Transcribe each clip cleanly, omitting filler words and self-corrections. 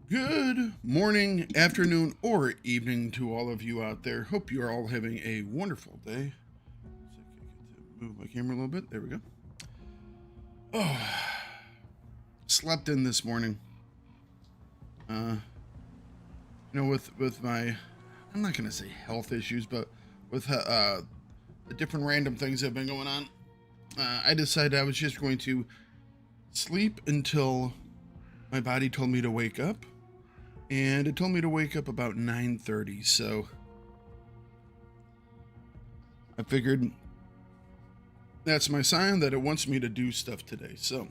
Good morning, afternoon, or evening to all of you out there. Hope you are all having a wonderful day. Move my camera a little bit. There we go. Oh, slept in this morning. With my, I'm not gonna say health issues, but with the different random things that have been going on, I decided I was just going to sleep until my body told me to wake up. And it told me to wake up about 9:30, so I figured that's my sign that it wants me to do stuff today. So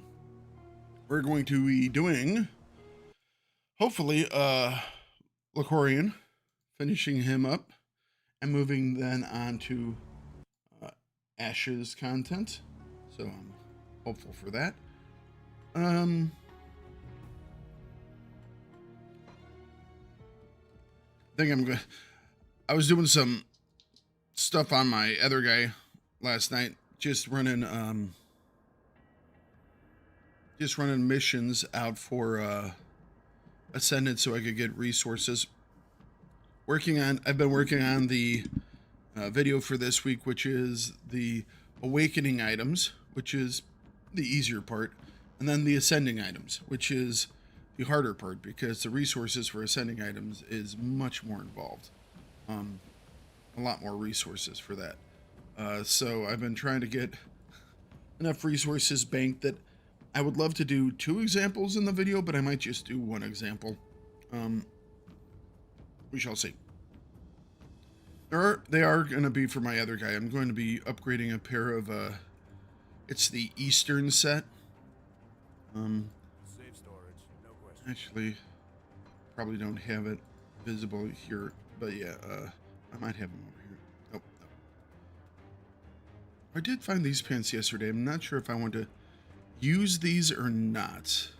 we're going to be doing, hopefully, Loghorrean, finishing him up, and moving then on to Ash's content. So I'm hopeful for that. I was doing some stuff on my other guy last night, just running missions out for Ascendant so I could get resources. I've been working on the video for this week, which is the awakening items, which is the easier part, and then the ascending items, which is the harder part, because the resources for ascending items is much more involved. A lot more resources for that. So I've been trying to get enough resources banked that I would love to do 2 examples in the video, but I might just do 1 example. We shall see. They are going to be for my other guy. I'm going to be upgrading a pair of, it's the Eastern set. Safe storage, no question. Actually, probably don't have it visible here, but yeah, I might have them over here. Oh, no. I did find these pants yesterday. I'm not sure if I want to use these or not.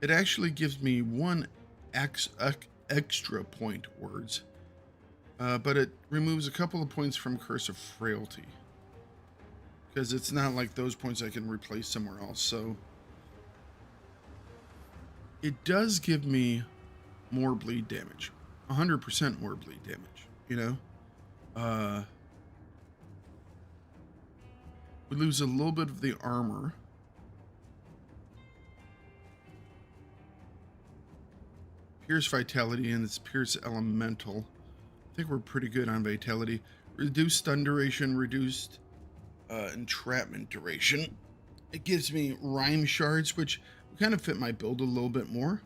It actually gives me 1 extra point words, but it removes a couple of points from Curse of Frailty, because it's not like those points I can replace somewhere else. So it does give me more bleed damage, 100% more bleed damage, you know. We lose a little bit of the armor. Pierce Vitality, and it's Pierce Elemental. I think we're pretty good on Vitality. Reduced stun duration, reduced entrapment duration. It gives me Rhyme Shards, which kind of fit my build a little bit more.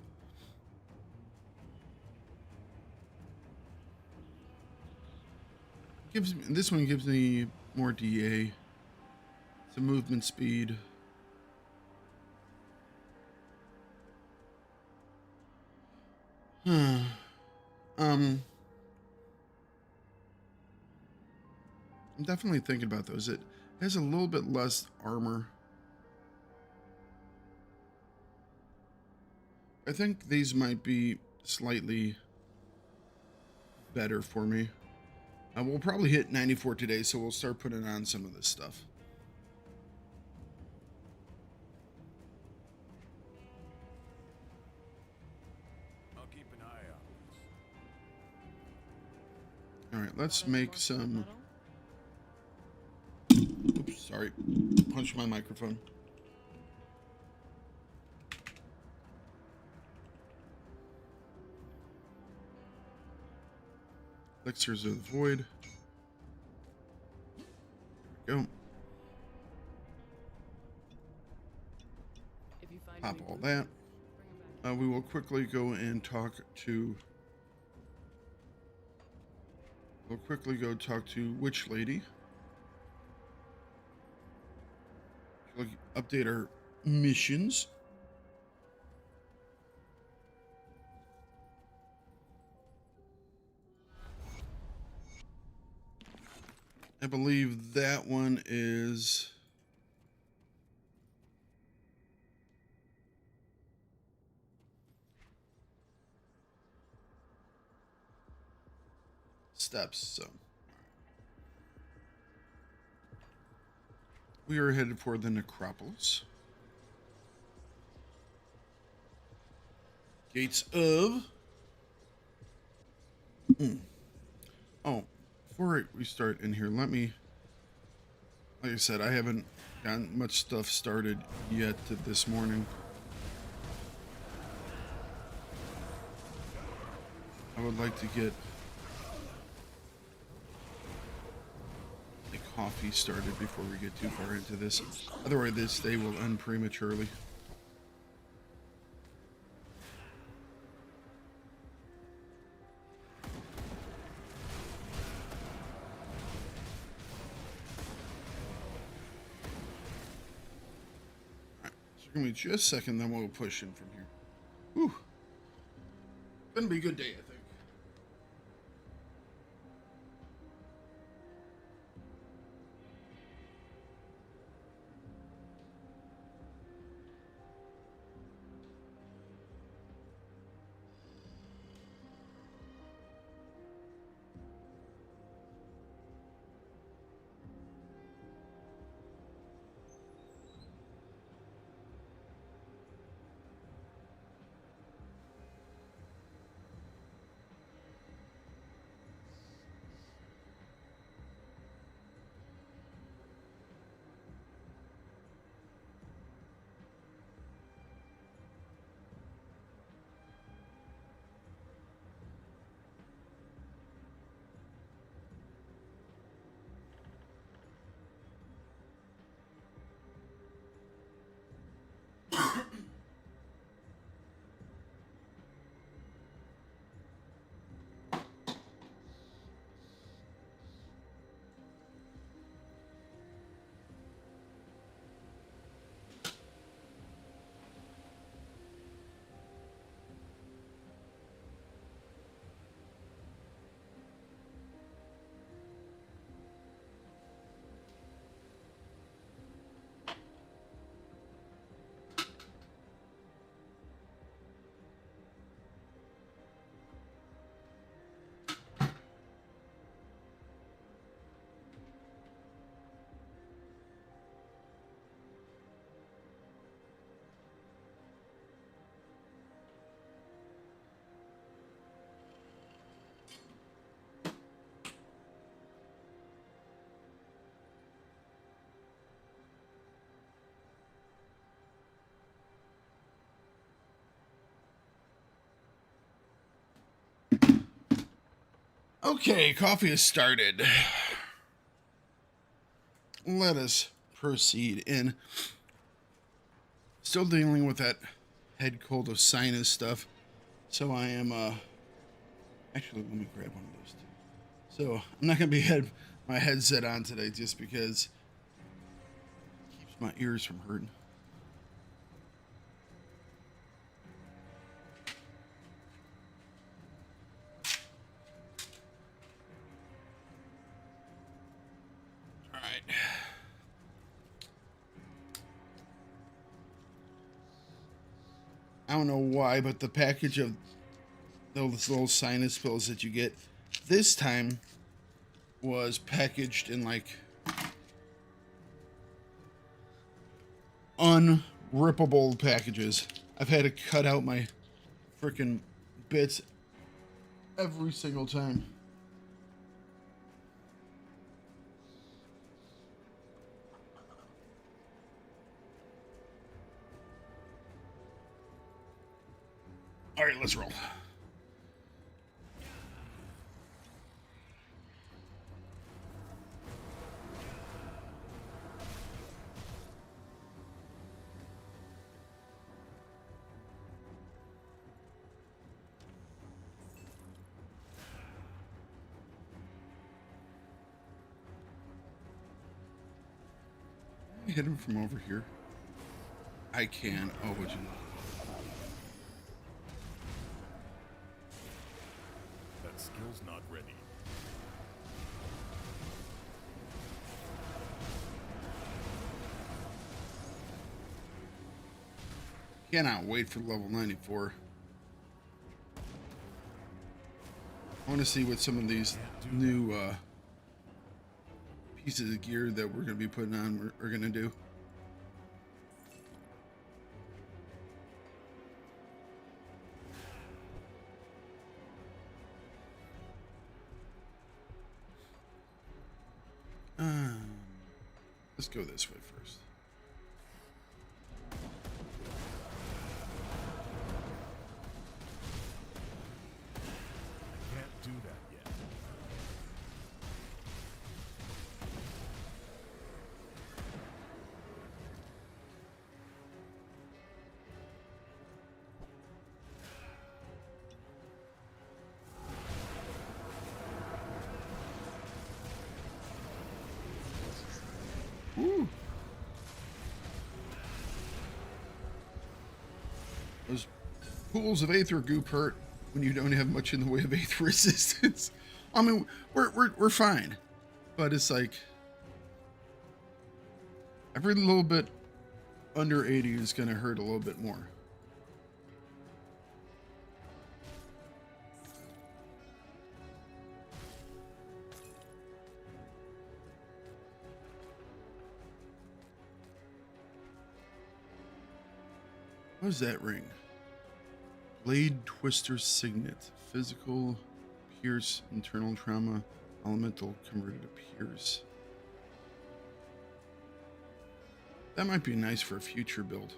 This one gives me more DA. Some movement speed. I'm definitely thinking about those. It has a little bit less armor. I think these might be slightly better for me. We'll probably hit 94 today, so we'll start putting on some of this stuff. I'll keep an eye out. All right, let's make some. Oops, sorry. Punched my microphone. Elixirs of the Void. There we go. Pop all that. We will quickly go and talk to. We'll quickly go talk to Witch Lady. We'll update our missions. I believe that one is steps, so we are headed for the Necropolis. Gates of. Oh, before we start in here, let me. Like I said, I haven't gotten much stuff started yet this morning. I would like to get the coffee started before we get too far into this. Otherwise, this day will end prematurely. Alright, so give me just a second, then we'll push in from here. Whew. Gonna be a good day, I think. Okay, coffee has started. Let us proceed in. Still dealing with that head cold of sinus stuff. So I am, actually, let me grab one of those too. So I'm not going to be my headset on today just because it keeps my ears from hurting. I don't know why, but the package of those little sinus pills that you get this time was packaged in like unrippable packages. I've had to cut out my freaking bits every single time. All right, let's roll. Can I hit him from over here? I can. Oh, would you? That skill's not ready. Cannot wait for level 94. I want to see what some of these new pieces of gear that we're going to be putting on are going to do. Let's go this way first. I can't do that yet. Woo! Those pools of aether goop hurt when you don't have much in the way of aether resistance. I mean, we're fine, but it's like every little bit under 80 is going to hurt a little bit more. What is that ring? Blade Twister Signet. Physical, pierce, internal trauma, elemental converted to pierce. That might be nice for a future build.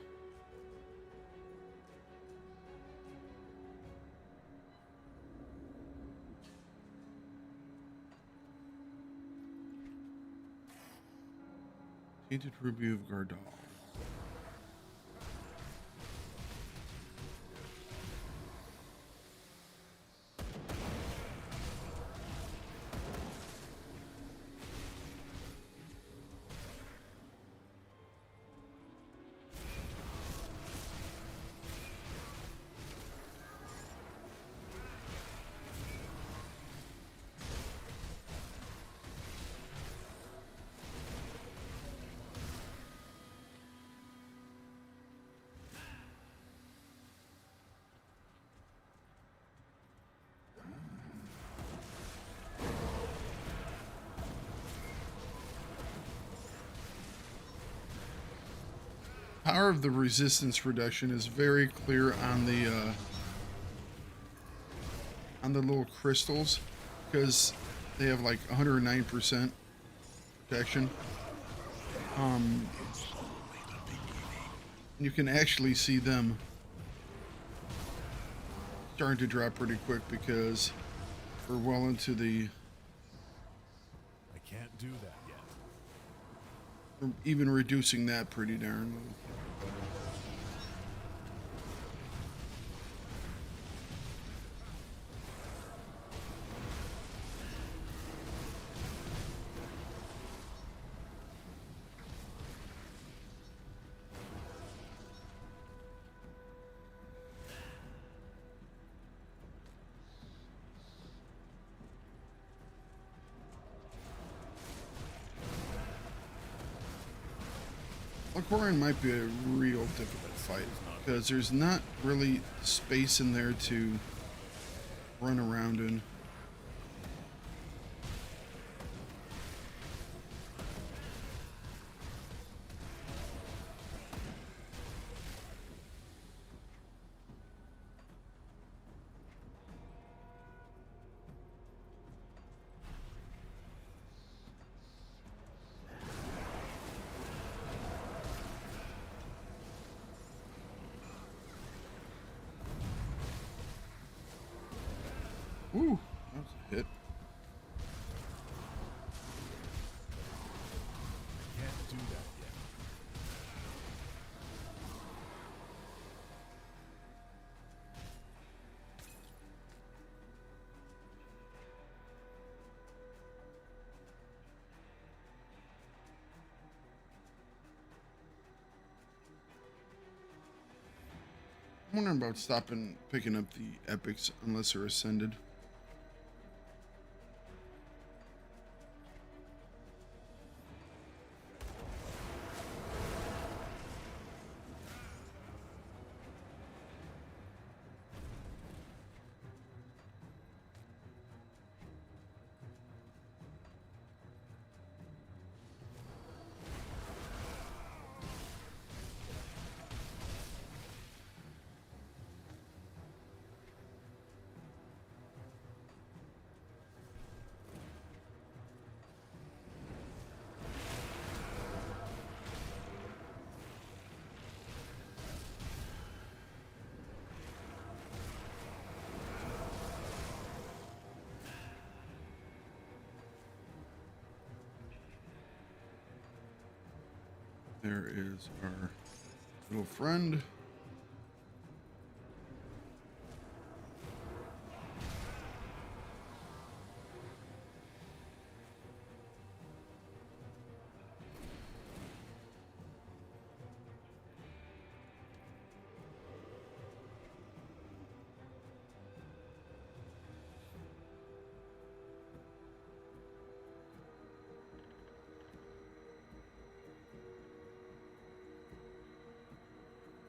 Tainted Ruby of Gardal. Power of the resistance reduction is very clear on the little crystals, because they have like 109% protection. You can actually see them starting to drop pretty quick because we're well into the. I can't do that yet. We're even reducing that pretty darn low. Loghorrean might be a real difficult fight because there's not really space in there to run around in. Ooh, that was a hit. Can't do that yet. I'm wondering about stopping picking up the epics unless they're ascended. There is our little friend.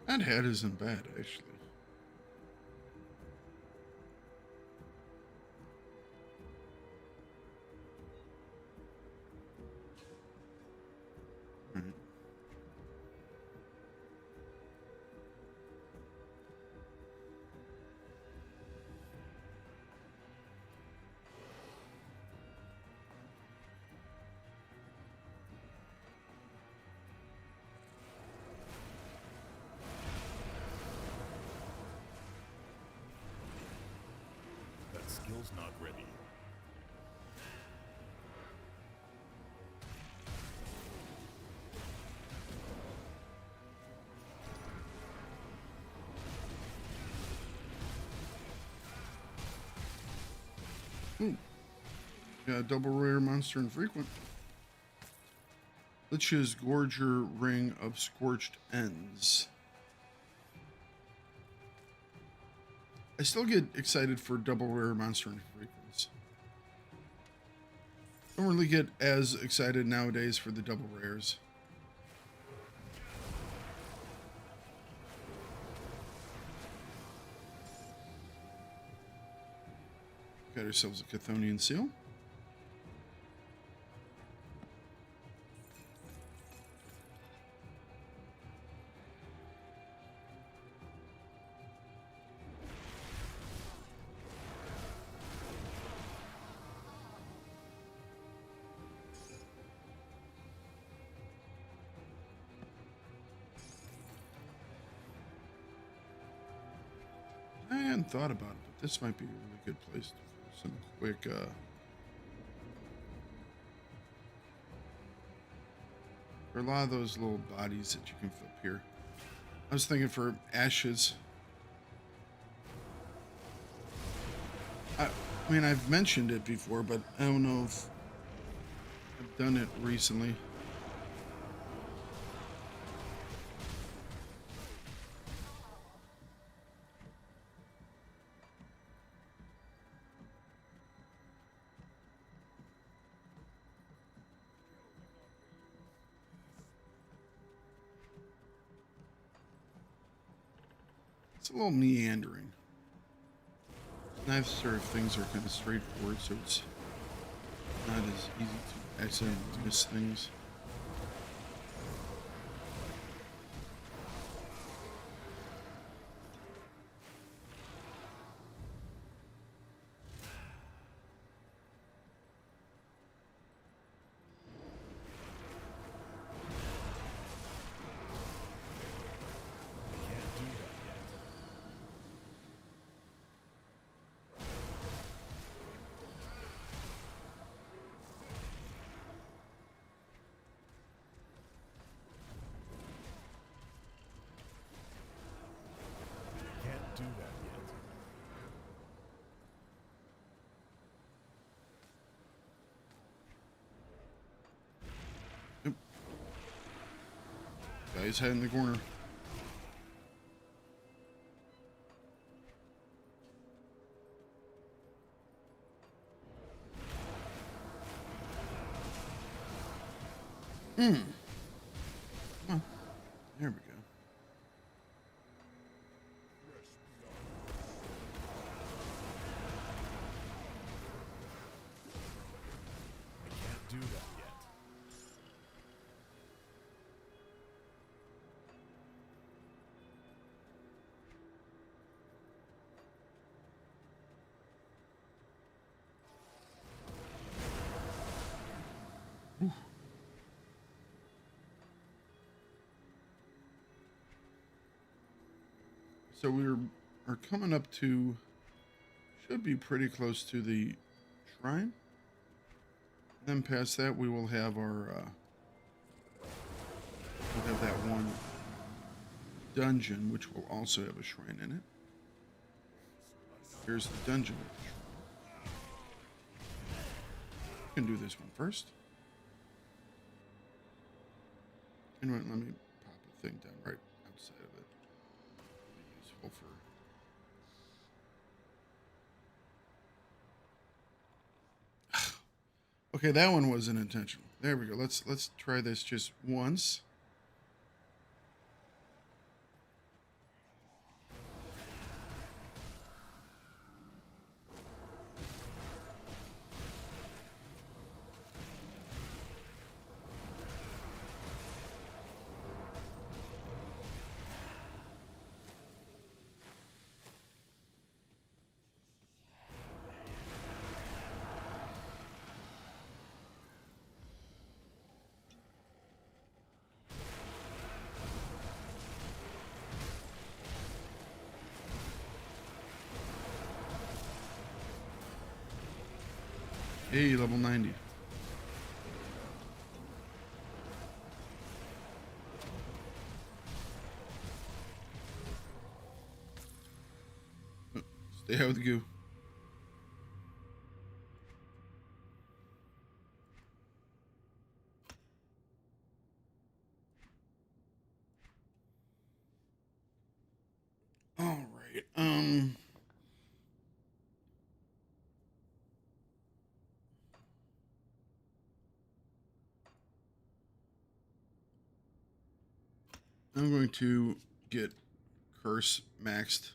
That hat isn't bad, actually. All right. That skill's not ready. Ooh. Yeah, double rare monster infrequent. Lich's Gorger Ring of Scorched Ends. I still get excited for double rare monster infrequents. Don't really get as excited nowadays for the double rares. Got ourselves a Chthonian seal. I hadn't thought about it, but this might be a really good place for some quick there are a lot of those little bodies that you can flip here. I was thinking for ashes. I mean, I've mentioned it before, but I don't know if I've done it recently. It's a little meandering. Knife sort of things are kind of straightforward, so it's not as easy to accidentally miss things. Do that yet. Yep. Guy's head in the corner. Oh, there we go. Do that yet. So we're coming up to, should be pretty close to the shrine. And then past that, we will have our We'll have that one dungeon, which will also have a shrine in it. Here's the dungeon with the shrine. You can do this one first. And let me pop a thing down right outside of it. Be useful for. Okay, that one wasn't intentional. There we go. Let's try this just once. Hey, level 90. Stay out with the goo. All right. I'm going to get curse maxed.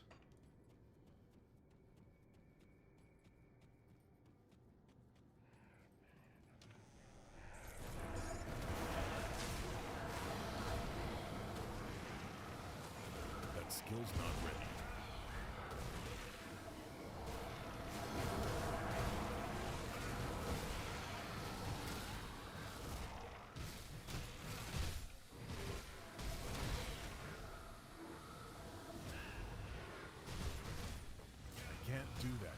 That skill's not ready. I can't do that yet.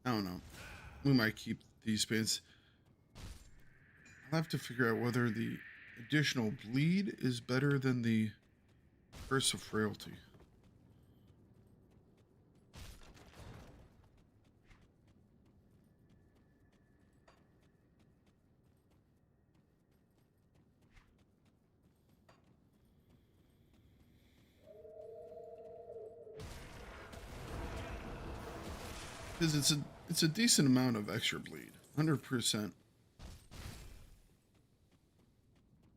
I don't know. We might keep these spins. I'll have to figure out whether the additional bleed is better than the curse of frailty. Because it's a decent amount of extra bleed. 100%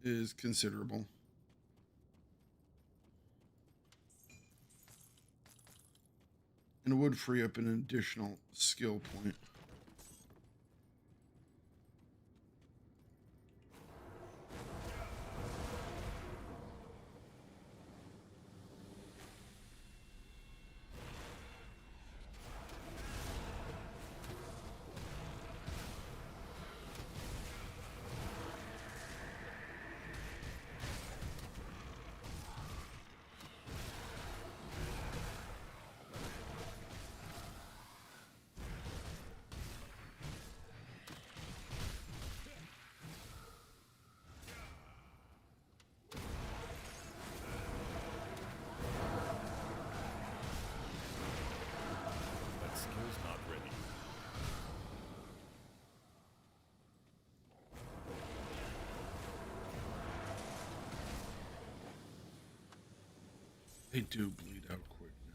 is considerable. And it would free up an additional skill point. That skill's not ready. They do bleed out quick now.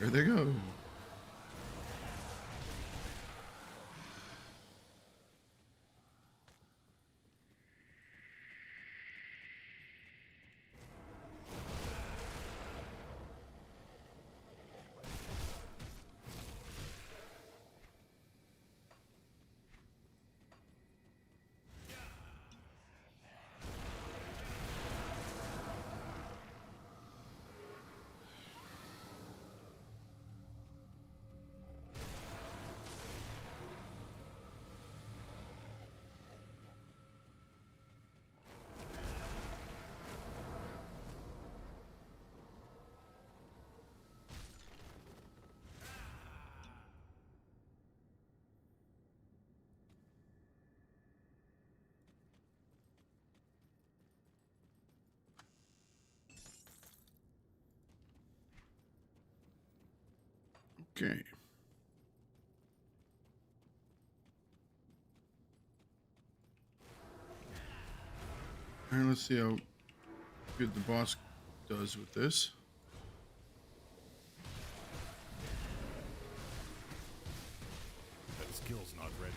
There they go. Okay. All right, let's see how good the boss does with this. That skill's not ready.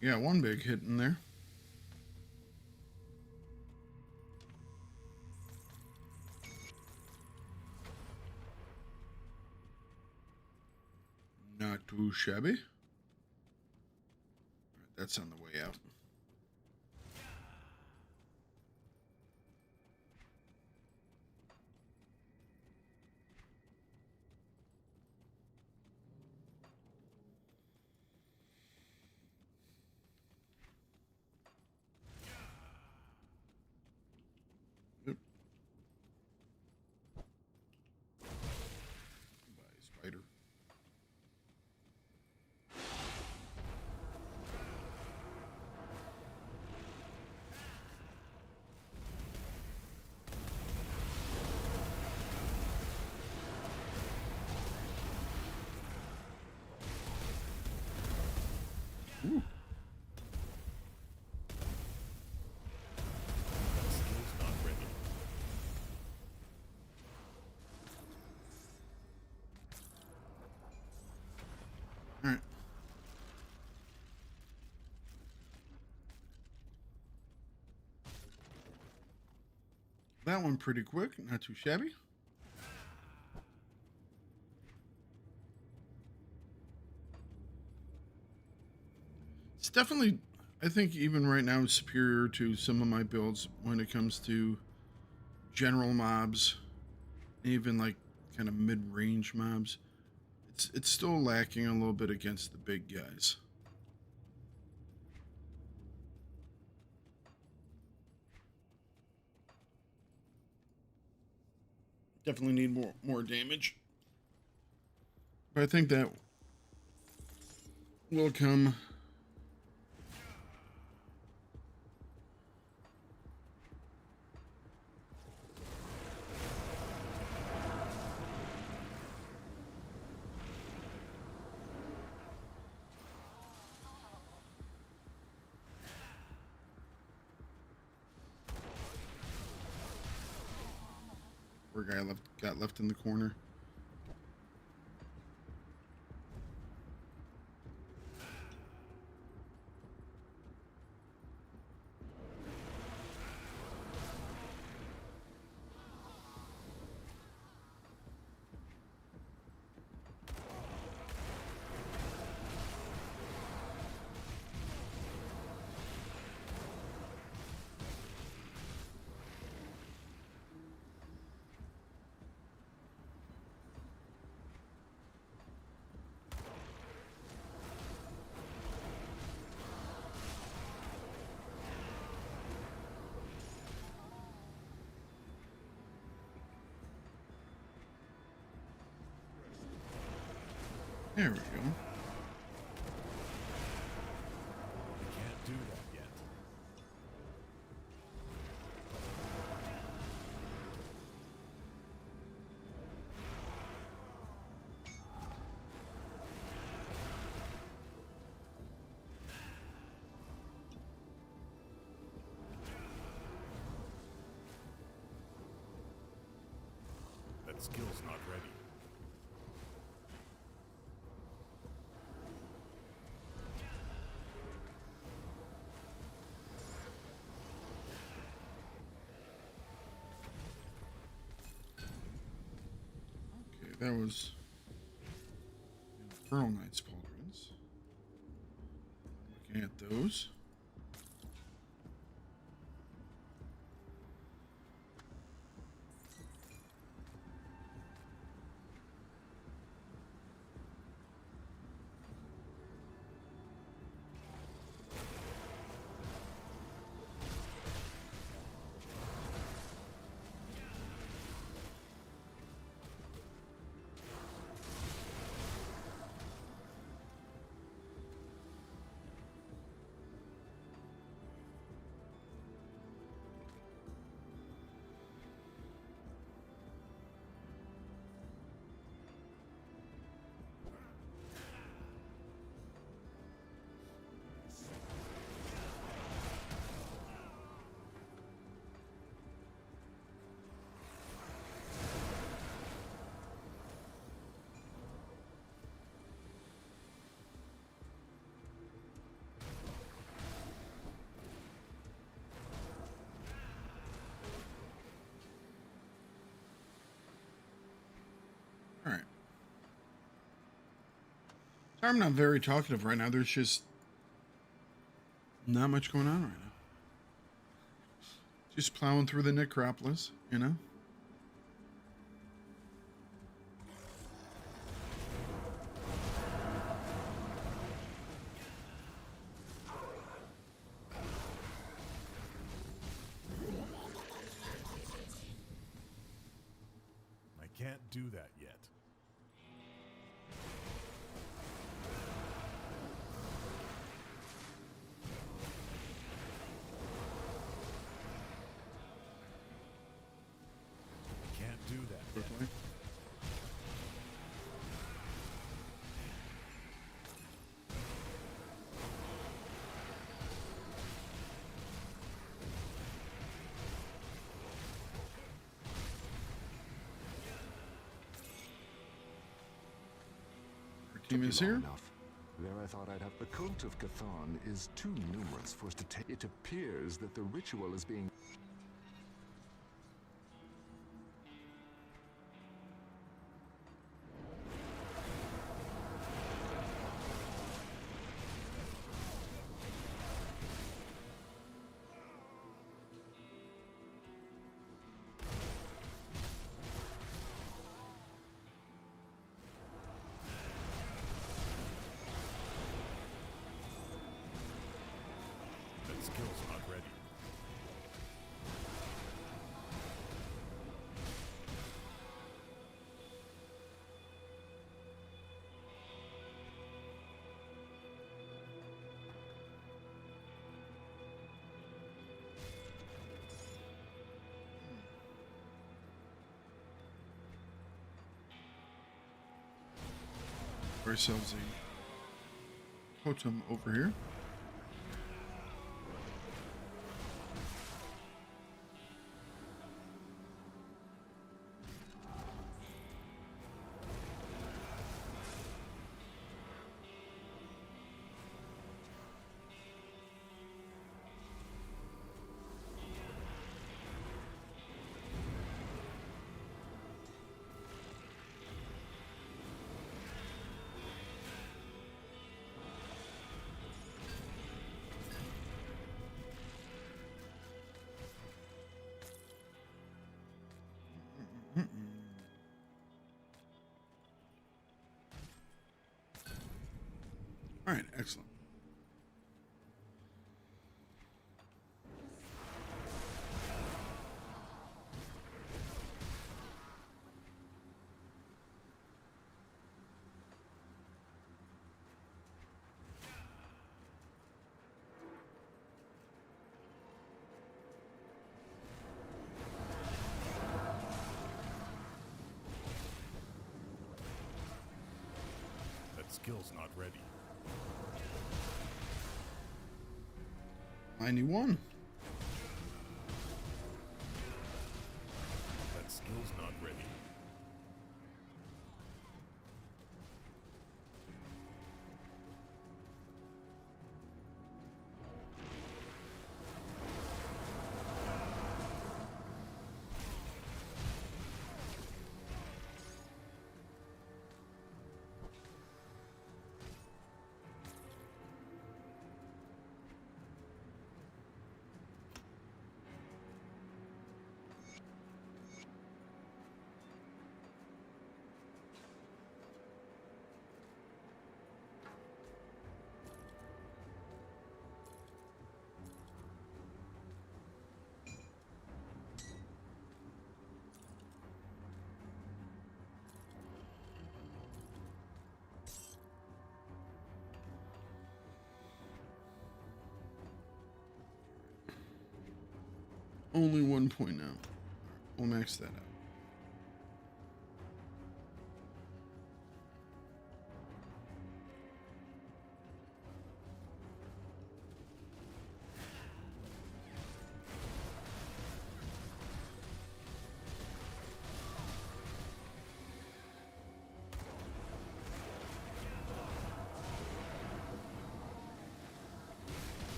Yeah, one big hit in there. Not too shabby. All right, that's on the way out. Yep. Bye, spider. Ooh. That skill's not ready. All right. That one pretty quick, not too shabby. It's definitely, I think even right now, superior to some of my builds when it comes to general mobs, even like kind of mid-range mobs. It's still lacking a little bit against the big guys. Definitely need more damage. But I think that will come. Poor guy got left in the corner. There we go. I can't do that yet. That skill's not ready. Okay, that was Infernal Knight's Pauldrons. Looking at those. All right. Sorry, I'm not very talkative right now. There's just not much going on right now. Just plowing through the necropolis, you know? I can't do that yet. I can't do that yet. Quickly. Our team is here. Enough. There I thought I'd have. The cult of Cthon is too numerous for us to take. It appears that the ritual is being. That skill's not ready. Ourselves a totem over here. All right, excellent. skill's not ready. 91. That skill's not ready. Only 1 point now. We'll max that out.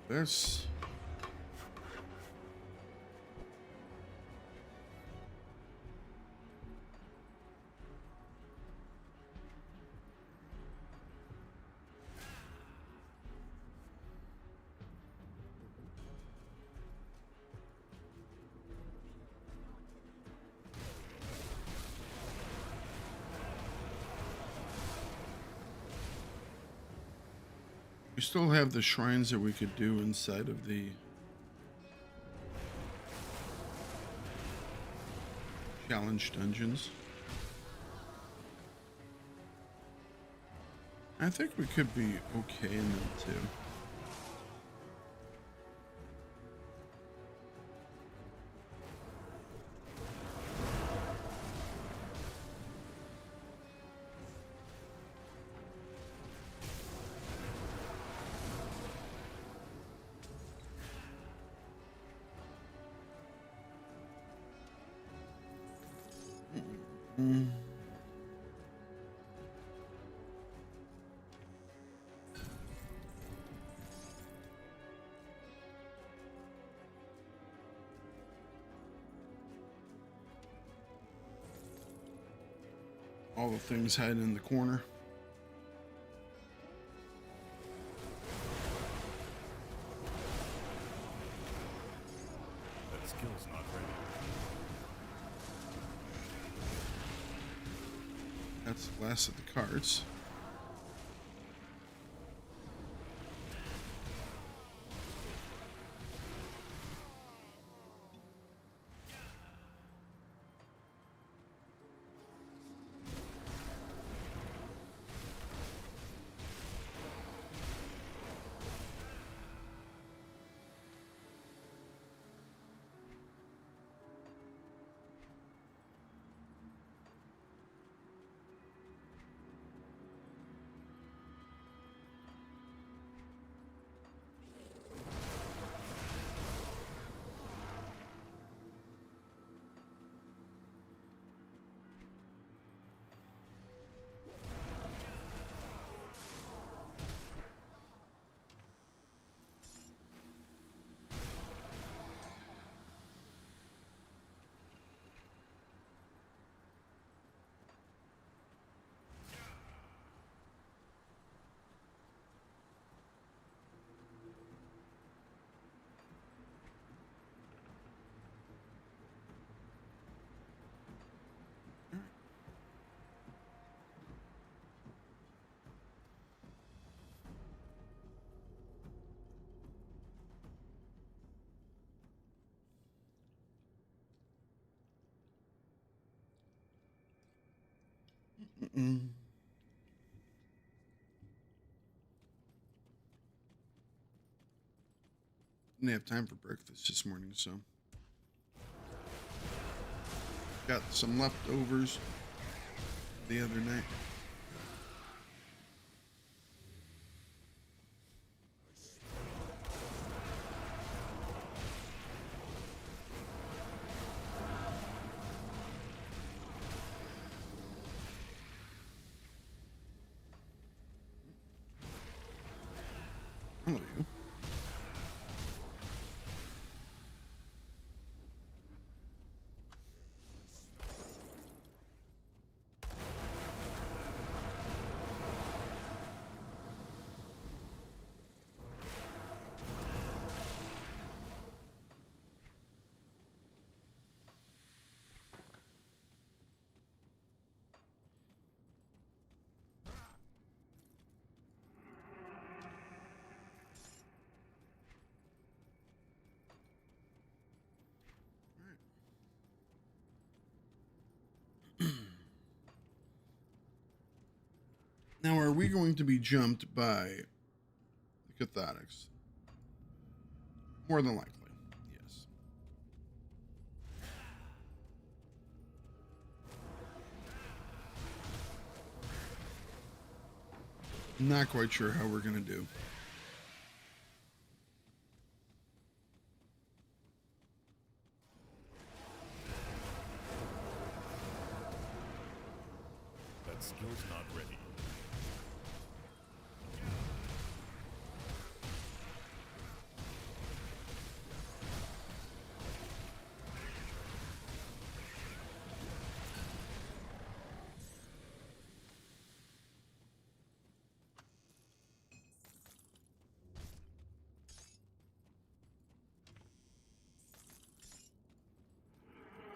This. We still have the shrines that we could do inside of the challenge dungeons. I think we could be okay in them too. All the things hiding in the corner. That skill's not ready. That's the last of the cards. Didn't have time for breakfast this morning, so got some leftovers the other night. Hello, you. Now, are we going to be jumped by the cathartics? More than likely, yes. Not quite sure how we're going to do. That skill's not ready.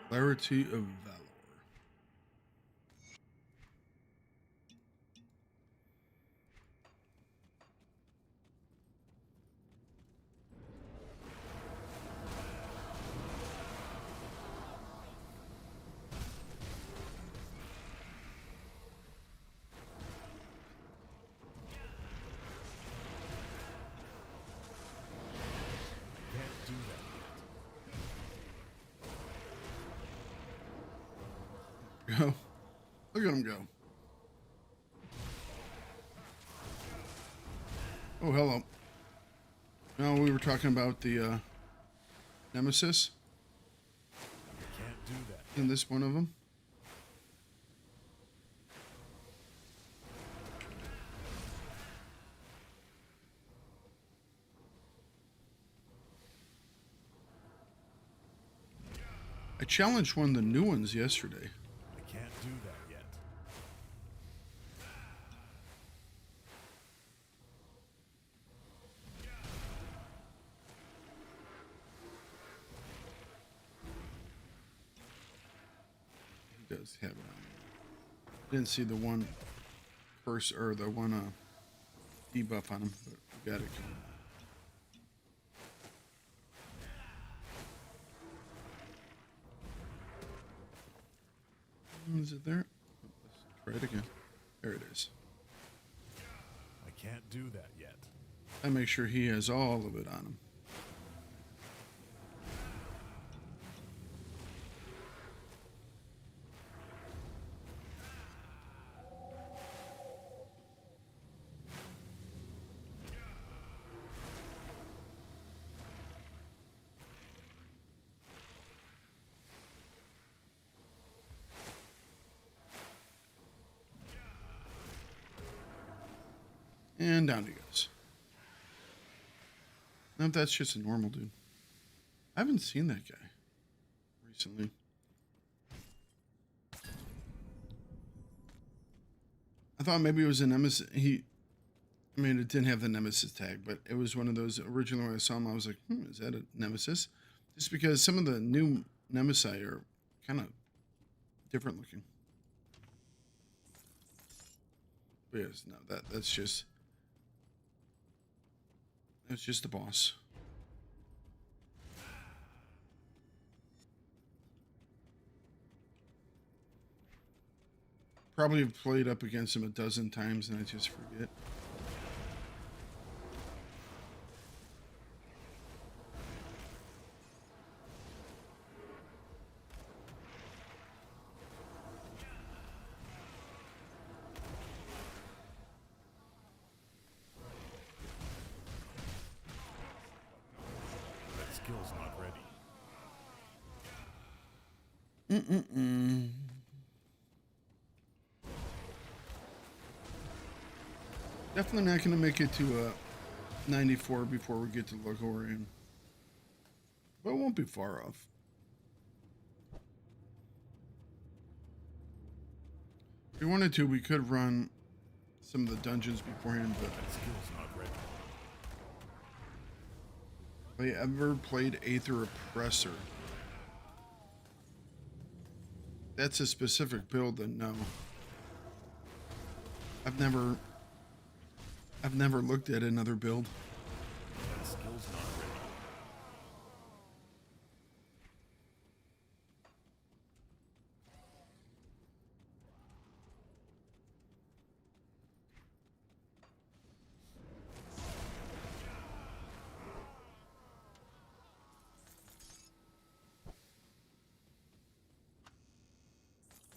Clarity of Valor. Can't do that yet. Go. Look at him go. Oh, hello. No, we were talking about the Nemesis. Can't do that. Isn't this one of them? I challenged one of the new ones yesterday. I can't do that yet. He does have it on. Didn't see the one first or the one debuff on him, but we got it coming. Is it there? Let's try it again. There it is. I can't do that yet. I make sure he has all of it on him. And down he goes. Now that's just a normal dude. I haven't seen that guy recently. I thought maybe it was a Nemesis. I mean, it didn't have the Nemesis tag, but it was one of those original when I saw him. I was like, is that a Nemesis? Just because some of the new Nemesis are kind of different looking. But yes, no, that's just the boss. Probably have played up against him a dozen times and I just forget. skill's not ready. Definitely not going to make it to 94 before we get to Loghorrean. But it won't be far off. If we wanted to, we could run some of the dungeons beforehand, but That skill's not ready. have I ever played Aether Oppressor? That's a specific build, then no. I've never looked at another build. That skill's not ready.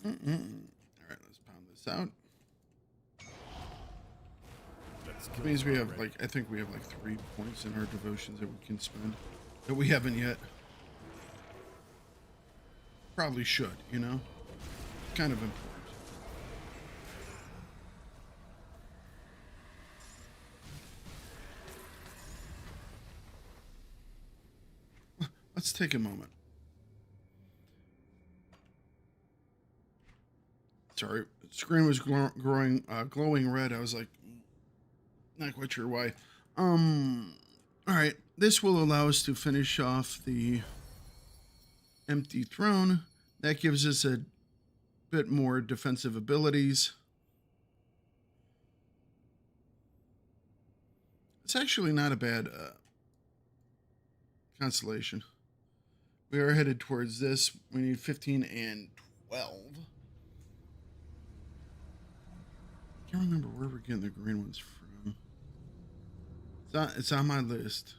All right, let's pound this out. That skill's That means we not have ready. like, I think we have like 3 points in our devotions that we can spend that we haven't yet. Probably should, you know? Kind of important. Let's take a moment. Sorry, screen was glowing red. I was like, not quite sure why. All right, this will allow us to finish off the empty throne. That gives us a bit more defensive abilities. It's actually not a bad constellation. We are headed towards this. We need 15 and 12. I can't remember where we're getting the green ones from. It's on my list.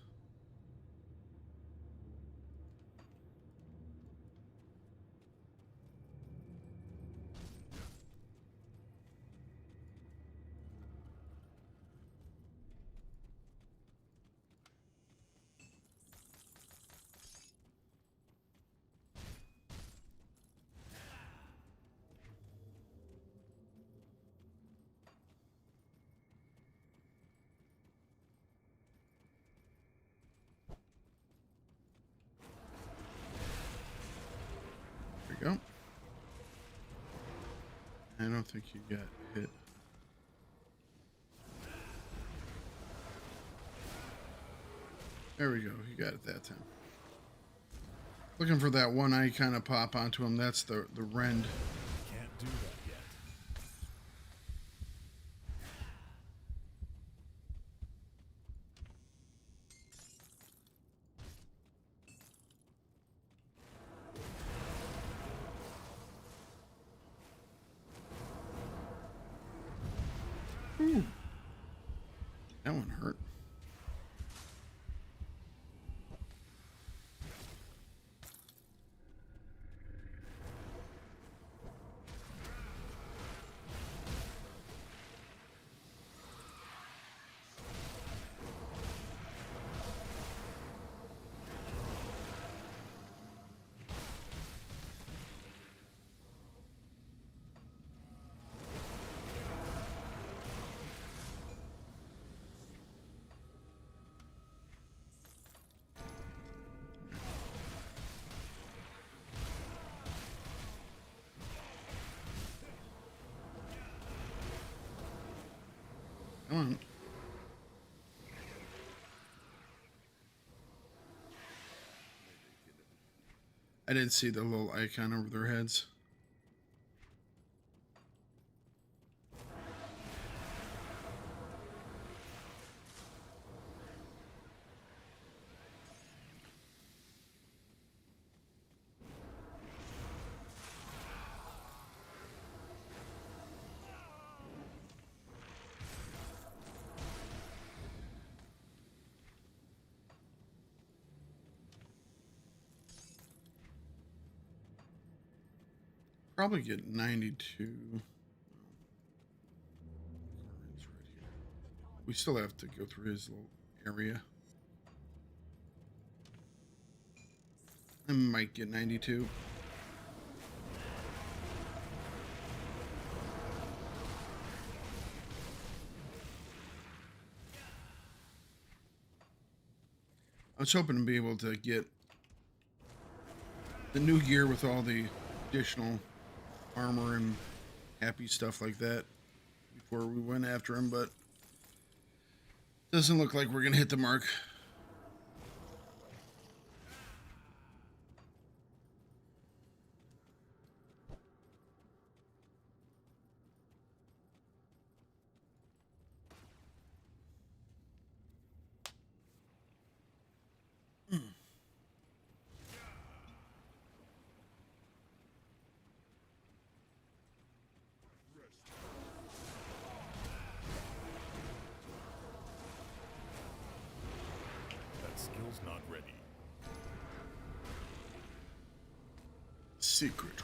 There we go. I don't think you got hit. There we go. You got it that time. Looking for that one eye kind of pop onto him. That's the rend. Can't do that yet. Ooh. That one hurt. Come on. I didn't see the little icon over their heads. Probably get 92. We still have to go through his little area. I might get 92. I was hoping to be able to get the new gear with all the additional armor and happy stuff like that before we went after him, but doesn't look like we're gonna hit the mark. That skill's not ready. Secret work.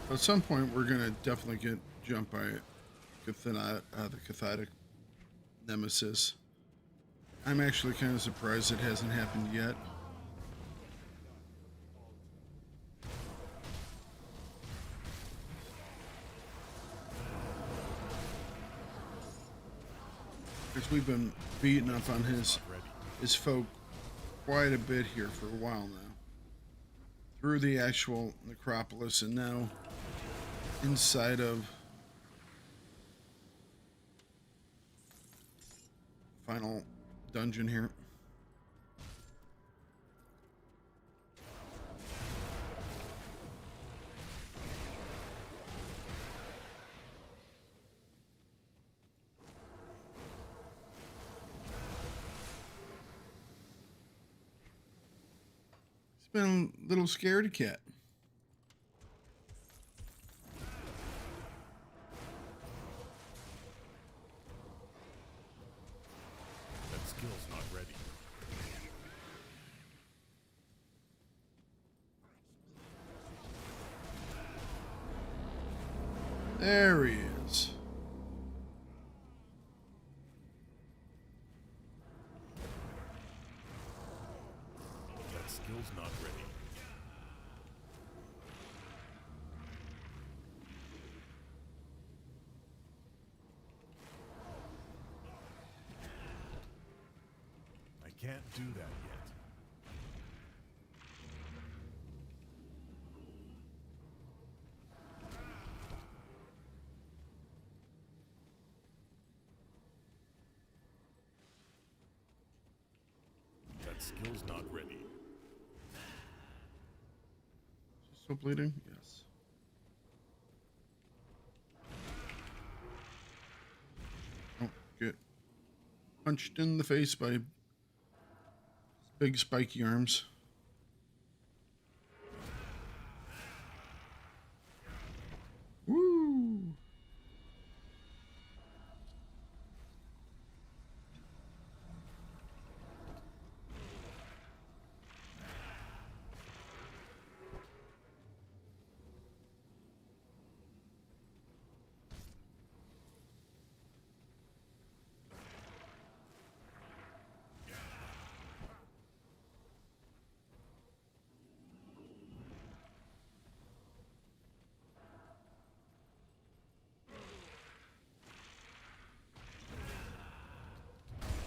At some point, we're gonna definitely get jumped by the Cathartic Nemesis. I'm actually kind of surprised it hasn't happened yet. Because we've been beating up on his folk quite a bit here for a while now. Through the actual necropolis and now inside of final dungeon here. He's been a little scaredy cat. Skill's not ready. There he is. That skill's not ready. I can't do that yet. That skill's not ready. Still bleeding? Yes. Oh, get punched in the face by big spiky arms. Woo!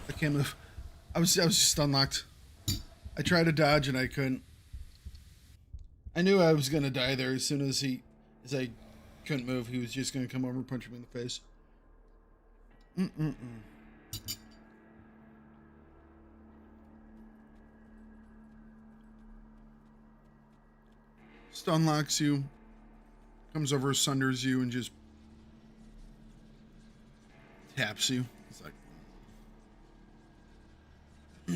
I can't move. I was just unlocked. I tried to dodge and I couldn't. I knew I was gonna die there as soon as I couldn't move. He was just gonna come over and punch me in the face. stun locks you, comes over, sunders you, and just taps you. It's like, I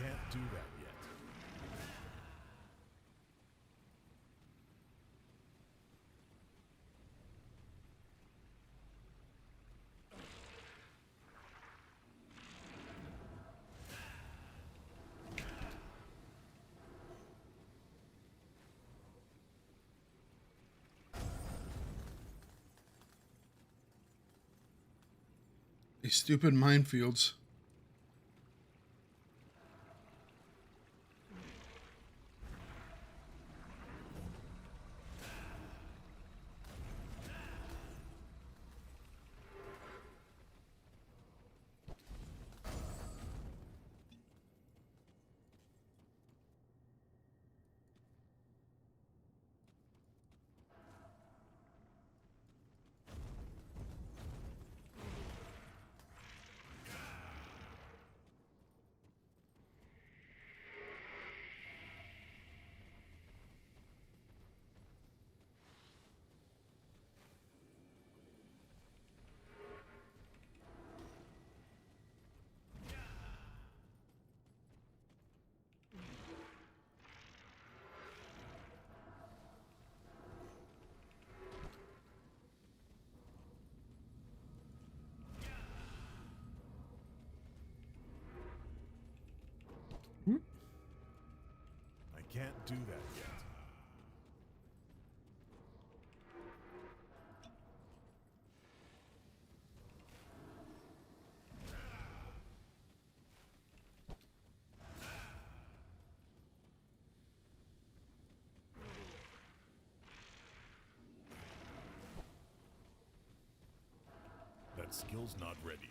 can't do that yet. these stupid minefields. I can't do that yet. That skill's not ready.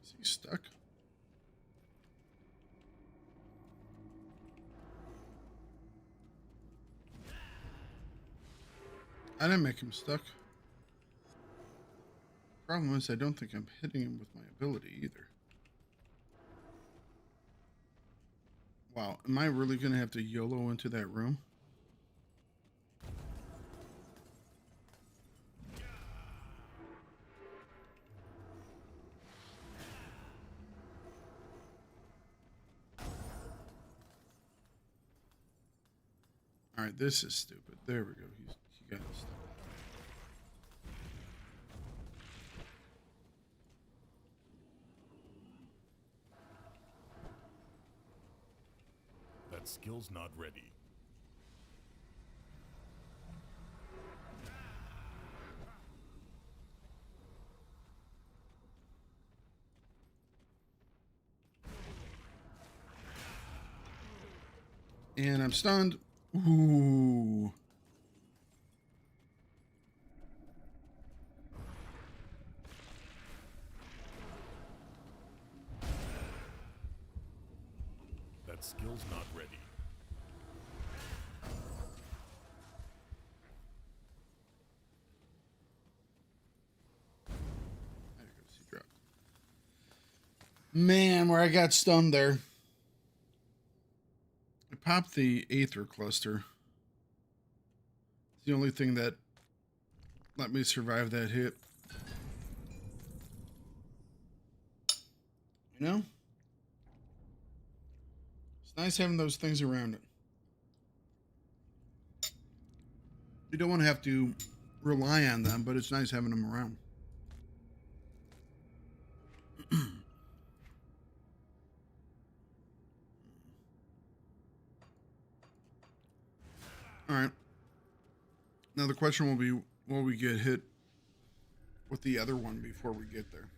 Is he stuck? I didn't make him stuck. Problem is, I don't think I'm hitting him with my ability either. Wow, am I really gonna have to YOLO into that room? Alright, this is stupid. There we go. He got it stuck. That skill's not ready. And I'm stunned. Ooh. That skill's not ready. There goes. He dropped. Man, where I got stunned there. popped the Aether Cluster. It's the only thing that let me survive that hit. You know? It's nice having those things around it. You don't want to have to rely on them, but it's nice having them around. All right. Now the question will be, will we get hit with the other one before we get there?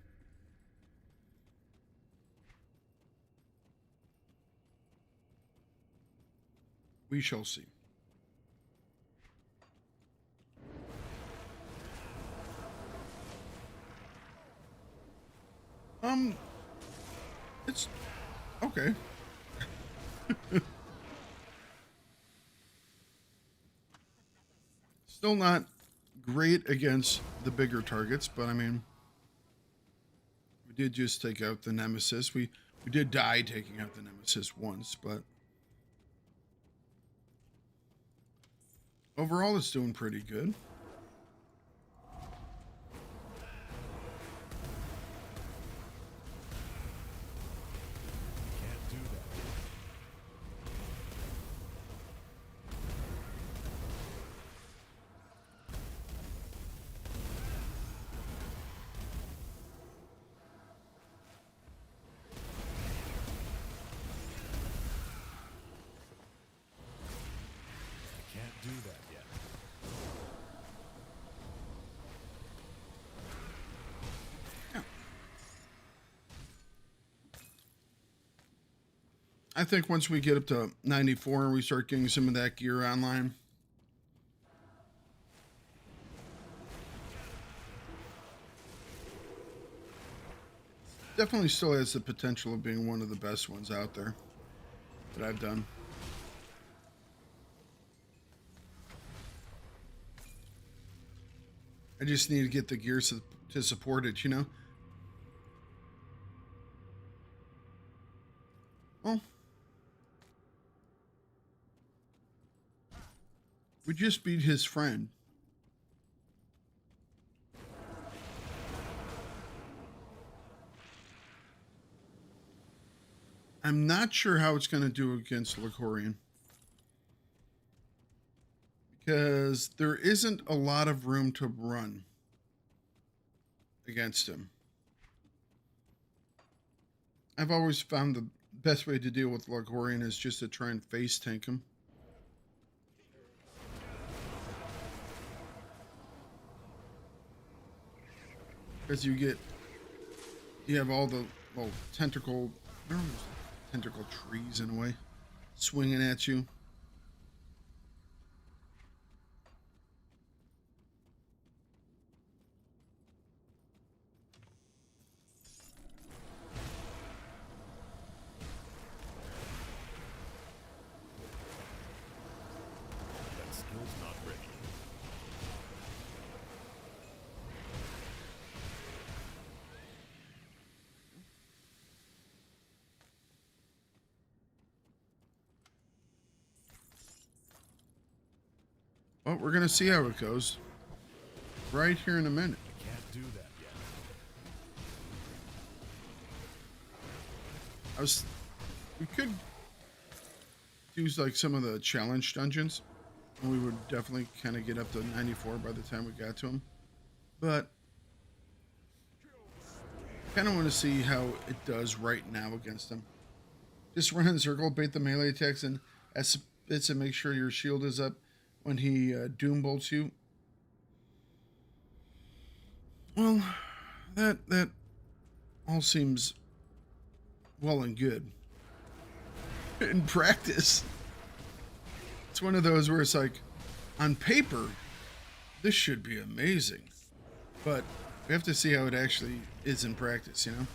We shall see. It's okay. Still not great against the bigger targets, but I mean, we did just take out the Nemesis. We did die taking out the Nemesis once, but overall it's doing pretty good. Do that yet. Yeah. I think once we get up to 94 and we start getting some of that gear online, definitely still has the potential of being one of the best ones out there that I've done. I just need to get the gear to support it, you know? Well, we just beat his friend. I'm not sure how it's going to do against Loghorrean, because there isn't a lot of room to run against him. I've always found the best way to deal with Loghorrean is just to try and face tank him. Because you have all the little tentacle trees in a way swinging at you. Well, we're going to see how it goes right here in a minute. I can't do that yet. We could do like some of the challenge dungeons, and we would definitely kind of get up to 94 by the time we got to them. But kind of want to see how it does right now against them. Just run in a circle, bait the melee attacks, and S bits and make sure your shield is up when he doom bolts you. Well, that all seems well and good. In practice, it's one of those where it's like, on paper, this should be amazing, but we have to see how it actually is in practice, you know?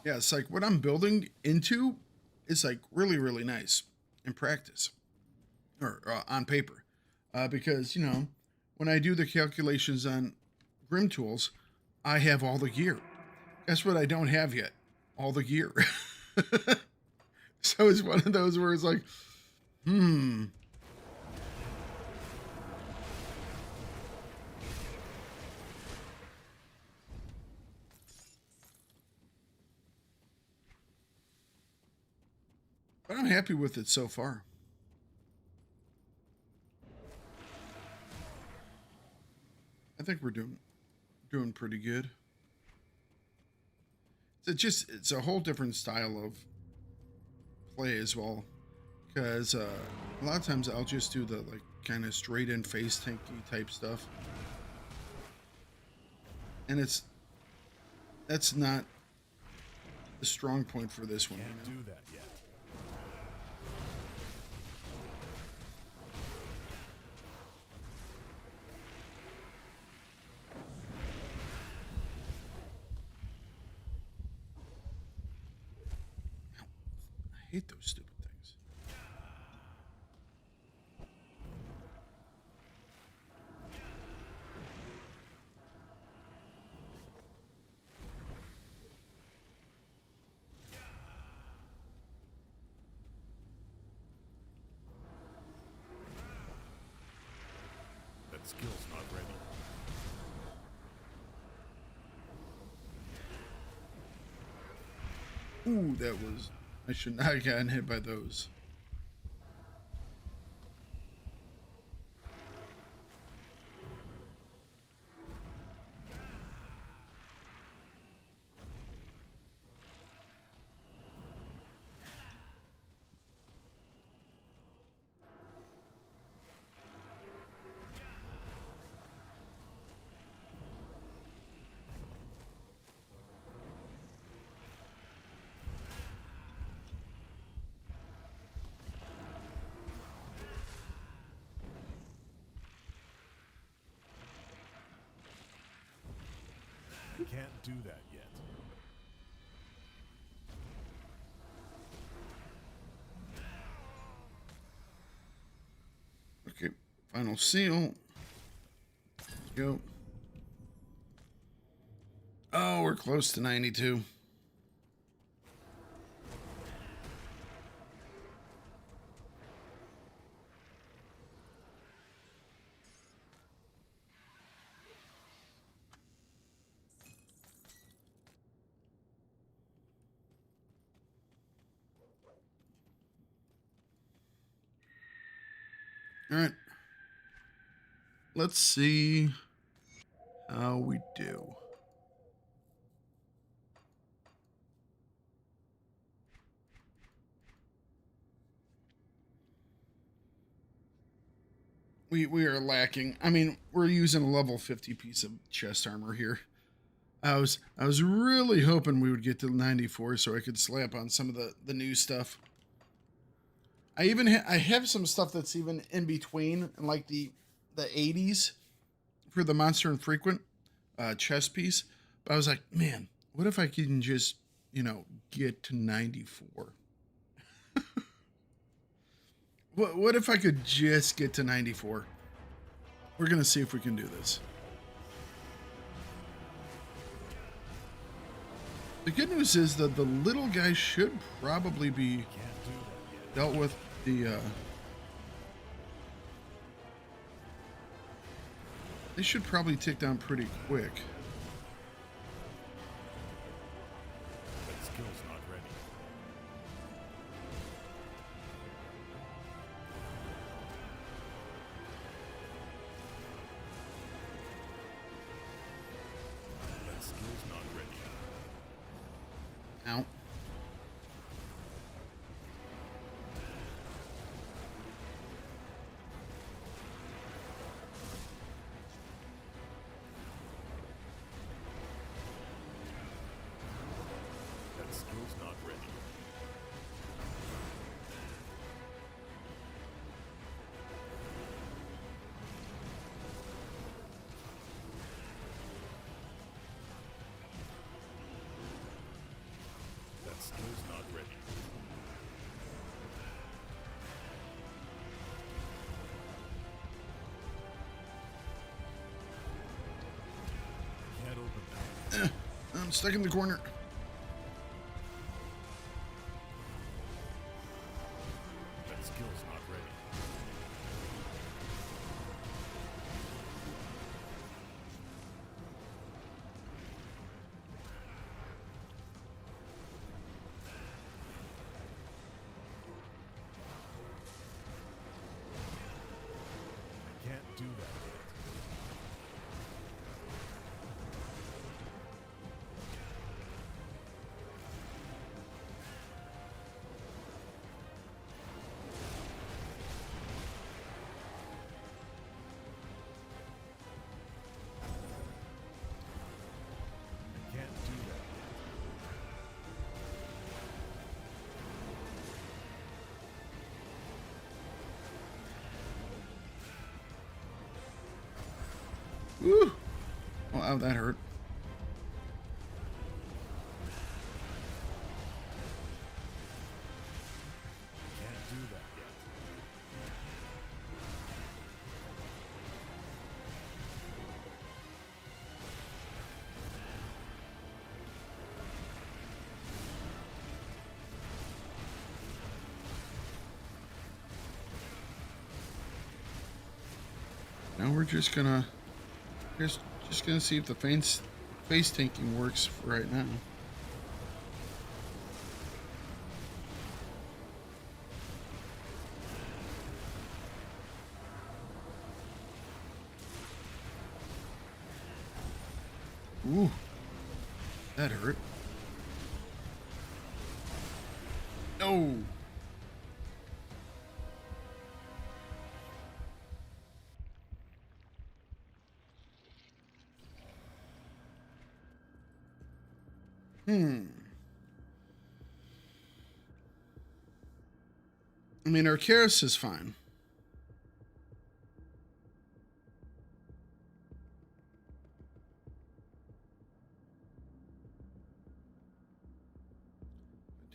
Yeah, it's like what I'm building into is like really, really nice in practice, or on paper, because, you know, when I do the calculations on Grim Tools, I have all the gear. Guess what I don't have yet? All the gear. So it's one of those where it's like, But I'm happy with it so far. I think we're doing pretty good. It's a whole different style of play as well, because a lot of times I'll just do the like kind of straight in face tanky type stuff, and that's not the strong point for this one. Can't do that yet. I hate those stupid things. That skill's not ready. Ooh, that was... I should not have gotten hit by those. Can't do that yet. Okay, final seal. Let's go. Oh, we're close to 92. All right. Let's see how we do. We are lacking. I mean, we're using a level 50 piece of chest armor here. I was really hoping we would get to 94 so I could slap on some of the new stuff. I even I have some stuff that's even in between, in like the 80s for the monster infrequent chest piece. But I was like, man, what if I can just, get to 94? What if I could just get to 94? We're going to see if we can do this. The good news is that the little guy should probably be dealt with. They should probably tick down pretty quick. That skill's not ready. That skill's not ready. Ow. That skill's not ready. That skill's not ready. Can't open that. I'm stuck in the corner. Ooh. Oh, ow, that hurt. Can't do that yet. Now we're just gonna just gonna see if the face tanking works for right now. Ooh, that hurt. No. I mean, Arcaris is fine.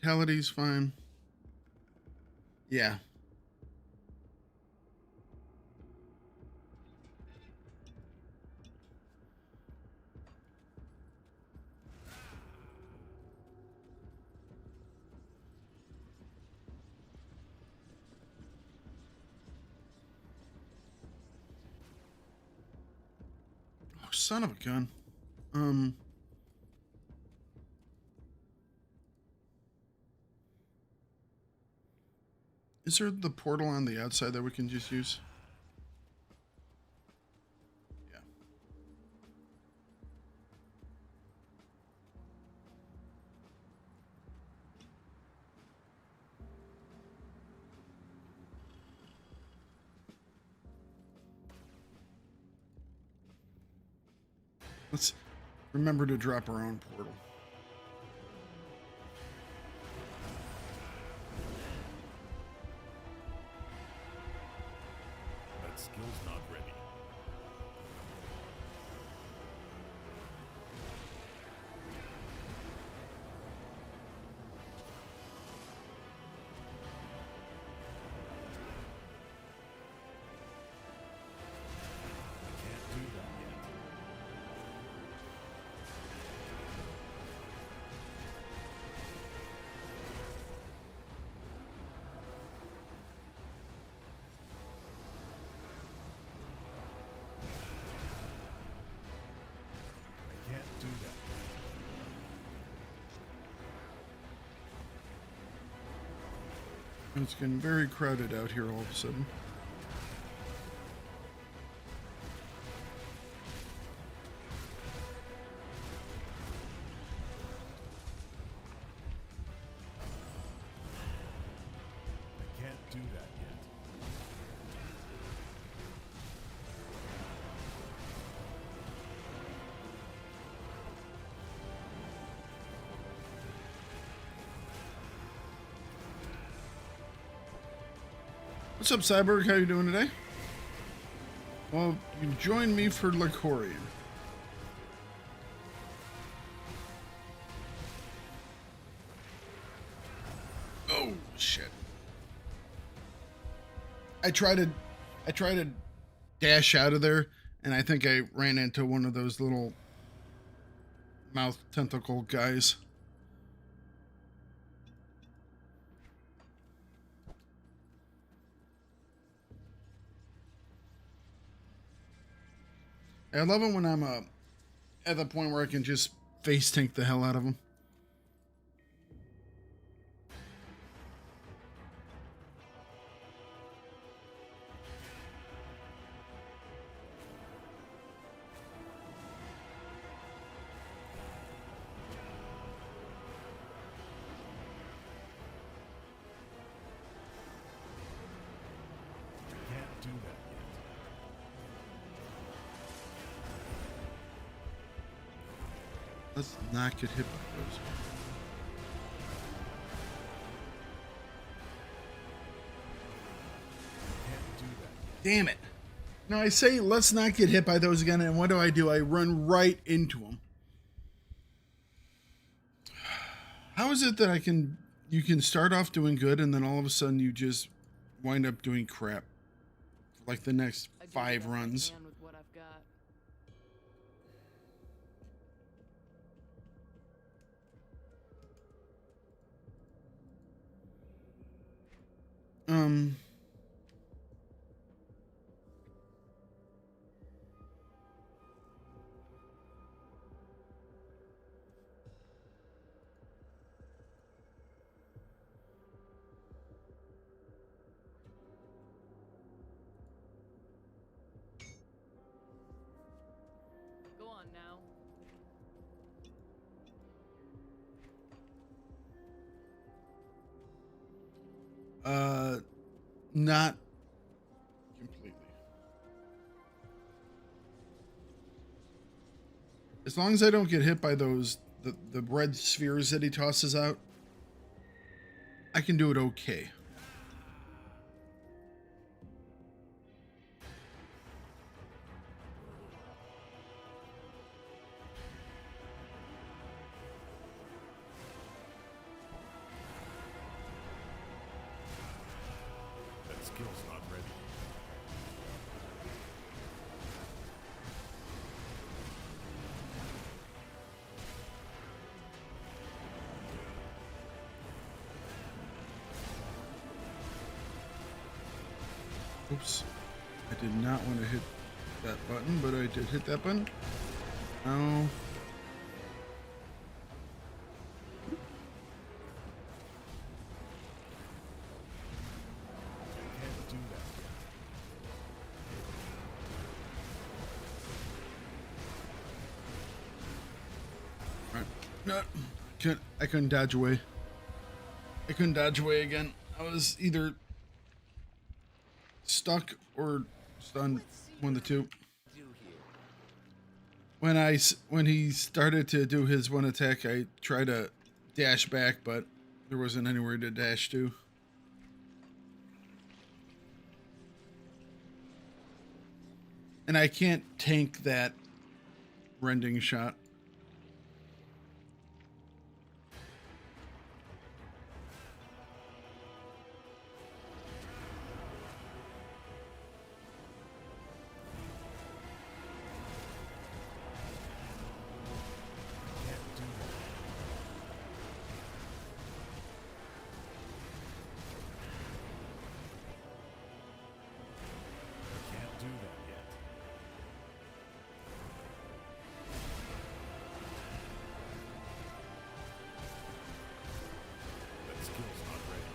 Vitality's fine. Yeah. Oh, son of a gun. Is there the portal on the outside that we can just use? Yeah. Let's remember to drop our own portal. That skill's not ready. Can't do that yet. I can't do that. It's getting very crowded out here all of a sudden. I can't do that yet. What's up, Cyborg? How you doing today? Well, you joined me for Loghorrean. Oh shit! I tried to dash out of there, and I think I ran into one of those little mouth tentacle guys. I love it when I'm at the point where I can just face tank the hell out of them. I can't do that yet. Let's not get hit by those. Can't do that yet. Damn it. Now I say let's not get hit by those again, and what do? I run right into them. How is it that you can start off doing good and then all of a sudden you just wind up doing crap for like the next 5 runs? With what I've got. Go on now. Not completely. As long as I don't get hit by those the red spheres that he tosses out, I can do it okay. That skill's not ready. Oops. I did not want to hit that button, but I did hit that button. Oh. I can't do that yet. Right. No. I couldn't dodge away. I couldn't dodge away again. I was either stuck or stunned, one of the two. When he started to do his one attack, I tried to dash back, but there wasn't anywhere to dash to. And I can't tank that rending shot. Can't do that yet. That skill's not ready.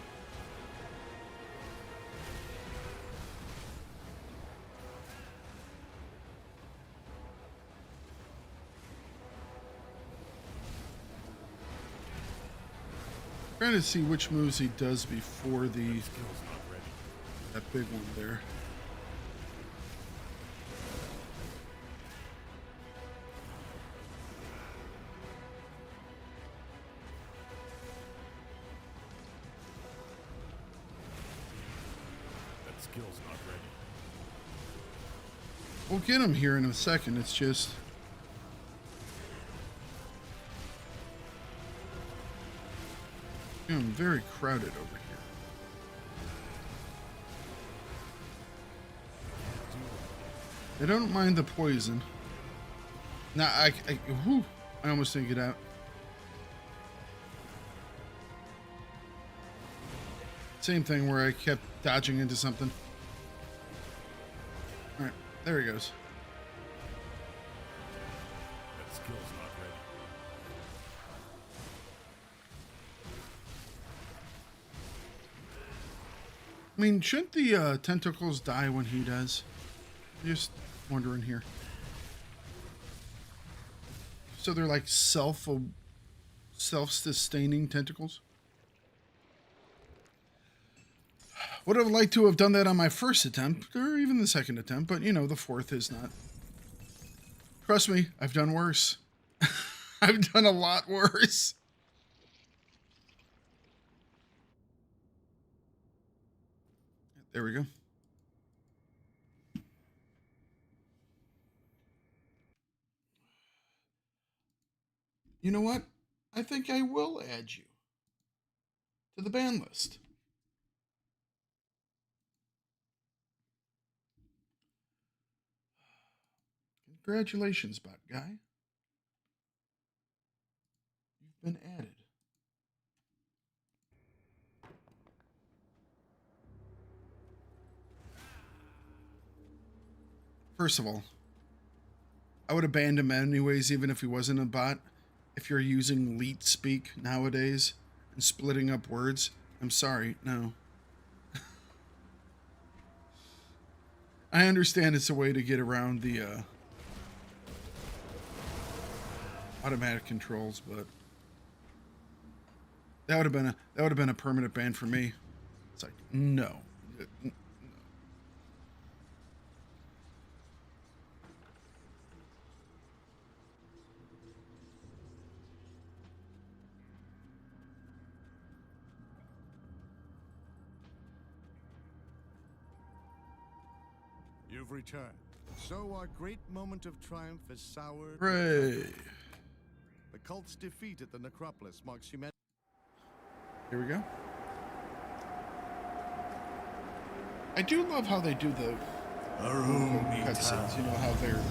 Trying to see which moves he does before the Skill's not ready. that big one there. That skill's not ready. We'll get him here in a second. It's just I'm very crowded over here. I don't mind the poison. Now whew, I almost didn't get out. Same thing where I kept dodging into something. All right, there he goes. That skill's not ready. I mean, shouldn't the tentacles die when he does? Just wondering here. So they're like self-sustaining tentacles? Would have liked to have done that on my first attempt, or even the second attempt, but you know, the fourth is not. Trust me, I've done worse. I've done a lot worse. There we go. You know what? I think I will add you to the ban list. Congratulations, bot guy. You've been added. First of all, I would have banned him anyways, even if he wasn't a bot. If you're using leet speak nowadays and splitting up words, I'm sorry, no. I understand it's a way to get around the automatic controls, but that would have been a permanent ban for me. It's like, no. You've returned. So our great moment of triumph is soured. Hooray. The cult's defeat at the necropolis marks humanity. Here we go. I do love how they do the cutscenes. You know how they're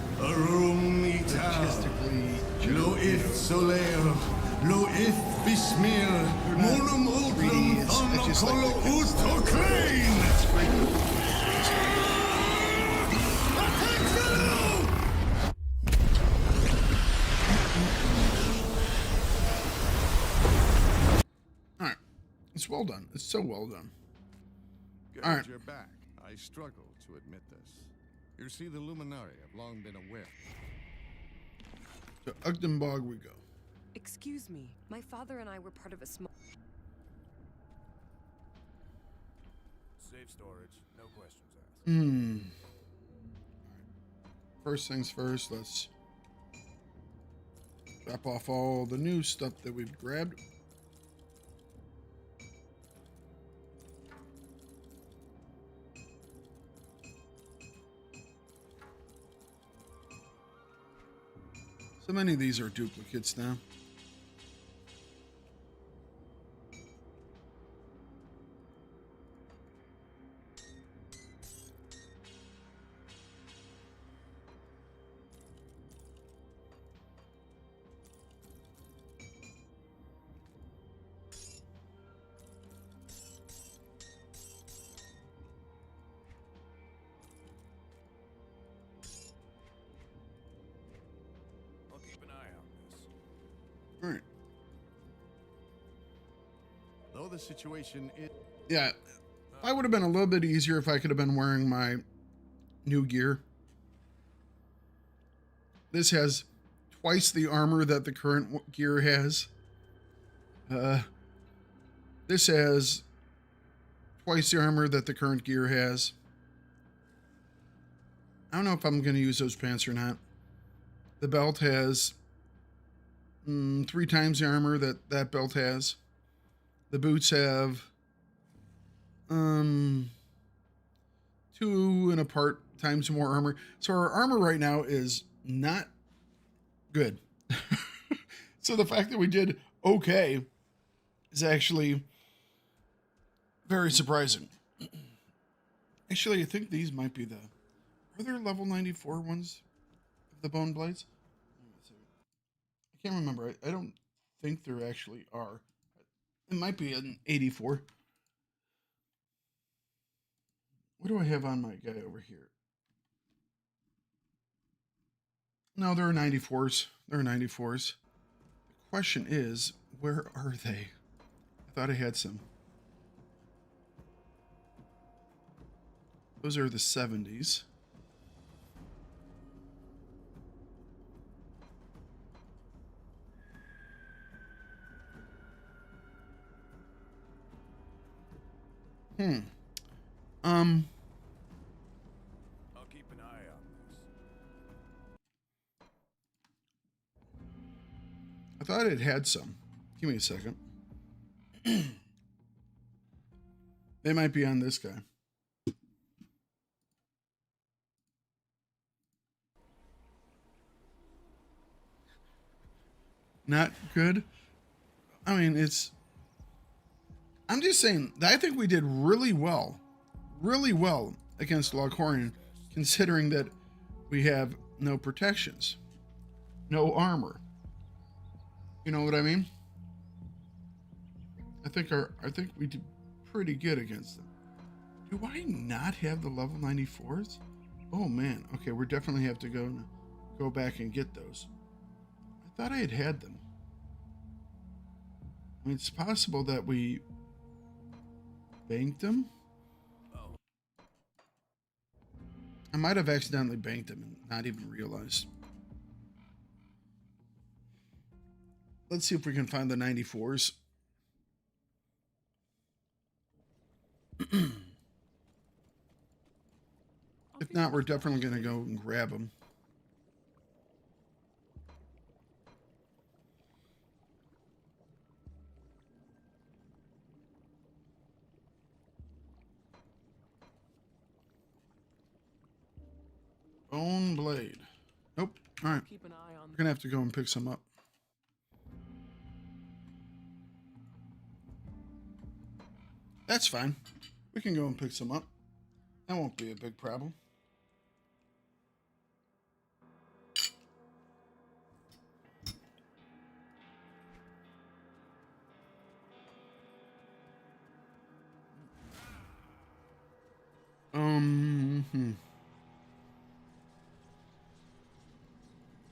artistically Lo'ith Soler, Lo'ith Bismir, Monum Ultrum I just like Thumnocolo the Utocrane! Alright. It's well done. It's so well done. Good, All right. you're back. I struggle to admit this. You see, the Luminari have long been aware. To Ugdenbog we go. Excuse me, my father and I were part of a small... Safe storage, no questions asked. First things first, let's drop off all the new stuff that we've grabbed. So many of these are duplicates now. I'll keep an eye on this. All right. Though the situation is... Yeah, I would have been a little bit easier if I could have been wearing my new gear. This has twice the armor that the current gear has. This has twice the armor that the current gear has. I don't know if I'm going to use those pants or not. The belt has 3 times the armor that that belt has. The boots have 2 and a part times more armor. So our armor right now is not good. So the fact that we did okay is actually very surprising. Actually, I think these might be the... Are there level 94 ones of the bone blades? I can't remember. I don't think there actually are. It might be an 84. What do I have on my guy over here? No, there are 94s. There are 94s. The question is, where are they? I thought I had some. Those are the 70s. I'll keep an eye on this. I thought it had some. Give me a second. They might be on this guy. not good. I mean, I'm just saying, I think we did really well against Loghorrean, considering that we have no protections, no armor. You know what I mean? I think we did pretty good against them. Do I not have the level 94s? Oh man. Okay, we're definitely have to go back and get those. I thought I had them. I mean, it's possible that we banked them. I might have accidentally banked them and not even realized. Let's see if we can find the 94s. If not, we're definitely going to go and grab them. Bone blade. Nope. All right. Keep an eye on We're going to have to go and pick some up. That's fine. We can go and pick some up. That won't be a big problem.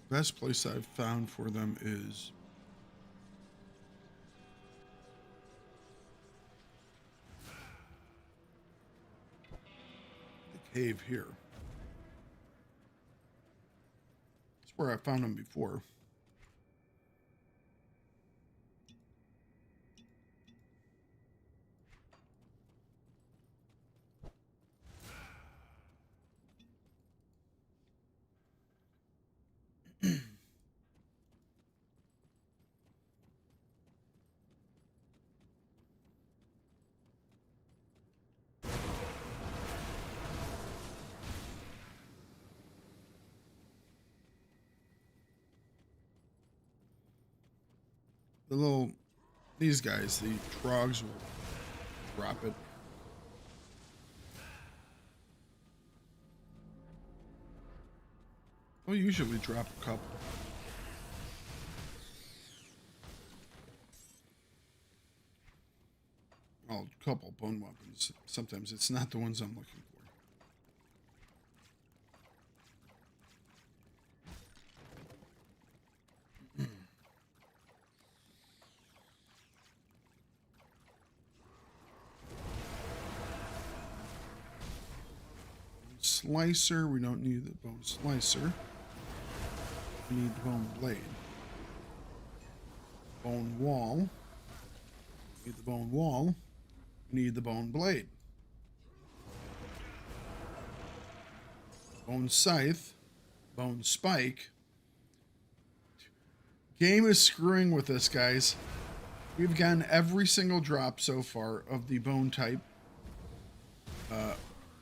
Best place I've found for them is the cave here. That's where I found them before. These guys, the trogs will drop it. They'll usually drop a couple. Well, a couple bone weapons. Sometimes it's not the ones I'm looking for. Slicer, we don't need the bone slicer. We need the bone blade. Bone wall. We need the bone wall. We need the bone blade. Bone scythe. Bone spike. Game is screwing with us, guys. We've gotten every single drop so far of the bone type.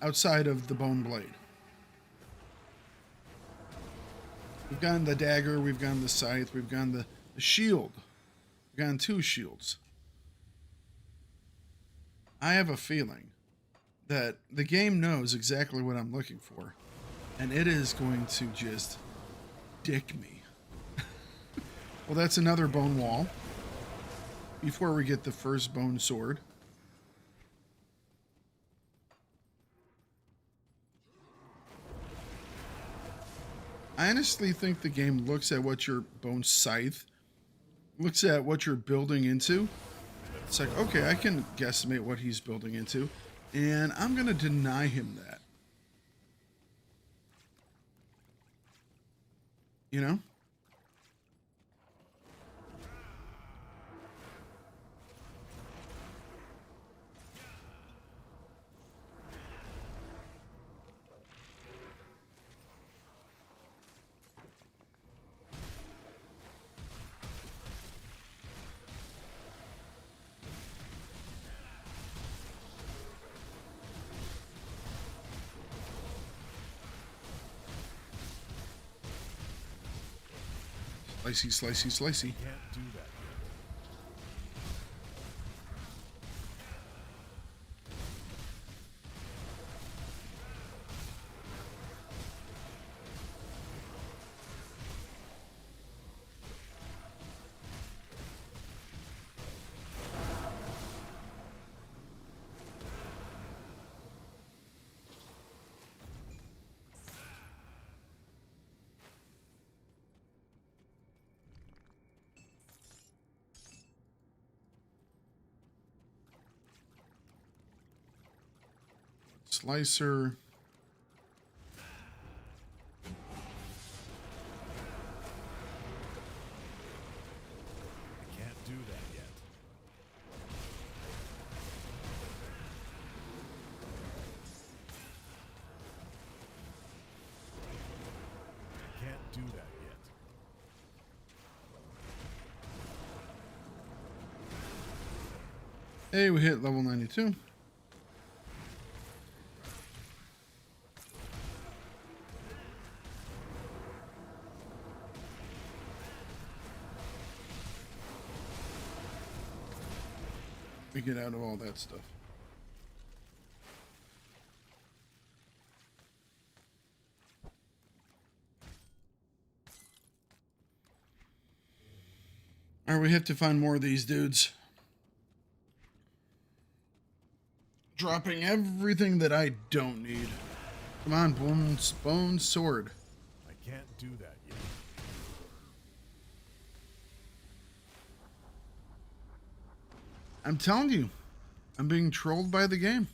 Outside of the bone blade. We've gotten the dagger, we've gotten the scythe, we've gotten the shield. We've gotten 2 shields. I have a feeling that the game knows exactly what I'm looking for. And it is going to just dick me. Well, that's another bone wall. Before we get the first bone sword. I honestly think the game looks at what your bone scythe, looks at what you're building into. It's like, okay, I can guesstimate what he's building into, and I'm going to deny him that. You know? Slicey, slicey, slicey. Can't do that yet. Slicer. I can't do that yet. I can't do that yet. Hey, we hit level 92. We get out of all that stuff. All right, we have to find more of these dudes. Dropping everything that I don't need. Come on, bone sword. I can't do that yet. I'm telling you, I'm being trolled by the game.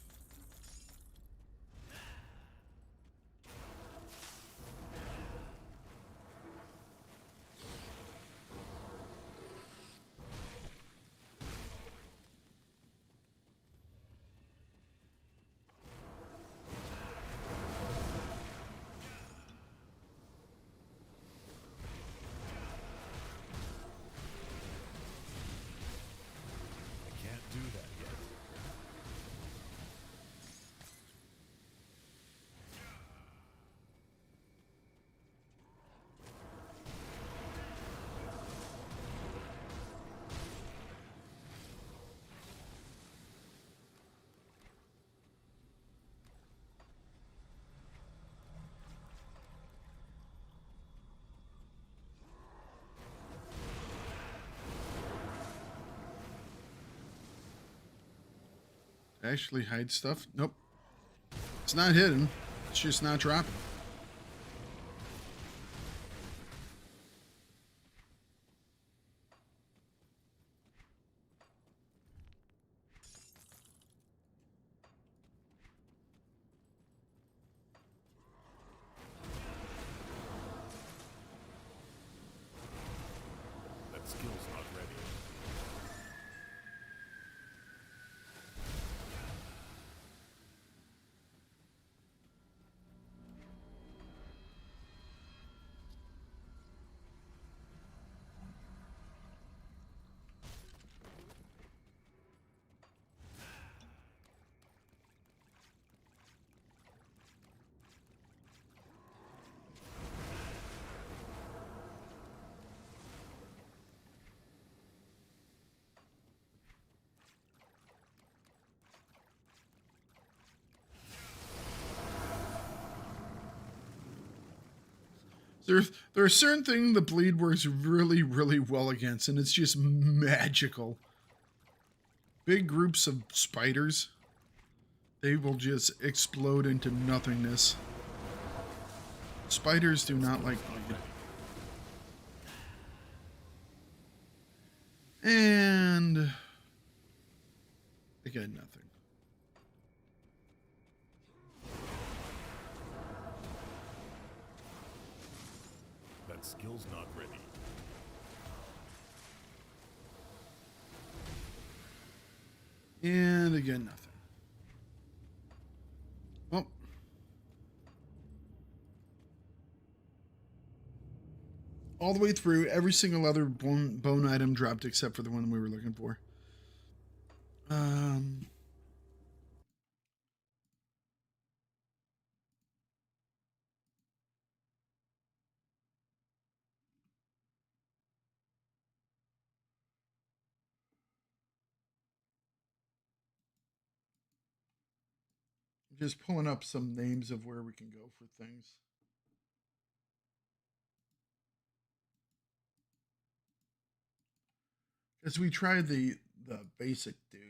I can't do that yet. Actually hide stuff? Nope. It's not hidden. It's just not dropping. That skill's not ready. There are certain things the bleed works really, really well against, and it's just magical. Big groups of spiders, they will just explode into nothingness. Spiders do not like bleed. And they got nothing. That skill's not ready. And again, nothing. Well, all the way through, every single other bone item dropped except for the one we were looking for. Just pulling up some names of where we can go for things. Because we tried the basic dudes.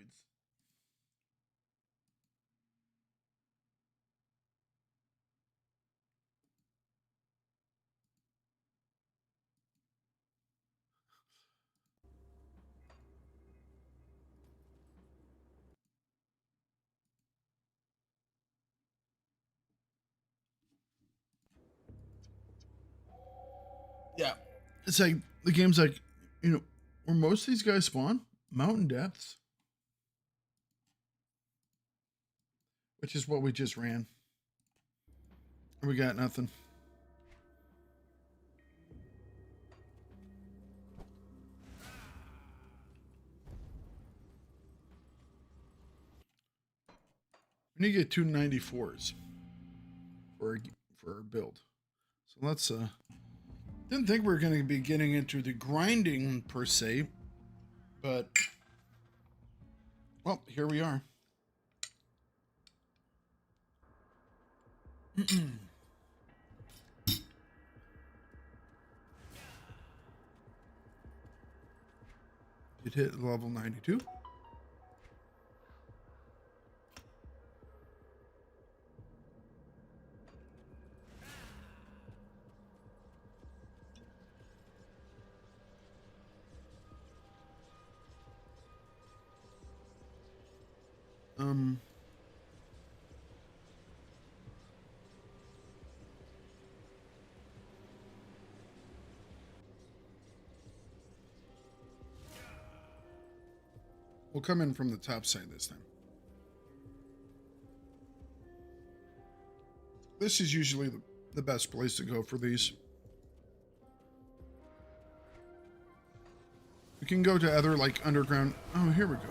Yeah. It's like the game's like, you know, where most of these guys spawn? Mountain depths. Which is what we just ran. We got nothing. We need to get 294s for our build. So let's didn't think we were going to be getting into the grinding per se, but well, here we are. It hit level 92. We'll come in from the top side this time. This is usually the best place to go for these. We can go to other like underground. Oh, here we go.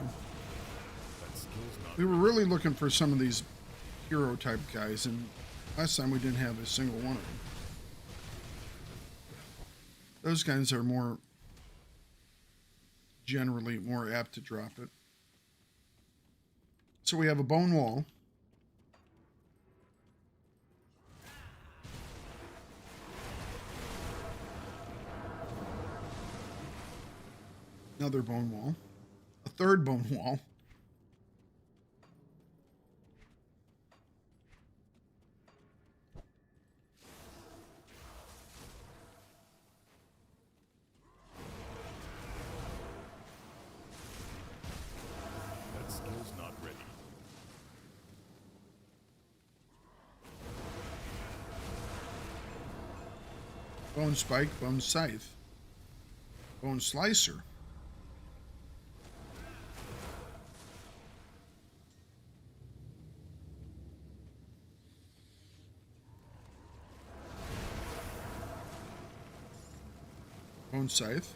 We were really looking for some of these hero type guys, and last time we didn't have a single one of them. Those guys are more generally more apt to drop it. So we have a bone wall. Another bone wall. A third bone wall. That skill's not ready. Bone spike, bone scythe. Bone slicer. Bone scythe.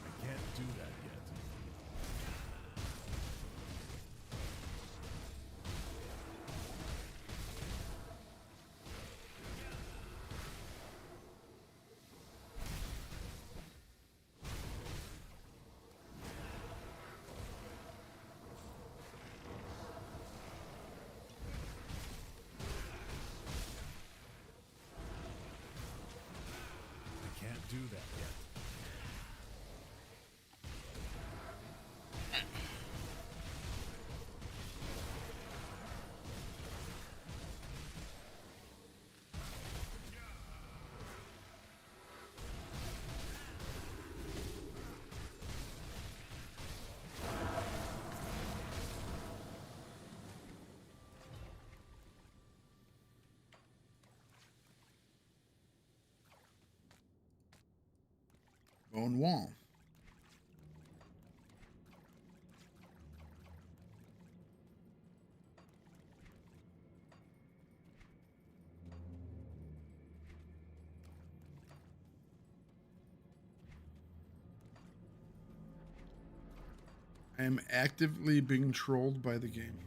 I can't do that yet. I can't do that yet. Bone wall. I am actively being trolled by the game.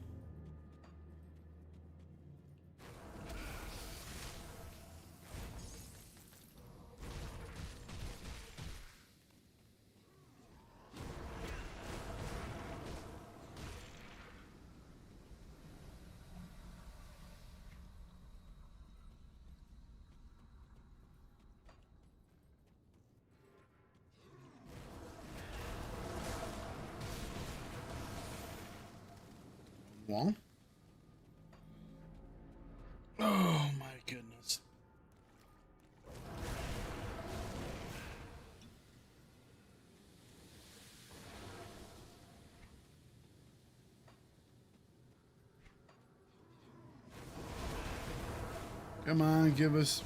wall. Oh my goodness. Come on, give us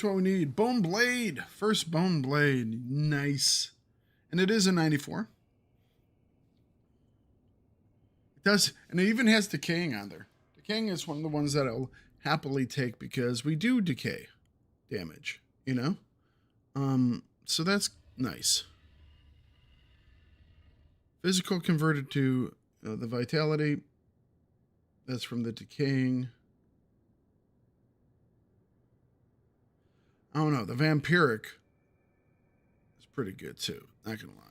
what we need. Bone blade. First bone blade. Nice. And it is a 94. It does, and it even has decaying on there. Decaying is one of the ones that I'll happily take because we do decay damage, you know? So that's nice. Physical converted to the vitality. That's from the decaying. I don't know. The vampiric is pretty good too. Not gonna lie.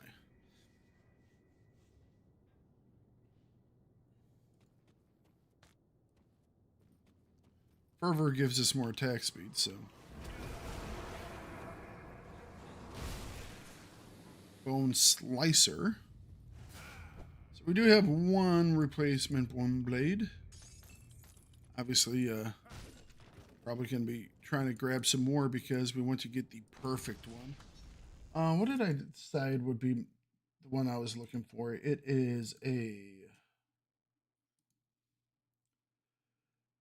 Fervor gives us more attack speed, so. Bone Slicer. So we do have one replacement bone blade. Obviously, probably going to be trying to grab some more because we want to get the perfect one. What did I decide would be the one I was looking for? It is a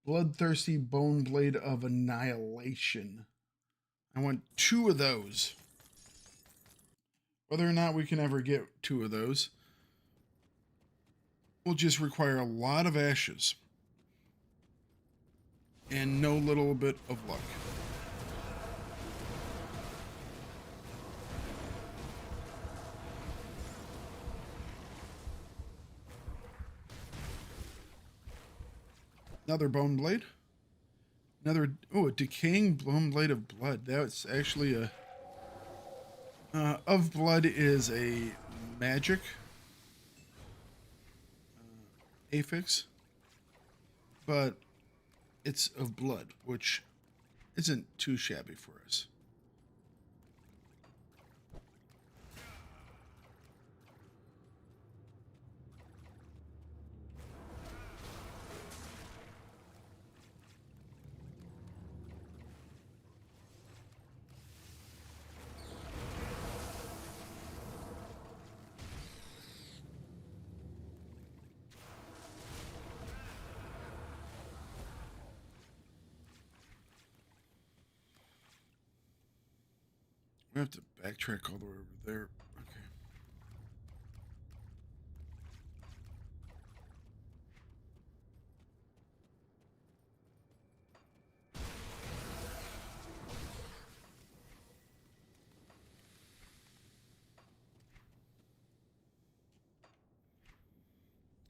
Bloodthirsty Bone Blade of Annihilation. I want 2 of those. Whether or not we can ever get 2 of those will just require a lot of ashes and no little bit of luck. Another bone blade. Another, a decaying bone blade of blood. That's actually a of blood is a magic affix, but it's of blood, which isn't too shabby for us. We have to backtrack all the way over there. Okay.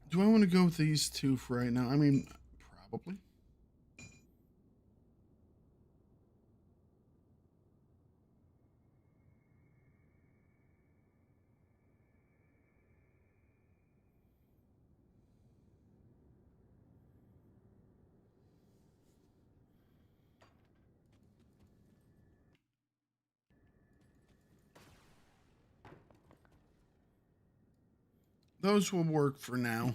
Do I want to go with these 2 for right now? I mean, probably. Those will work for now.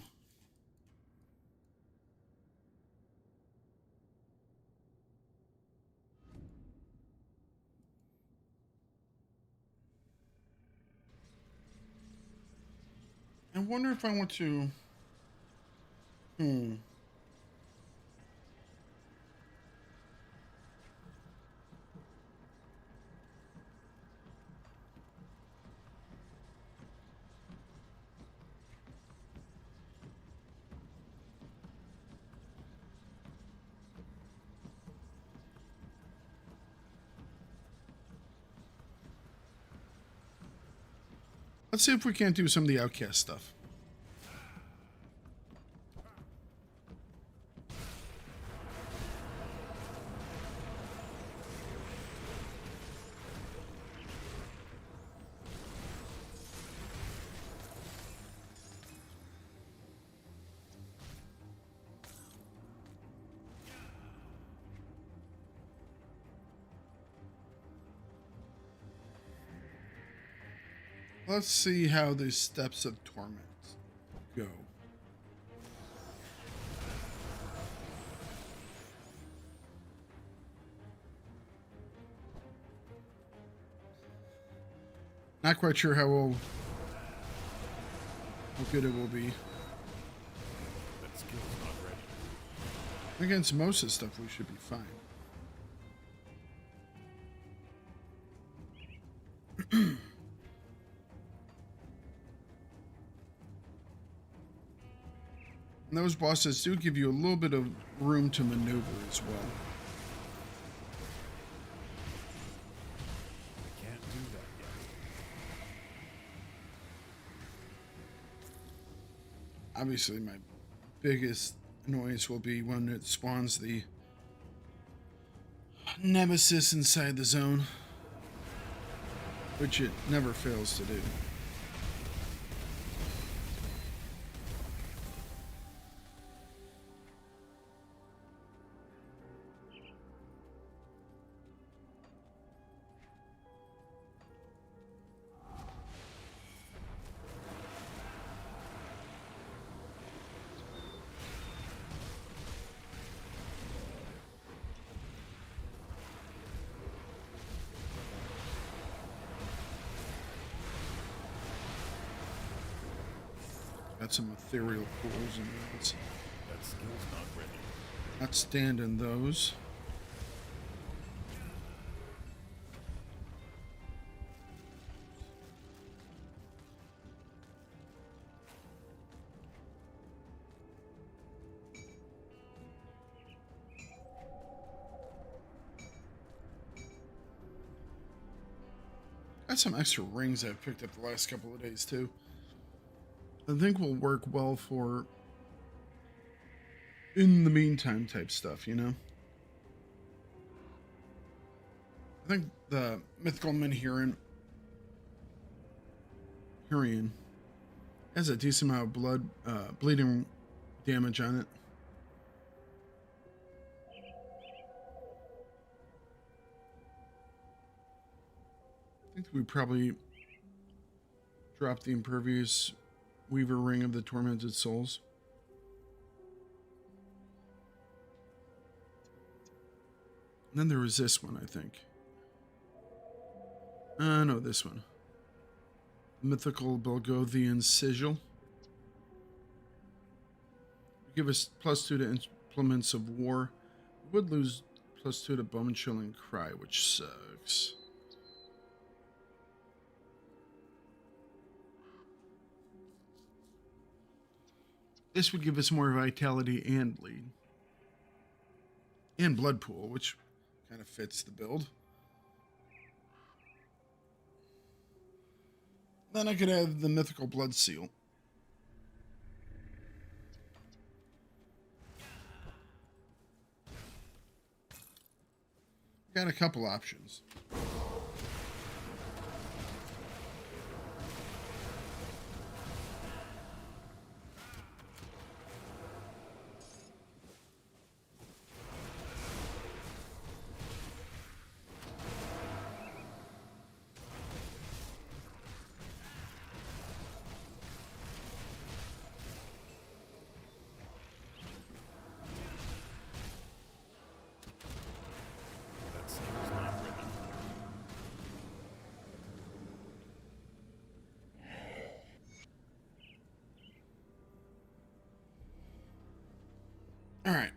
I wonder if I want to... Let's see if we can't do some of the outcast stuff. Let's see how the Steps of Torment go. Not quite sure how good it will be. That skill's not ready. Against most of the stuff, we should be fine. And those bosses do give you a little bit of room to maneuver as well. I can't do that yet. Obviously, my biggest annoyance will be when it spawns the nemesis inside the zone, which it never fails to do. Got some ethereal pools and those. That skill's not ready. Not stand in those. Got some extra rings I've picked up the last couple of days too. I think will work well for in the meantime type stuff, you know? I think the mythical Menhirian has a decent amount of bleeding damage on it. I think we probably dropped the impervious Weaver Ring of the Tormented Souls. And then there was this one, I think. No, this one. Mythical Belgothian Sigil. Give us +2 to implements of war. We would lose +2 to Bone Chilling Cry, which sucks. This would give us more vitality and bleed. And blood pool, which kind of fits the build. Then I could have the mythical blood seal. Got a couple options. That skill's not ready. All right.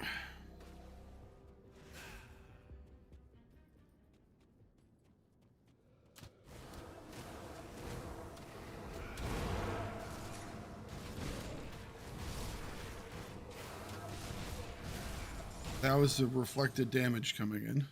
That was the reflected damage coming in.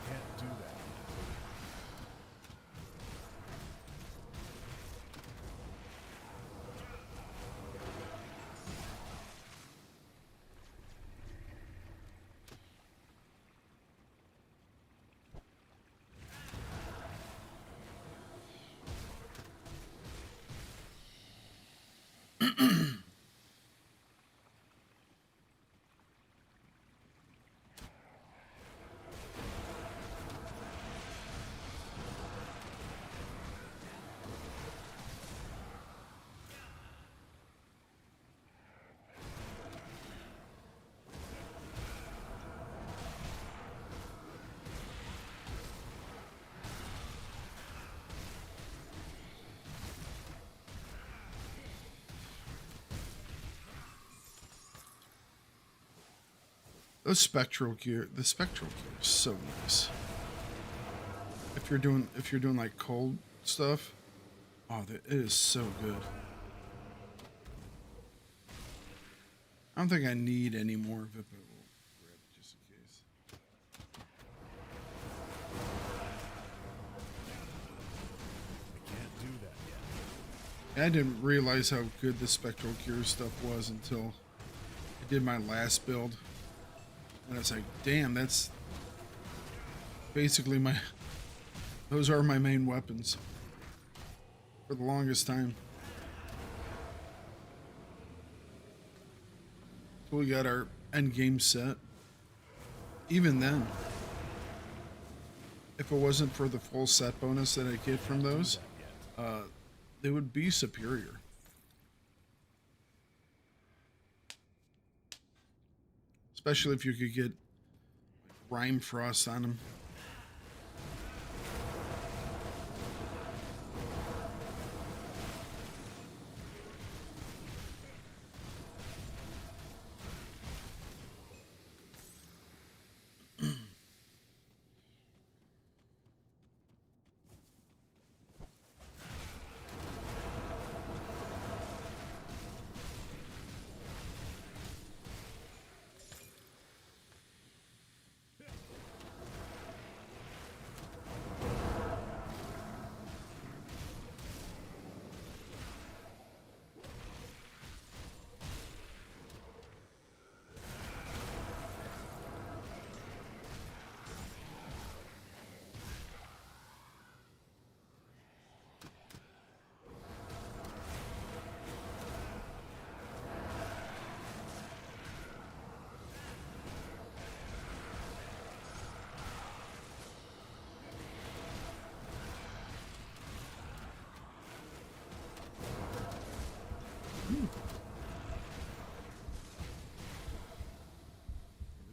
Can't do that. Those spectral gear, the spectral gear is so nice. If you're doing like cold stuff, oh, it is so good. I don't think I need any more of it, but we'll grab it just in case. I can't do that yet. I didn't realize how good the spectral gear stuff was until I did my last build. And I was like, damn, that's basically those are my main weapons for the longest time. So we got our end game set. Even then, if it wasn't for the full set bonus that I get from those, they would be superior. Especially if you could get Rime Frost on them.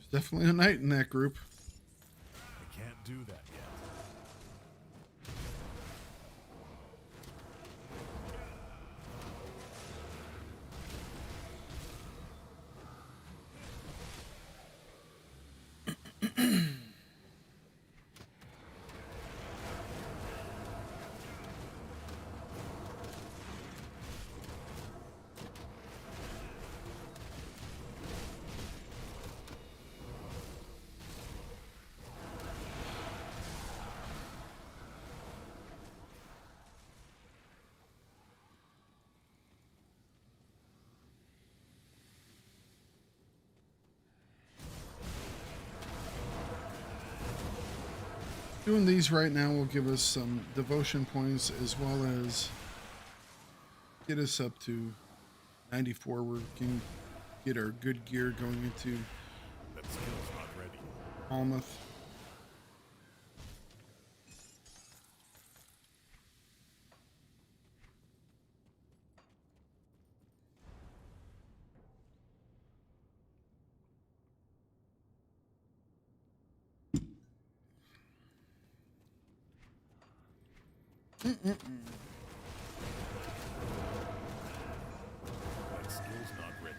There's definitely a knight in that group. I can't do that yet. Doing these right now will give us some devotion points as well as get us up to 94. We can get our good gear going into That skill's not ready. Malmouth. That skill's not ready.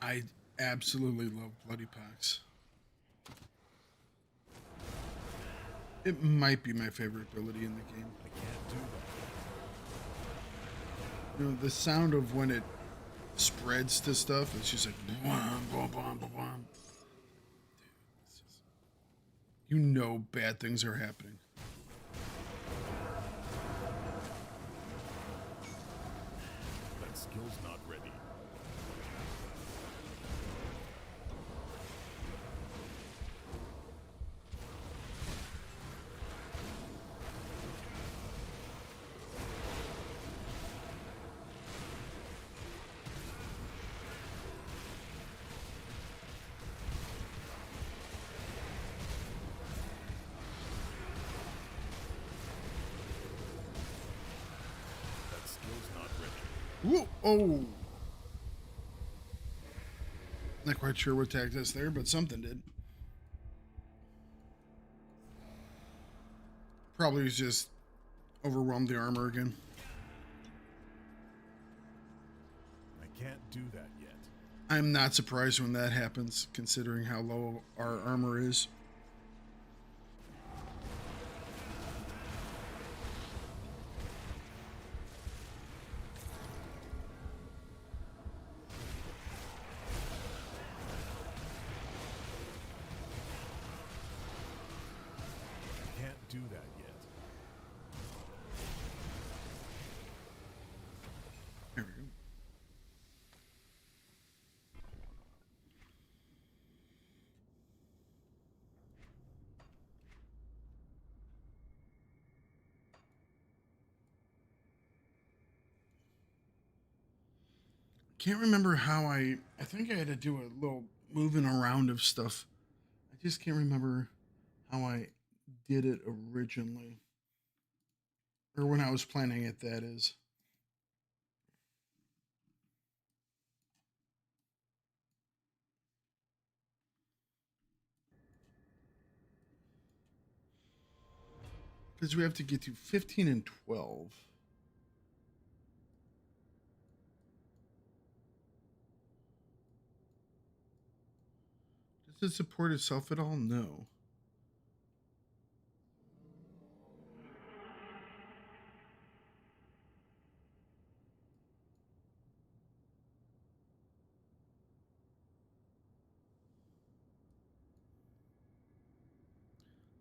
I absolutely love Bloody Packs. It might be my favorite ability in the game. I can't do that. You know, the sound of when it spreads to stuff, it's just like, bwam, bwam, bwam, bwam. Dude, it's just, you know bad things are happening. That skill's not ready. Whoa, oh. Not quite sure what attacked us there, but something did. Probably was just overwhelmed the armor again. I can't do that yet. I'm not surprised when that happens, considering how low our armor is. I can't do that yet. There we go. Can't remember how I think I had to do a little moving around of stuff. I just can't remember how I did it originally. Or when I was planning it, that is. Because we have to get to 15 and 12. Does it support itself at all? No.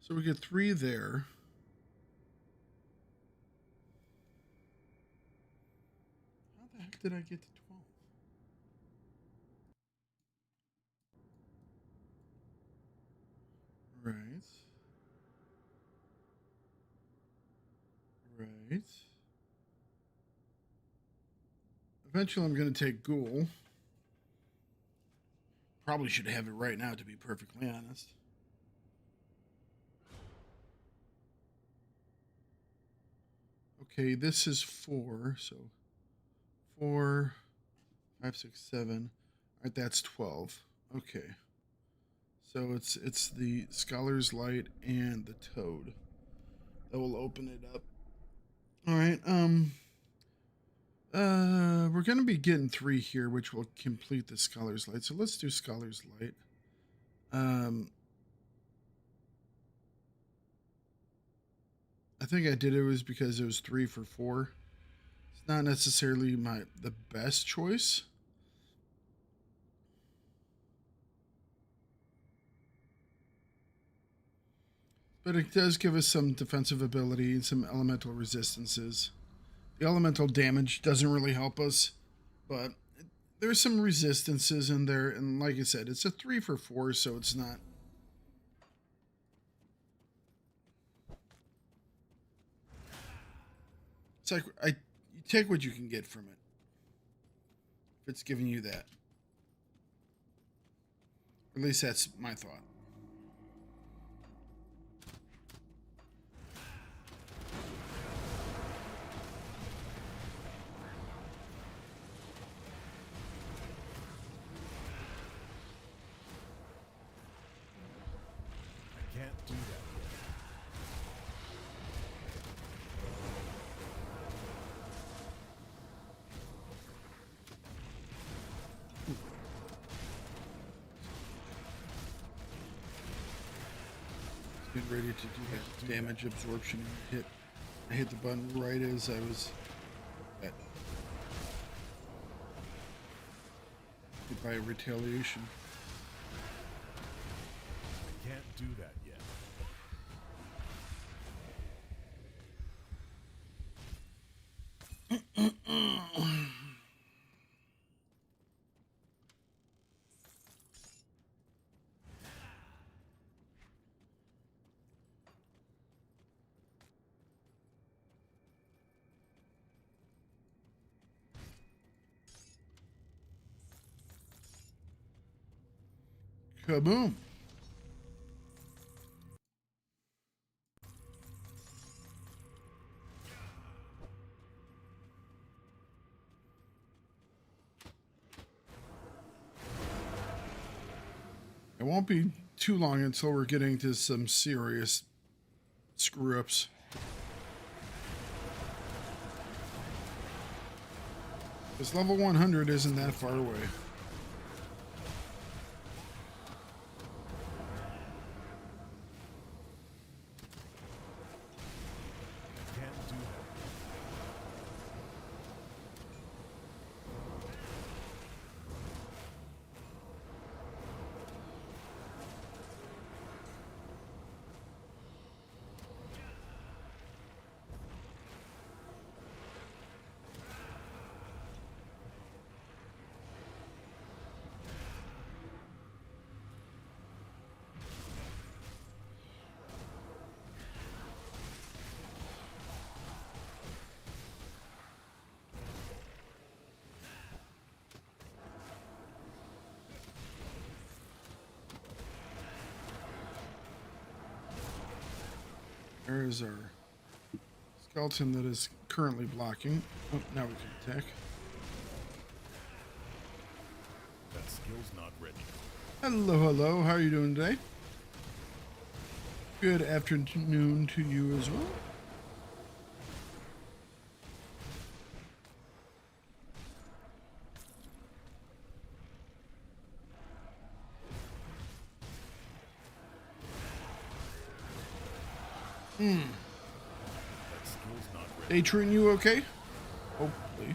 So we get 3 there. How the heck did I get to 12? Right. Right. Eventually I'm going to take Ghoul. Probably should have it right now, to be perfectly honest. Okay, this is 4, so 4, 5, 6, 7. All right, that's 12. Okay. So it's the Scholar's Light and the Toad that will open it up. All right. We're gonna be getting 3 here, which will complete the Scholar's Light. So let's do Scholar's Light. I think I did it was because it was 3 for 4. It's not necessarily the best choice. But it does give us some defensive ability and some elemental resistances. The elemental damage doesn't really help us, but there's some resistances in there. And like I said, it's a 3 for 4, so it's not. It's like you take what you can get from it. If it's giving you that. At least that's my thought. I can't do that yet. Get ready to do that damage absorption. I hit the button right as I was hit by retaliation. I can't do that yet. Kaboom! It won't be too long until we're getting to some serious screw-ups. Because level 100 isn't that far away. Can't do that. There is our skeleton that is currently blocking. Oh, now we can attack. That skill's not ready. Hello, hello. How are you doing today? Good afternoon to you as well. That skill's not ready. They treating you okay? Hopefully.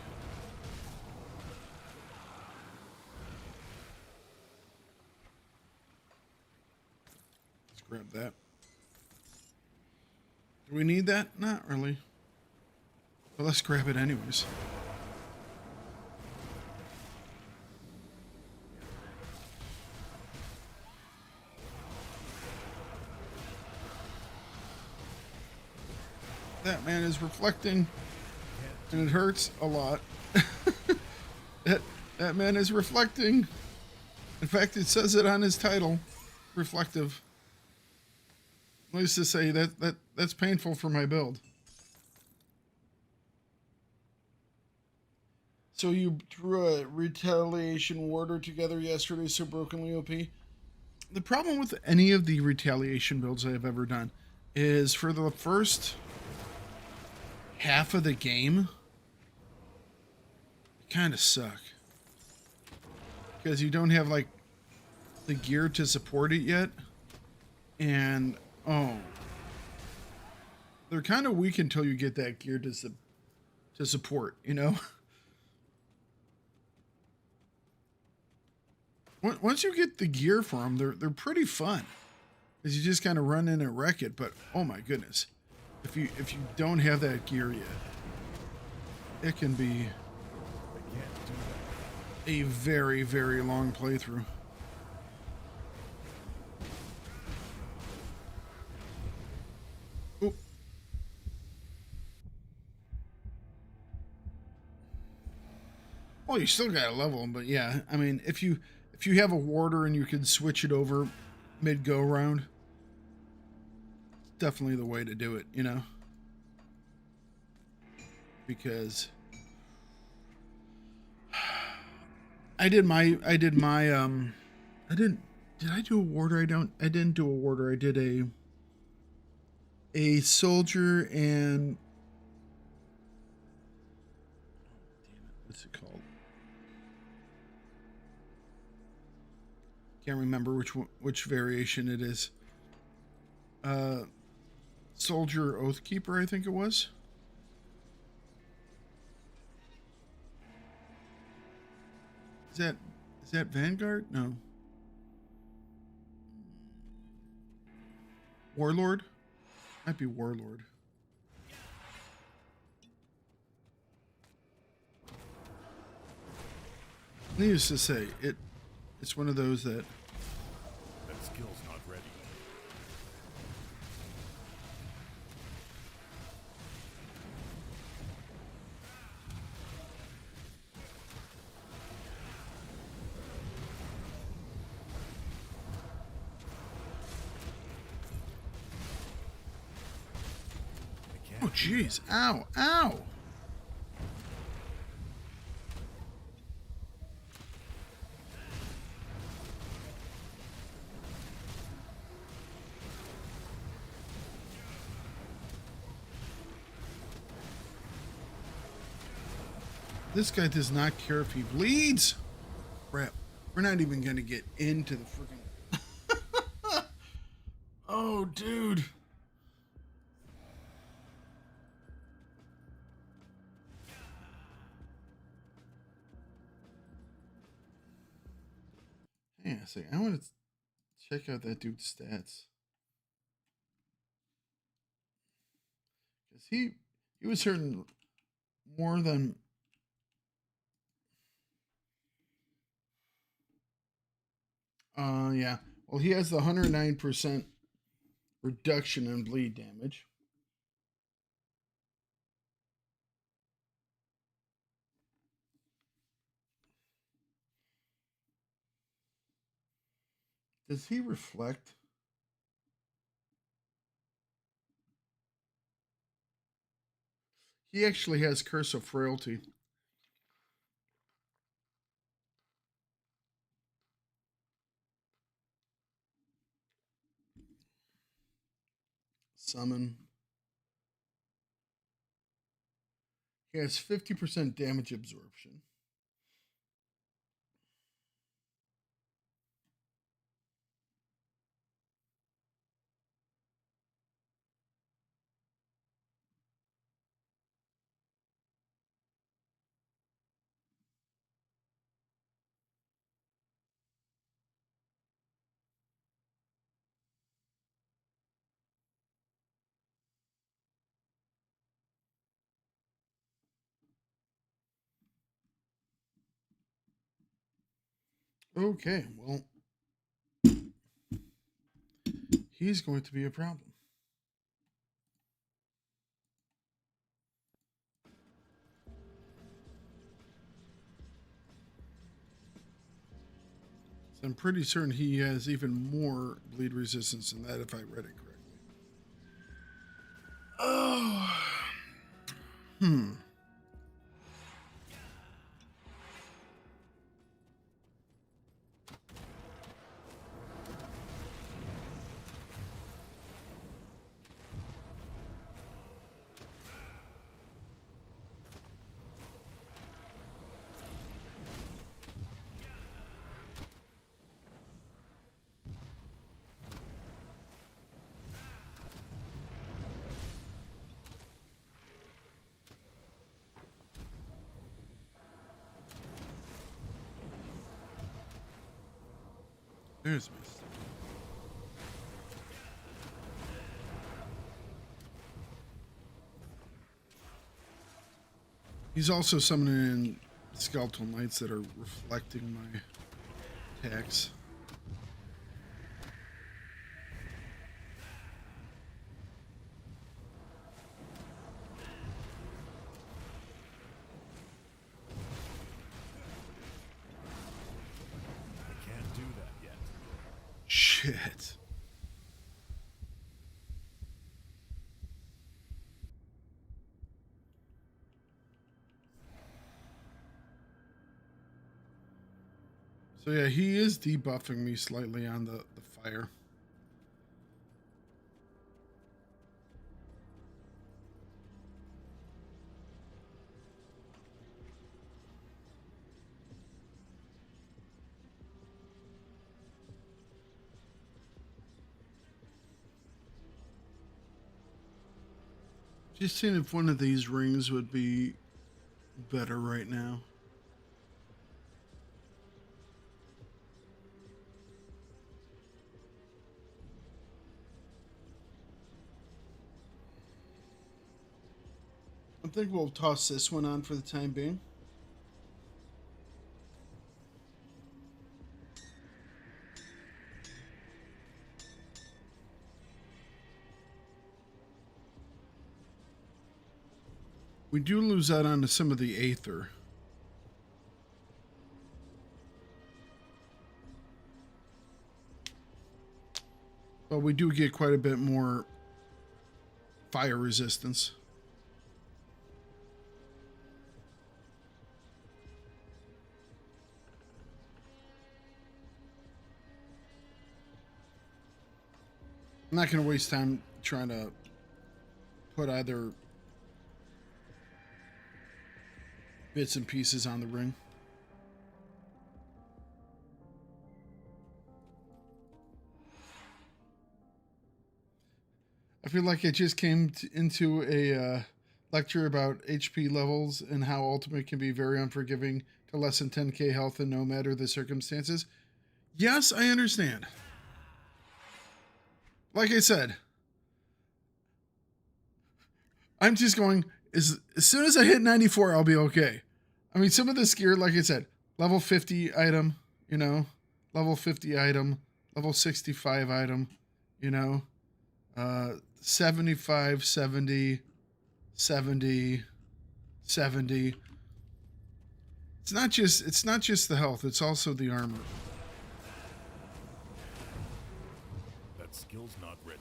Let's grab that. Do we need that? Not really. But let's grab it anyways. That man is reflecting, and it hurts a lot. that man is reflecting. In fact, it says it on his title, reflective. Let's just say that's painful for my build. So you threw a retaliation warder together yesterday, so brokenly OP. The problem with any of the retaliation builds I have ever done is for the first half of the game, kind of suck because you don't have like the gear to support it yet, and they're kind of weak until you get that gear to support, you know. Once you get the gear for them, they're pretty fun because you just kind of run in and wreck it. But oh my goodness, if you don't have that gear yet, it can be a very, very long playthrough. Oop. Well, you still gotta level them, but yeah, I mean, if you have a warder and you can switch it over mid go round, definitely the way to do it, you know, because did I do a warder? I didn't do a warder. I did a soldier and what's it called? Can't remember which variation it is. Soldier Oathkeeper, I think it was. Is that Vanguard? No. Warlord? Might be Warlord. Needless to say, it's one of those that That skill's not ready. I can't oh jeez, ow, ow. This guy does not care if he bleeds. Crap. We're not even going to get into the freaking... Oh, dude. Hang on a second. I want to check out that dude's stats. Because he was hurting more than... Yeah. Well, he has the 109% reduction in bleed damage. Does he reflect? He actually has Curse of Frailty. Summon. He has 50% damage absorption. Okay, well, he's going to be a problem. So I'm pretty certain he has even more bleed resistance than that if I read it correctly. Oh. There's my stuff. He's also summoning in skeletal knights that are reflecting my attacks. I can't do that yet. Shit. So yeah, he is debuffing me slightly on the fire. Just seeing if one of these rings would be better right now. I think we'll toss this one on for the time being. We do lose out on some of the Aether. But we do get quite a bit more fire resistance. I'm not going to waste time trying to put either bits and pieces on the ring. I feel like I just came into a lecture about HP levels and how Ultimate can be very unforgiving to less than 10k health and no matter the circumstances. Yes, I understand. Like I said, I'm just going, as soon as I hit 94, I'll be okay. I mean, some of this gear, like I said, level 50 item, you know, level 50 item, level 65 item, you know, 75, 70, 70, 70. It's not just the health, it's also the armor. That skill's not ready.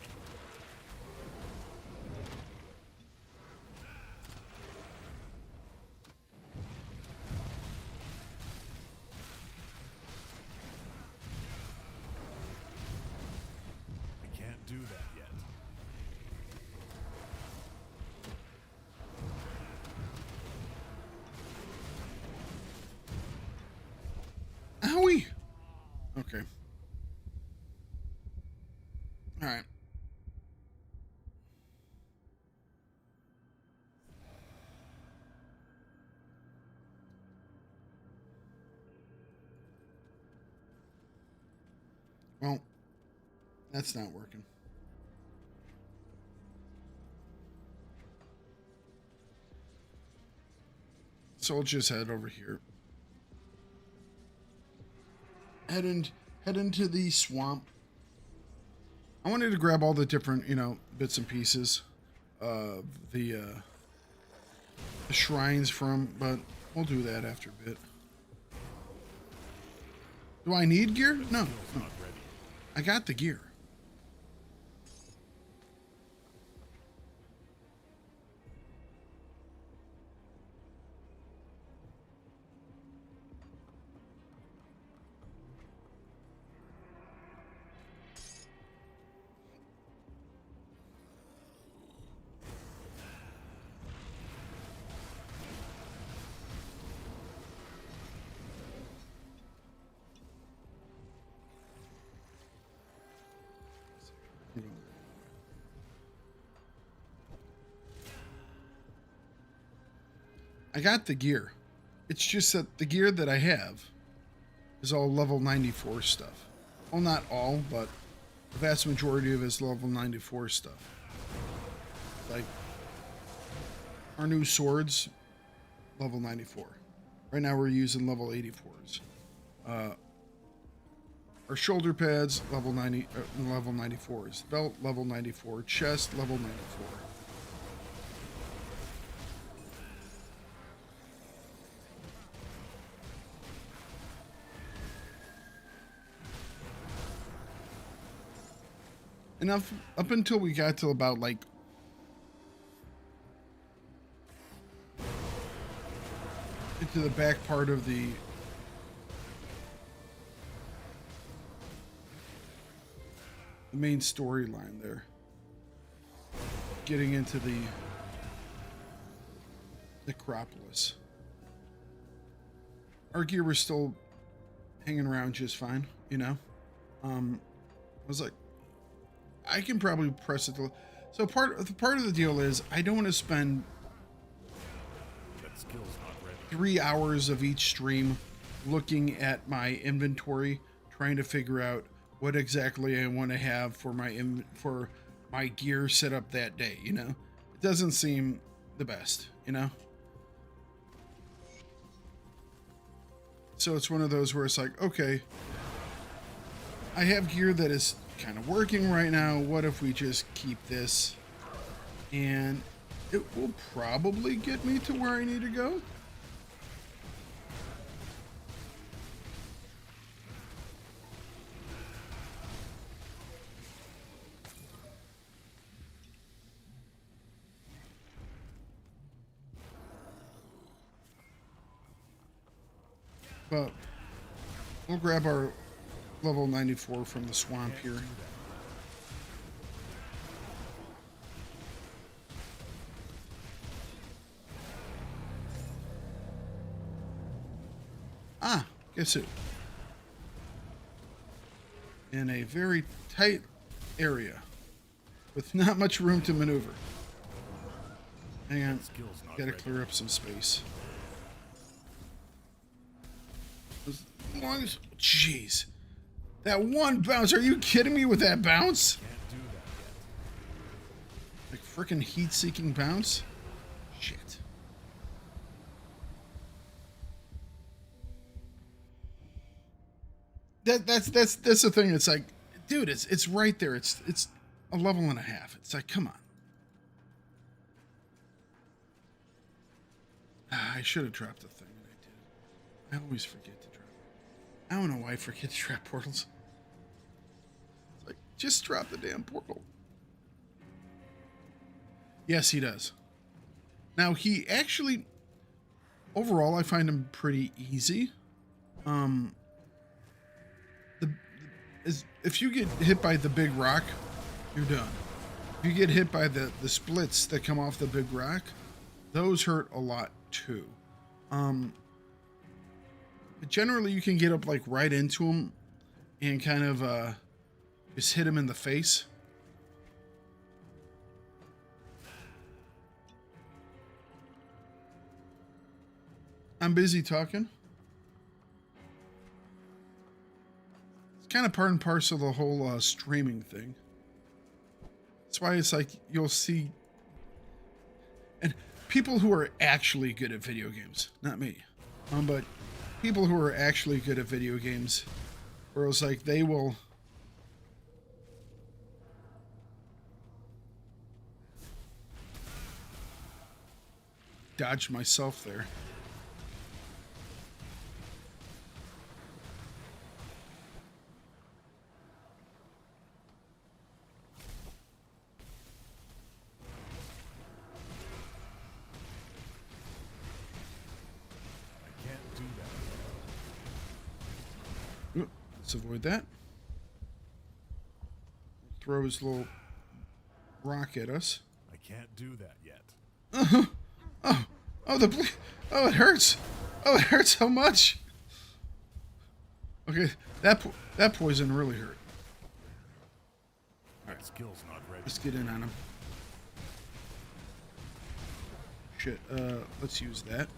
I can't do that yet. Owie! Okay. Alright. Well, that's not working. So we'll just head over here. Head into the swamp. I wanted to grab all the different, you know, bits and pieces of the shrines from, but we'll do that after a bit. Do I need gear? No. Skill's not ready. I got the gear. I got the gear. It's just that the gear that I have is all level 94 stuff. Well, not all, but the vast majority of it is level 94 stuff. Like our new swords, level 94. Right now we're using level 84s. Our shoulder pads, level 94s. Belt, level 94. Chest, level 94. And up until we got to about like into the back part of the main storyline there, getting into the necropolis, our gear was still hanging around just fine, you know. I was like, I can probably press it. So part of the deal is I don't want to spend That skill's not ready. 3 hours of each stream looking at my inventory, trying to figure out what exactly I want to have for my gear set up that day. You know, it doesn't seem the best. You know, so it's one of those where it's like, okay, I have gear that is kind of working right now. What if we just keep this and it will probably get me to where I need to go? But we'll grab our level 94 from the swamp here. Ah, guess who? In a very tight area with not much room to maneuver. Hang on, Skill's not gotta ready. clear up some space. As long as, jeez, that one bounce. Are you kidding me with that bounce? Can't do that yet. Like frickin' heat-seeking bounce? Shit. That's the thing. It's like, dude, it's right there. It's a level and a half. It's like, come on. I should have dropped the thing, and I did. I always forget to drop it. I don't know why I forget to drop portals. It's like, just drop the damn portal. Yes, he does. Now, he actually, overall, I find him pretty easy. If you get hit by the big rock, you're done. If you get hit by the splits that come off the big rock, those hurt a lot too. But generally, you can get up like right into him and kind of just hit him in the face. I'm busy talking. It's kind of part and parcel of the whole streaming thing. That's why it's like you'll see, and people who are actually good at video games, not me, but people who are actually good at video games, where it's like they will dodge myself there. I can't do that. Oop, let's avoid that. Throw his little rock at us. I can't do that yet. Oh, it hurts. Oh, it hurts so much. Okay, that poison really hurt. That skill's not ready. Let's get in on him. Shit, let's use that.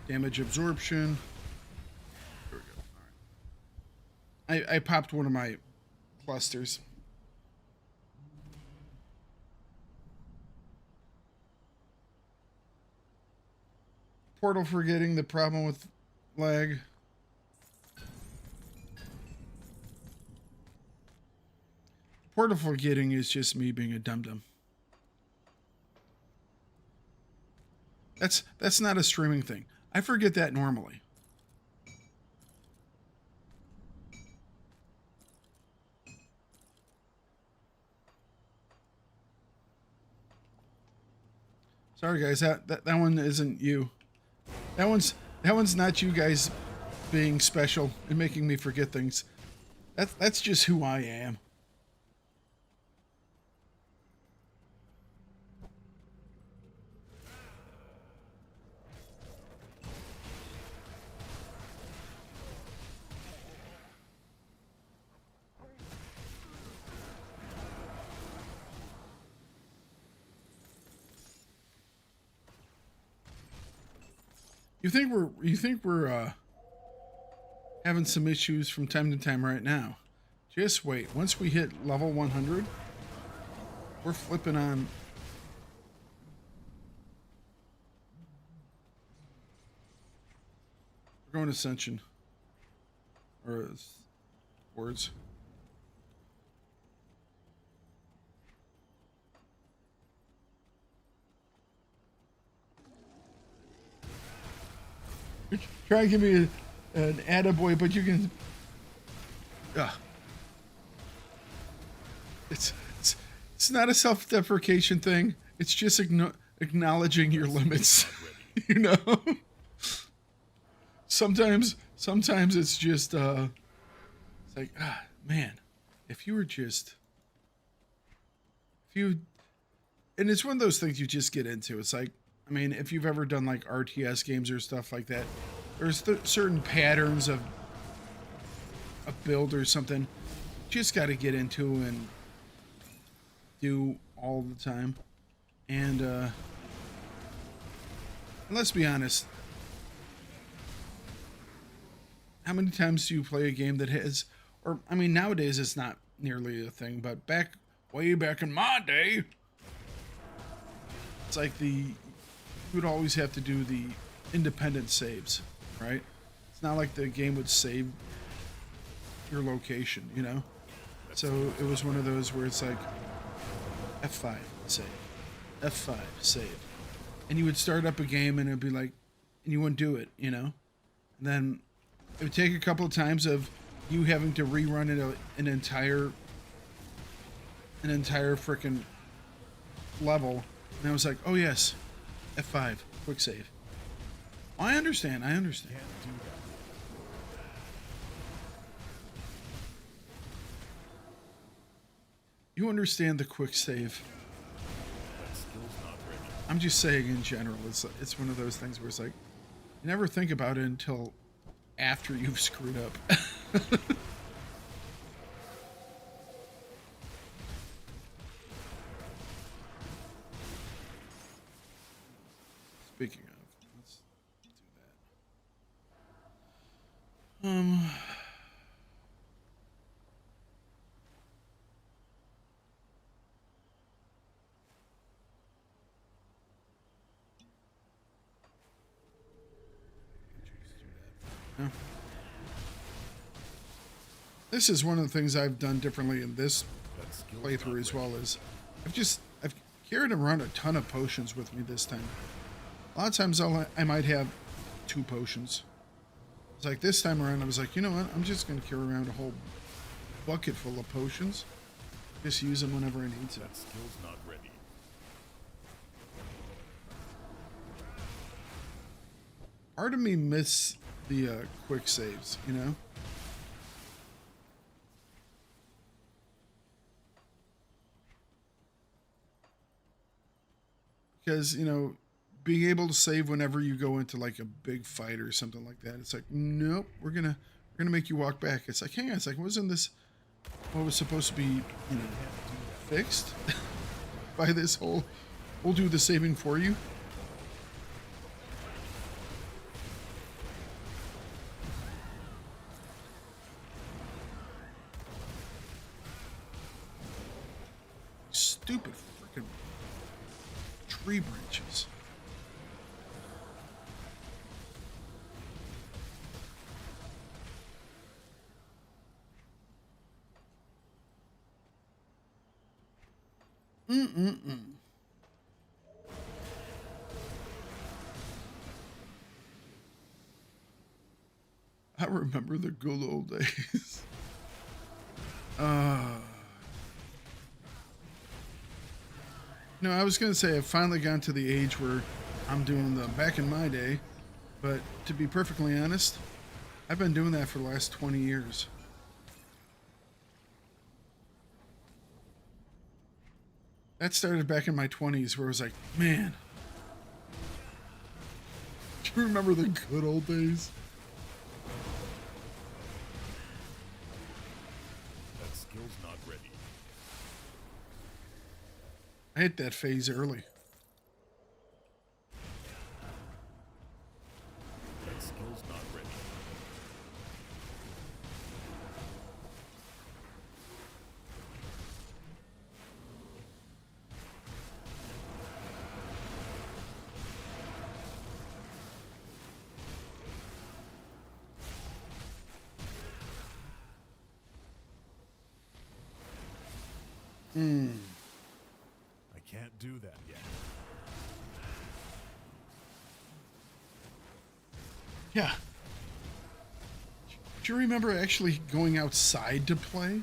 Damage absorption. There we go. Alright. I popped one of my clusters. Portal forgetting, the problem with lag. Portal forgetting is just me being a dum-dum. That's not a streaming thing. I forget that normally. Sorry guys, that one isn't you. That one's not you guys being special and making me forget things. That's just who I am. You think we're having some issues from time to time right now? Just wait. Once we hit level 100, we're flipping on. We're going Ascension. Or words. Try and give me an attaboy, but you can. It's not a self-deprecation thing. It's just acknowledging your limits. You know. Sometimes it's just it's like, man, if you, and it's one of those things you just get into. It's like, I mean, if you've ever done like RTS games or stuff like that, there's certain patterns of a build or something you just got to get into and do all the time. And let's be honest, how many times do you play a game that has, or I mean, nowadays it's not nearly a thing, but way back in my day, it's like you would always have to do the independent saves, right? It's not like the game would save your location, you know? So it was one of those where it's like F5 save, F5 save, and you would start up a game and it'd be like, and you wouldn't do it, you know? And then it would take a couple of times of you having to rerun an entire freaking level, and I was like, oh yes, F5, quick save. I understand. Can't do that. You understand the quick save. That skill's not ready. I'm just saying in general, it's one of those things where it's like, you never think about it until after you've screwed up. Speaking of, let's do that. This is one of the things I've done differently in this That skill's playthrough not as ready. well as I've carried around a ton of potions with me this time. A lot of times I might have 2 potions. It's like this time around I was like, you know what, I'm just going to carry around a whole bucket full of potions. Just use them whenever I need to. That skill's not ready. Part of me miss the quick saves, you know? Because, you know, being able to save whenever you go into like a big fight or something like that, it's like, nope, we're gonna make you walk back. It's like, hang on, it's like, wasn't this what was supposed to be, you know, fixed by this whole, we'll do the saving for you? Stupid freaking tree branches. I remember the good old days. No, I was gonna say I've finally gotten to the age where I'm doing the back in my day, but to be perfectly honest, I've been doing that for the last 20 years. That started back in my 20s where I was like, man, do you remember the good old days? That skill's not ready. I hit that phase early. That skill's not ready. I can't do that yet. Yeah. Do you remember actually going outside to play?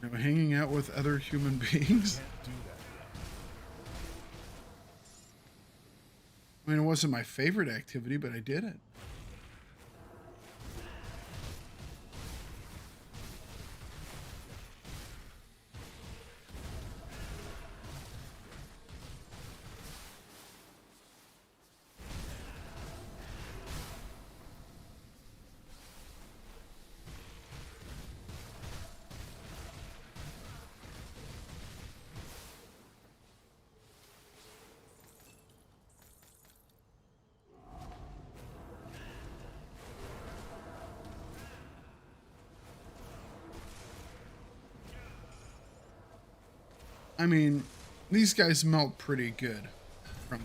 You know, hanging out with other human beings? Can't do that yet. I mean, it wasn't my favorite activity, but I did it. I mean, these guys melt pretty good from the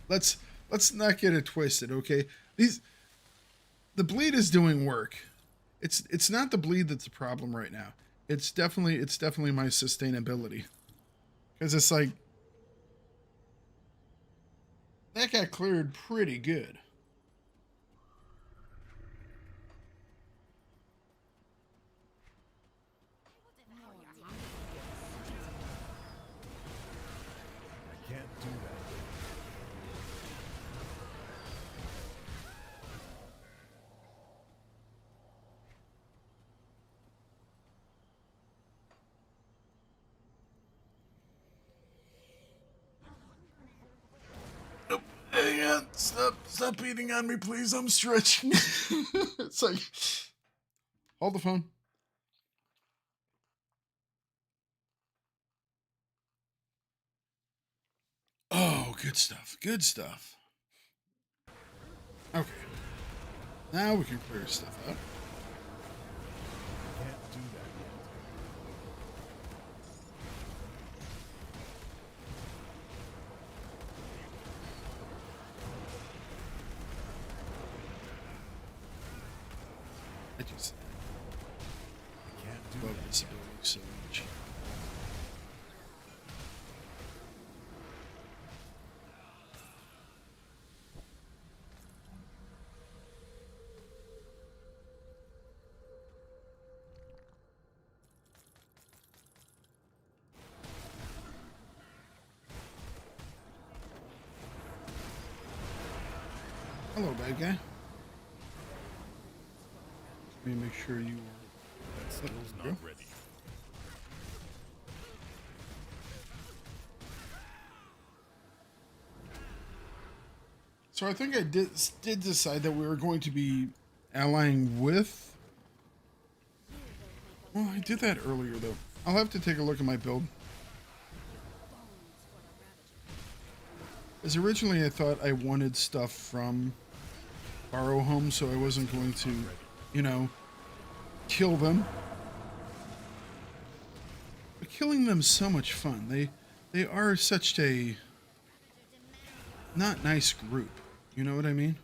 bleed. Let's not get it twisted, okay? The bleed is doing work. It's not the bleed that's the problem right now. It's definitely my sustainability. Because it's like that got cleared pretty good. I can't do that. Hang on, stop beating on me, please. I'm stretching. It's like, hold the phone. Oh, good stuff. Good stuff. Okay. Now we can clear stuff up. I can't do that yet. I just I can't do love that this yet. ability so much. Hello, bad guy. Let me make sure you are. That skill's Go. not ready. So I think I did decide that we were going to be allying with. Well, I did that earlier though. I'll have to take a look at my build. As originally I thought I wanted stuff from Borrow Home, so I wasn't going to, you know, kill them. But killing them's so much fun. They are such a not nice group. You know what I mean?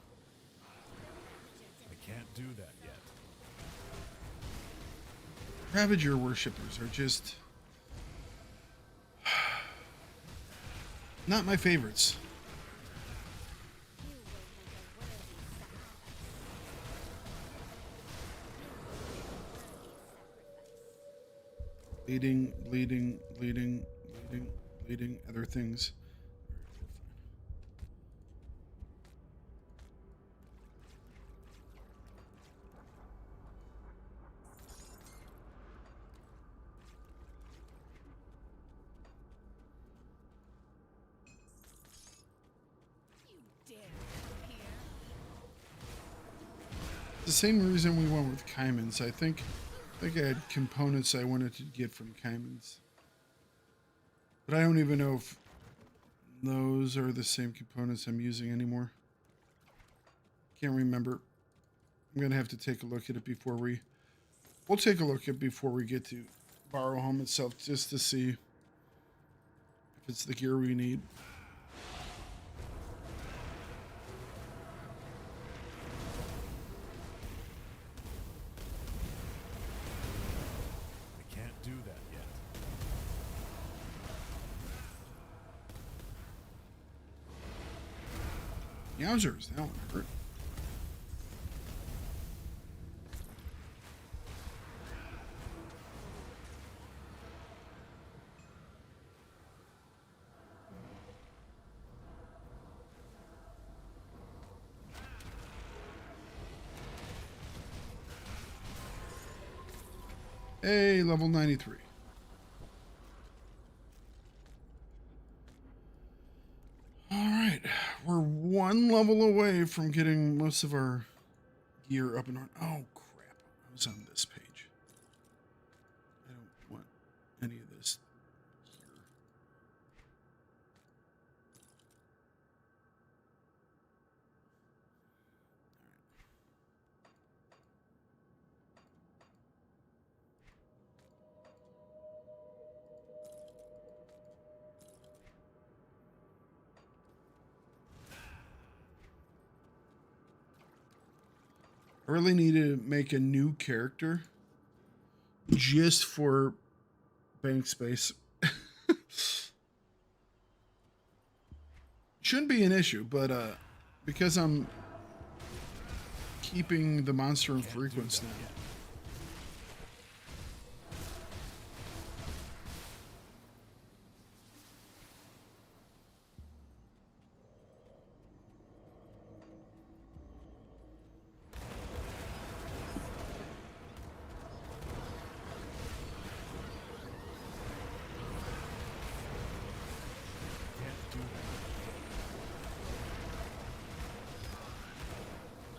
I can't do that yet. Ravager worshippers are just not my favorites. Bleeding, other things. The same reason we went with Caimans. I think I had components I wanted to get from Caimans. But I don't even know if those are the same components I'm using anymore. Can't remember. I'm going to have to take a look at it before we'll take a look at it before we get to Borrow Home itself, just to see if it's the gear we need. I can't do that yet. Yowzers, that one hurt. Hey, level 93. All right, we're one level away from getting most of our gear up and on. Oh crap! I was on this page. I don't want any of this gear. I really need to make a new character just for bank space. Shouldn't be an issue, but because I'm keeping the monster in frequency now.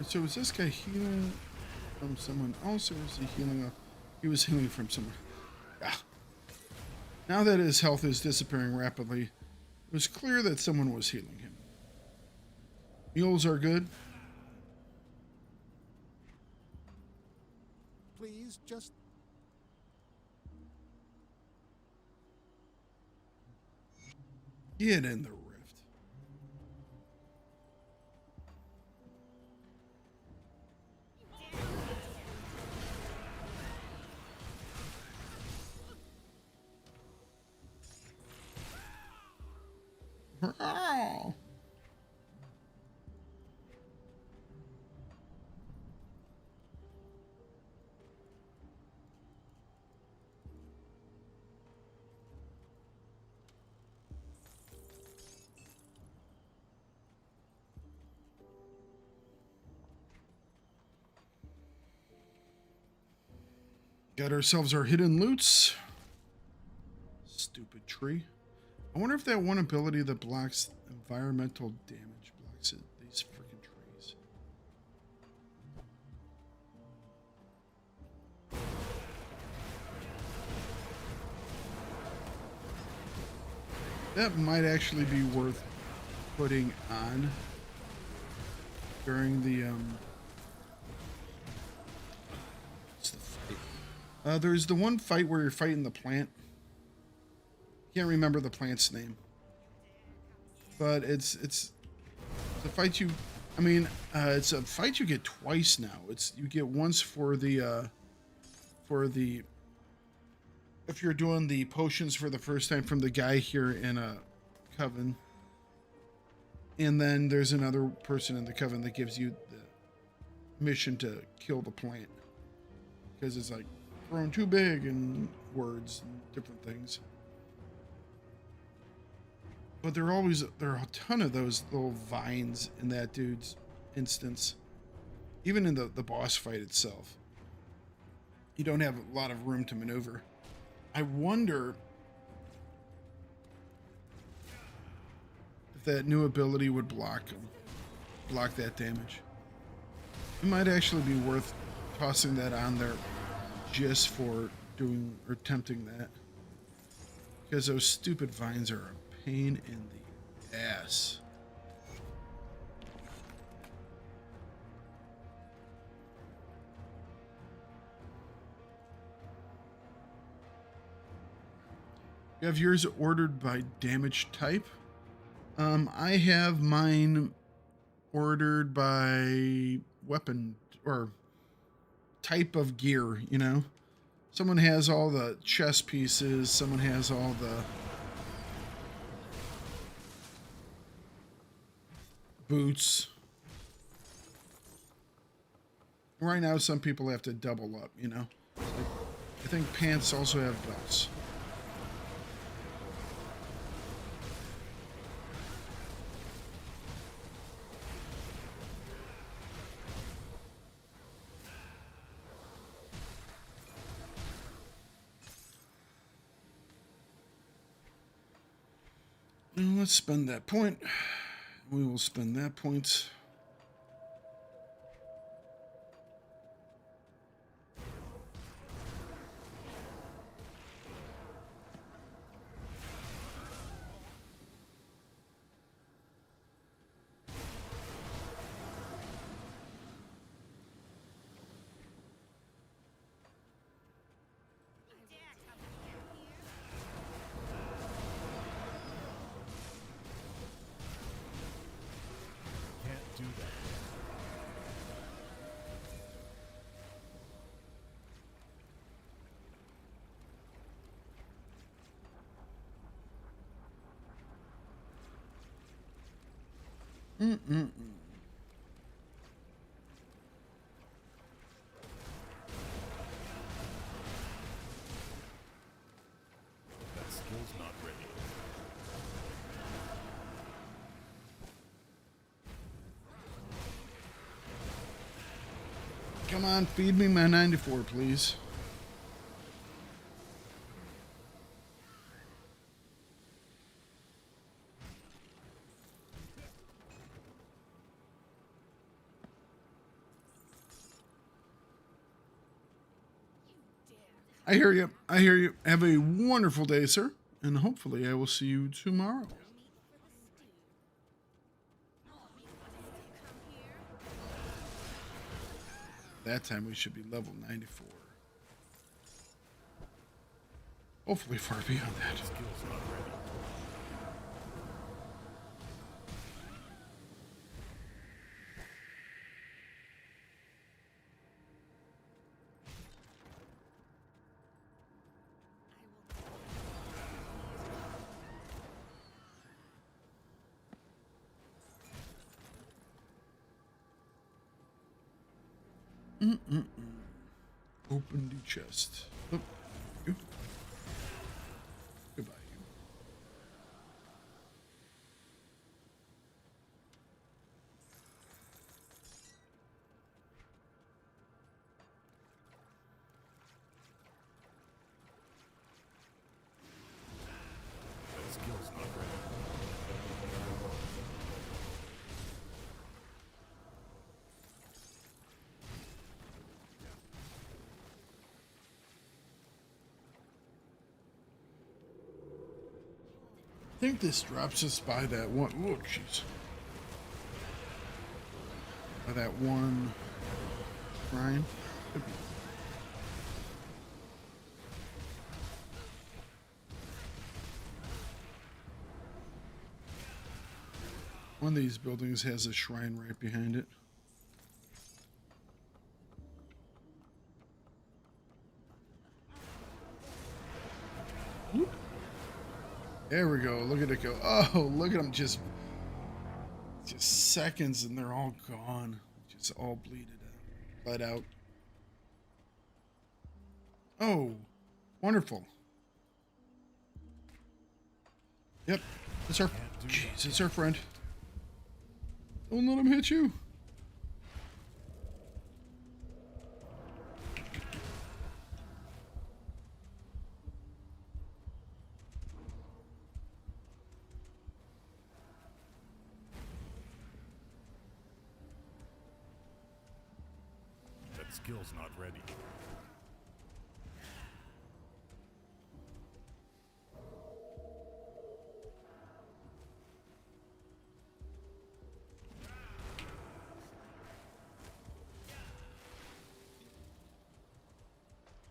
So is this guy healing from someone else, or is he healing? He was healing from someone. Yeah. Now that his health is disappearing rapidly, it was clear that someone was healing him. Mules are good. Please, just... Get in the rift. Oh. Got ourselves our hidden loots. Stupid tree. I wonder if that one ability that blocks environmental damage blocks it. These freaking trees. That might actually be worth putting on during the what's the fight? There's the one fight where you're fighting the plant. Can't remember the plant's name, but it's a fight you. I mean, it's a fight you get twice now. You get once for the if you're doing the potions for the first time from the guy here in a coven, and then there's another person in the coven that gives you the mission to kill the plant because it's like grown too big and words and different things. But there are a ton of those little vines in that dude's instance. Even in the boss fight itself. You don't have a lot of room to maneuver. I wonder if that new ability would block that damage. It might actually be worth tossing that on there just for doing or attempting that. Because those stupid vines are a pain in the ass. You have yours ordered by damage type. I have mine ordered by weapon or type of gear, you know. Someone has all the chest pieces, someone has all the boots. Right now, some people have to double up, you know. I think pants also have belts. Let's spend that point. We will spend that point. Can't do That skill's not ready. Come on, feed me my 94, please. I hear you. I hear you. Have a wonderful day, sir. And hopefully I will see you tomorrow. That time we should be level 94. Hopefully far beyond that. Skill's not ready. Open the chest. Oh, you. Goodbye, you. That skill's not ready. I think this drops us by that one. Oh, jeez. By that one shrine. Could be. One of these buildings has a shrine right behind it. Whoop. There we go. Look at it go. Oh, look at them just seconds and they're all gone. Just all bled out. Oh, wonderful. Yep. It's our, jeez, it's our friend. Don't let him hit you. That skill's not ready.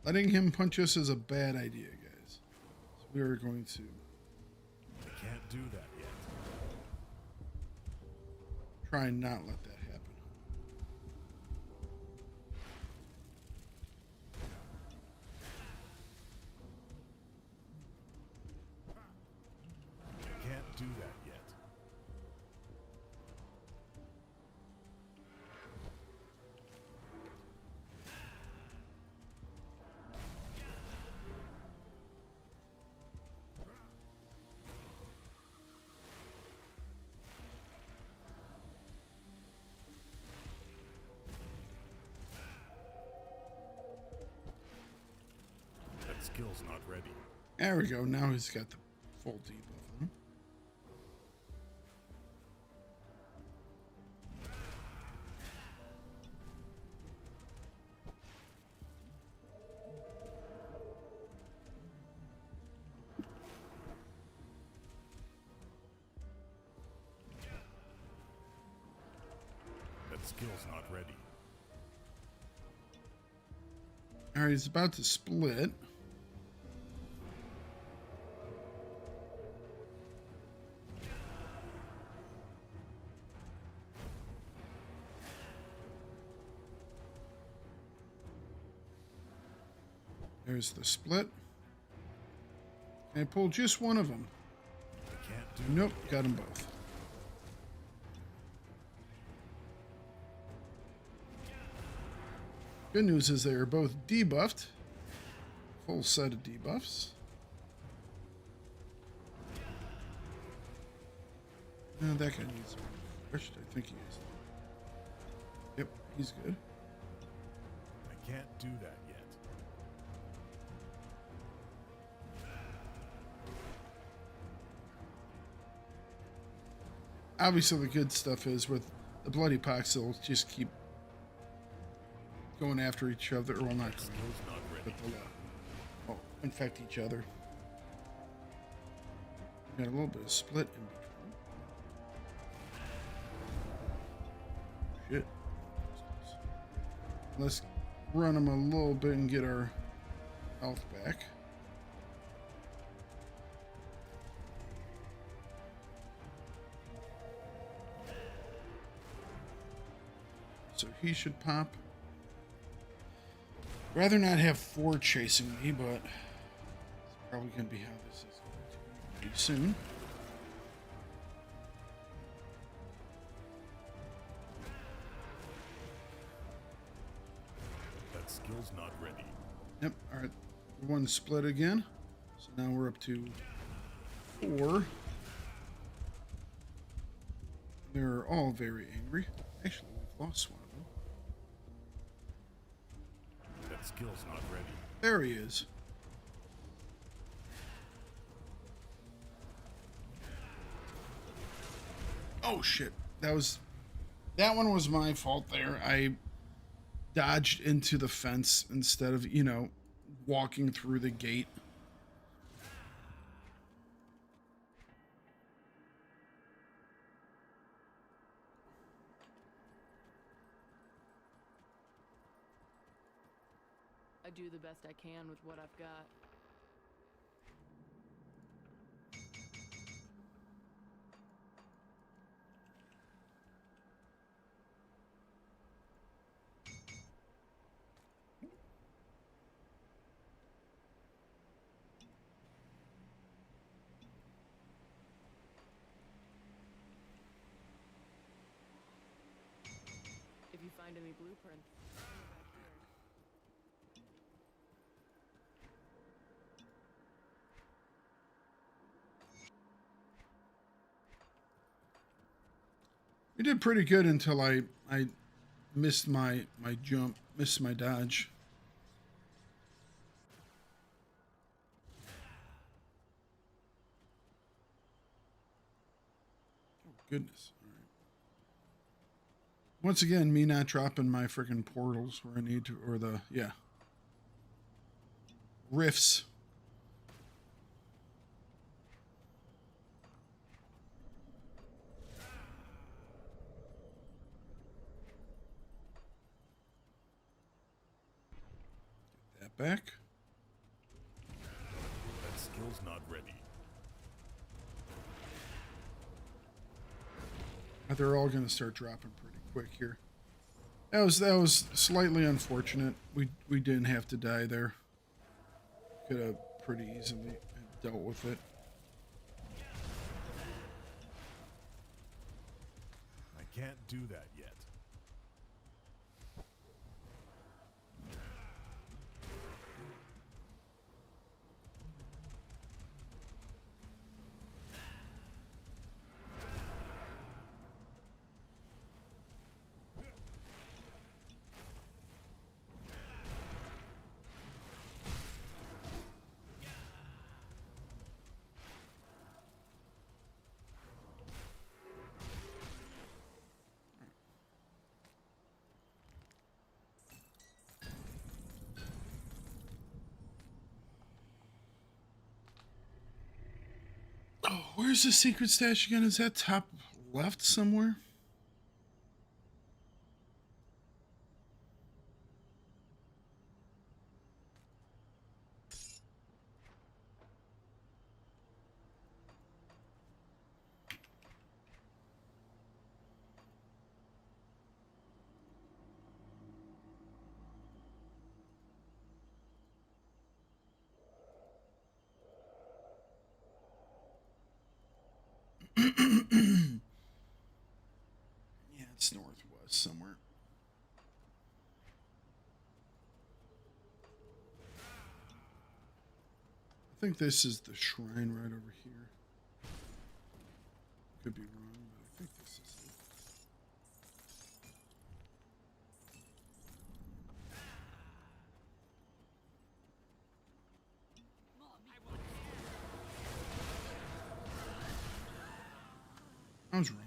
Letting him punch us is a bad idea, guys. So we are going to I can't do that yet. try and not let that happen. I can't do that yet. That skill's not ready. There we go. Now he's got the full debuff on him. That skill's not ready. All right, he's about to split. There's the split. And pull just one of them. I can't do Nope, got them both. Good news is they are both debuffed. Full set of debuffs. No, that guy needs to be refreshed. I think he is. Yep, he's good. I can't do that yet. Obviously, the good stuff is with the Bloody Pox, they'll just keep going after each other. Well, not going, Skill's not ready. but they'll infect each other. Got a little bit of split in between. Shit. Let's run them a little bit and get our health back. So he should pop. Rather not have 4 chasing me, but it's probably going to be how this is going to be pretty soon. That skill's not ready. Yep, alright. One split again. So now we're up to 4. They're all very angry. Actually, we've lost one of them. That skill's not ready. There he is. Oh shit. That one was my fault there. I dodged into the fence instead of, you know, walking through the gate. I do the best I can with what I've got. If you find any blueprints, bring them back here. We did pretty good until I missed my jump, missed my dodge. Oh goodness. All right. Once again, me not dropping my freaking portals where I need to, or the, yeah. Rifts. Back. That skill's not ready. They're all going to start dropping pretty quick here. That was slightly unfortunate. We didn't have to die there. Could have pretty easily dealt with it. I can't do that yet. Oh, where's the secret stash again? Is that top left somewhere? Yeah, it's northwest somewhere. think this is the shrine right over here. Could be wrong, but I think this is it. I was wrong.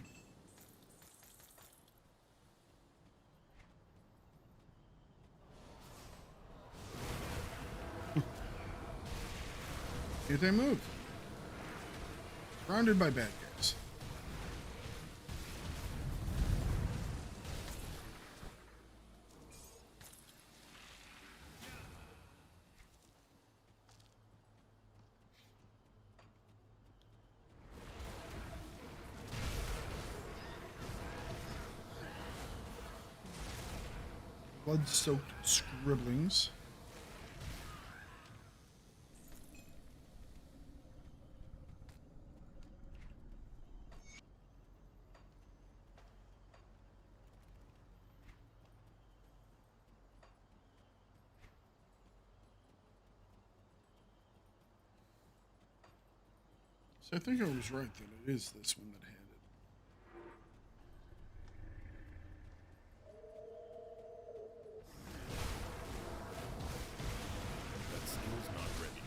Can't they move? Surrounded by bad guys. Blood-soaked scribblings. So I think I was right that it is this one that had it. That skill's not ready.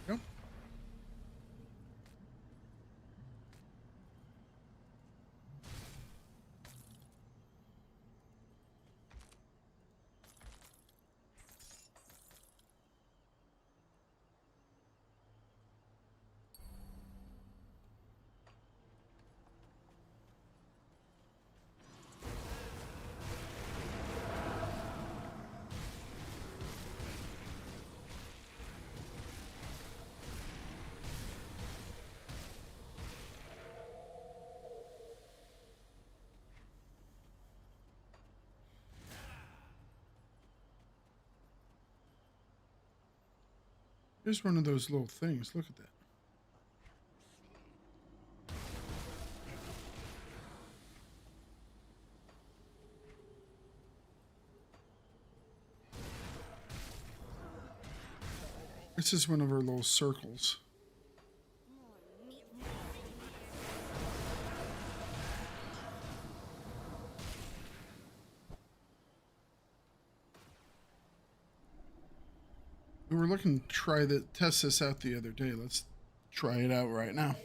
Yep. Here's one of those little things. Look at that. This is one of our little circles. We were looking to test this out the other day. Let's try it out right now.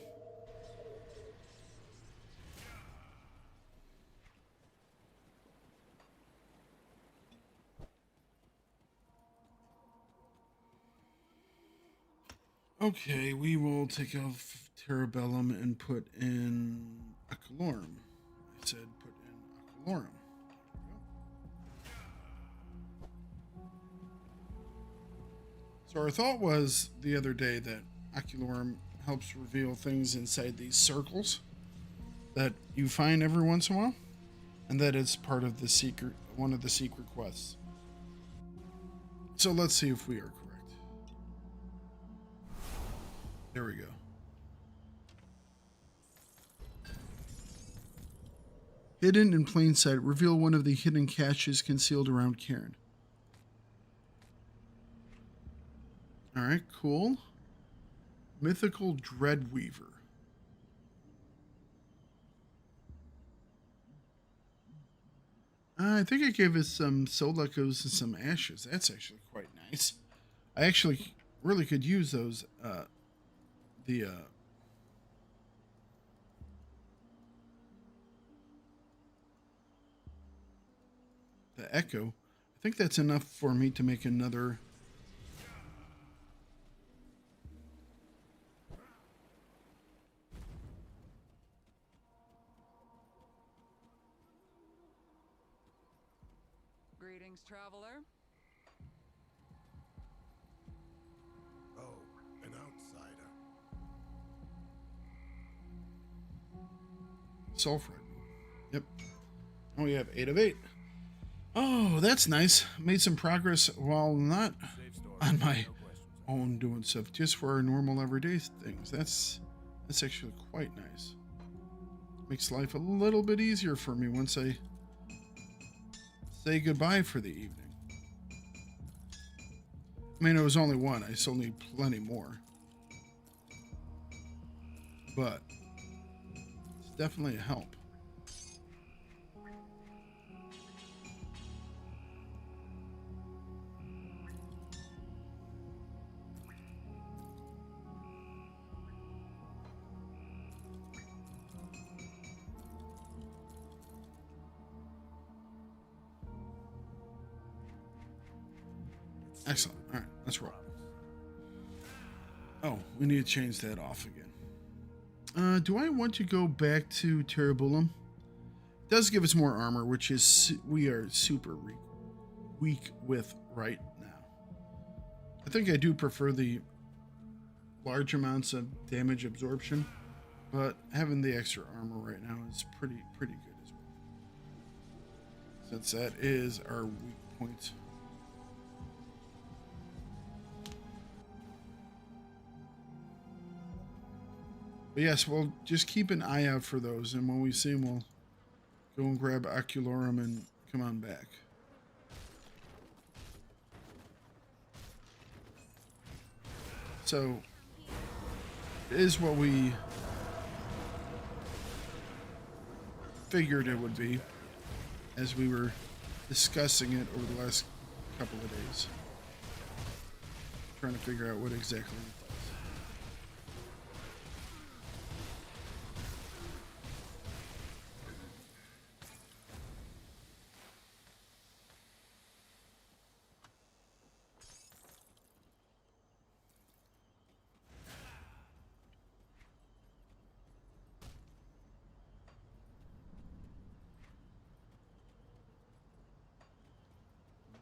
Okay, we will take off Terrabellum and put in Occultist. I said put in Occultist. So our thought was the other day that Occultist helps reveal things inside these circles that you find every once in a while, and that it's part of the secret, one of the secret quests. So let's see if we are correct. There we go. Hidden in plain sight, reveal one of the hidden caches concealed around Cairn. Alright, cool. Mythical Dreadweaver. I think it gave us some soul echoes and some ashes. That's actually quite nice. I actually really could use those. The echo. I think that's enough for me to make another. Greetings, traveler. Oh, an outsider. Sulfurite. Yep. Oh, we have 8 of 8. Oh, that's nice. Made some progress while not on my own doing stuff just for our normal everyday things. That's actually quite nice. Makes life a little bit easier for me once I say goodbye for the evening. I mean, it was only one. I still need plenty more. But it's definitely a help. Excellent. All right, let's roll. Oh, we need to change that off again. Do I want to go back to Terabulum? It does give us more armor, which is we are super weak with right now. I think I do prefer the large amounts of damage absorption, but having the extra armor right now is pretty good as well. Since that is our weak point. But yes, we'll just keep an eye out for those, and when we see them, we'll go and grab Ocularum and come on back. So, it is what we figured it would be as we were discussing it over the last couple of days. Trying to figure out what exactly it does.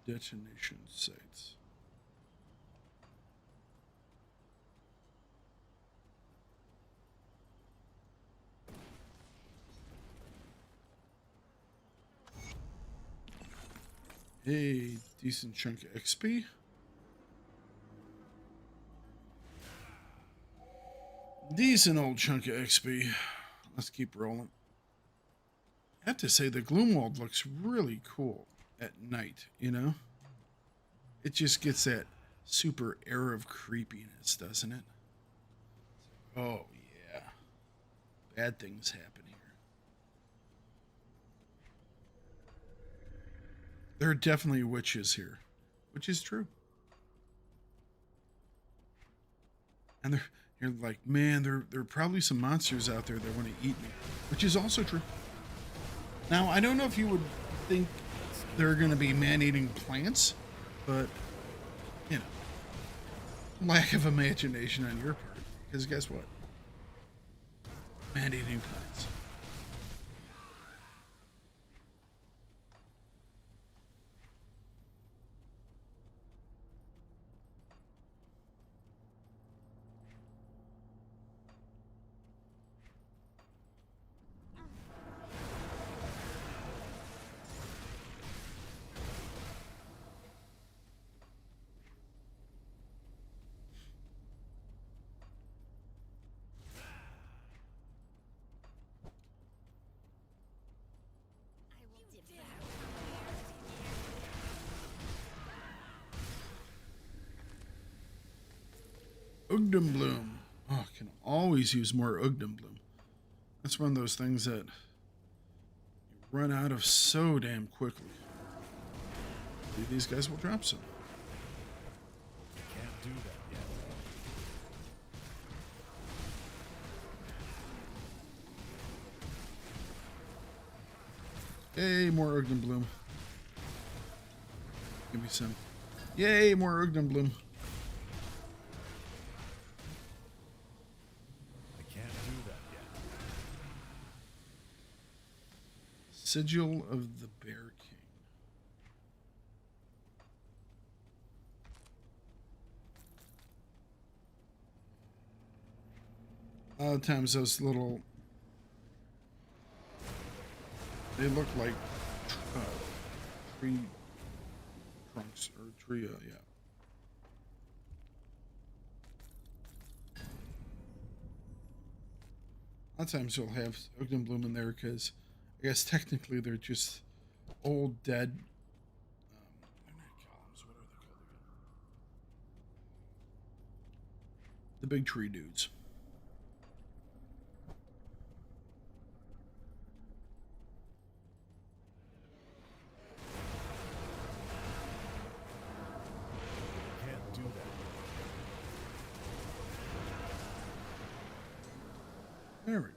Detonation sites. Hey, decent chunk of XP. Decent old chunk of XP. Let's keep rolling. I have to say the Gloomwald looks really cool at night, you know? It just gets that super air of creepiness, doesn't it? Oh, yeah. Bad things happen here. There are definitely witches here, which is true. And you're like, man, there are probably some monsters out there that want to eat me, which is also true. Now, I don't know if you would think there are going to be man-eating plants, but, you know, lack of imagination on your part. Because guess what? Man-eating plants. Ugdum Bloom. Oh, I can always use more Ugdum Bloom. That's one of those things that you run out of so damn quickly. Maybe these guys will drop some. Can't do that yet. Yay, more Ugdum Bloom. Give me some. Yay, more Ugdum Bloom. Sigil of the Bear King. A lot of times those little, they look like tree trunks or tree, yeah. lot of times you'll have Bloom in there because I guess technically they're just old, dead. They're not columns. What are they called again? The big tree dudes. Can't do that. There we go.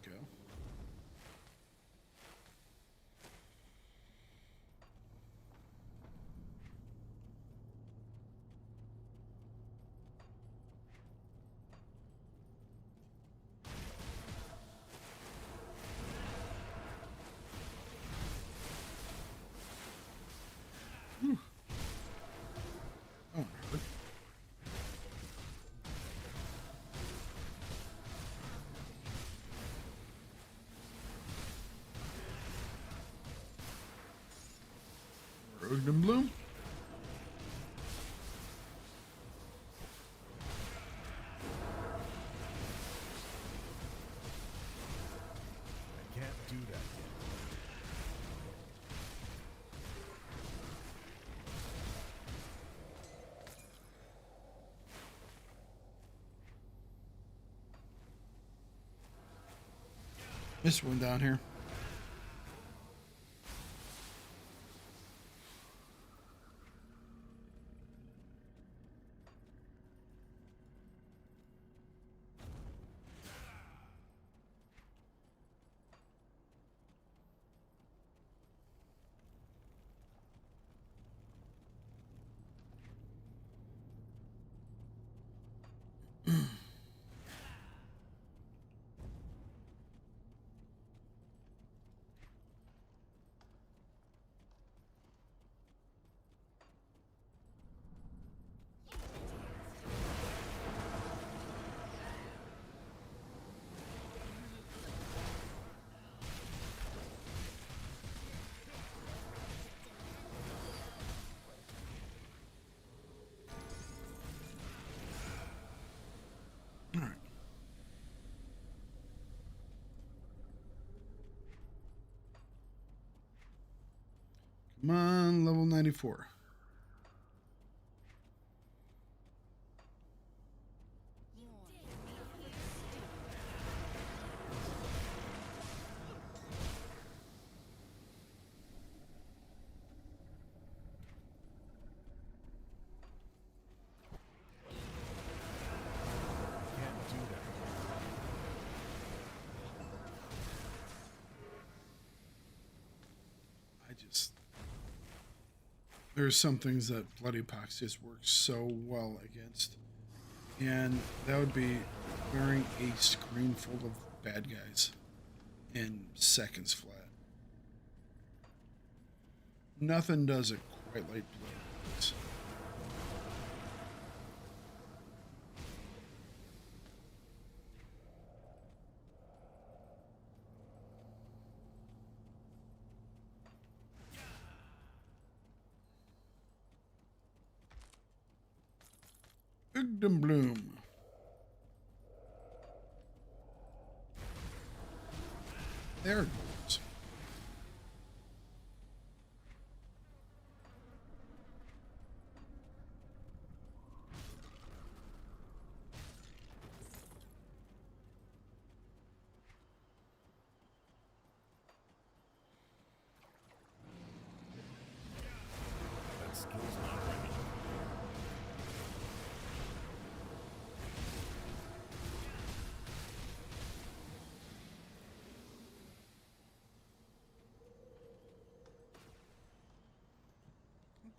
Oh, hurt. Road and Bloom. I can't do that yet. Missed one down here. All right. Come on, level 94. Can't do that. There's some things that Bloody Pox just works so well against. And that would be wearing a screen full of bad guys in seconds flat. Nothing does it quite like Bloody Pox. Big Bloom. There it goes. That skill's not ready.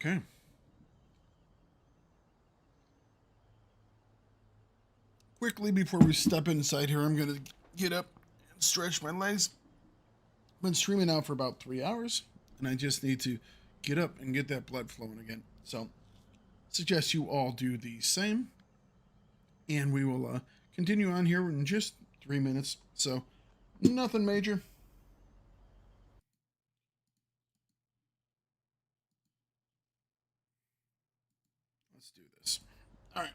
Okay. Quickly, before we step inside here, I'm going to get up and stretch my legs. I've been streaming now for about 3 hours, and I just need to get up and get that blood flowing again. So, suggest you all do the same. And we will continue on here in just 3 minutes. So, nothing major. Let's do this. All right.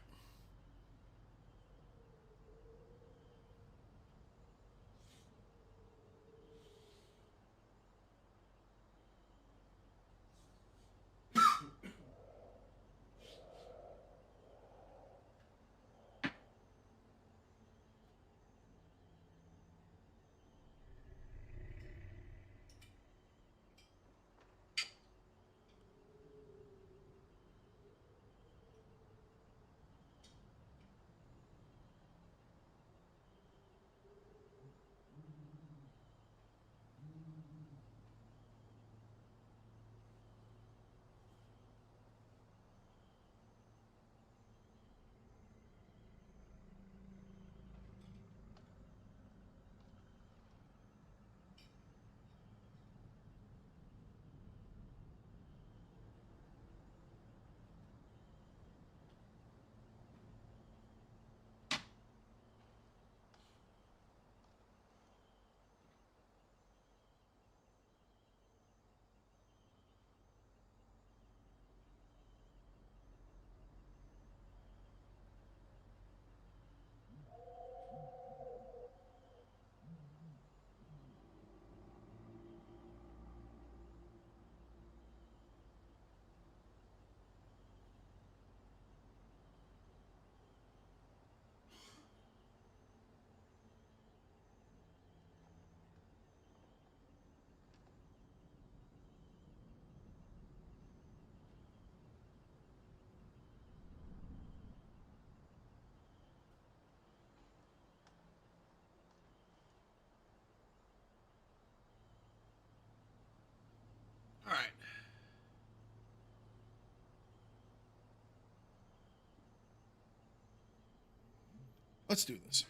Let's do this.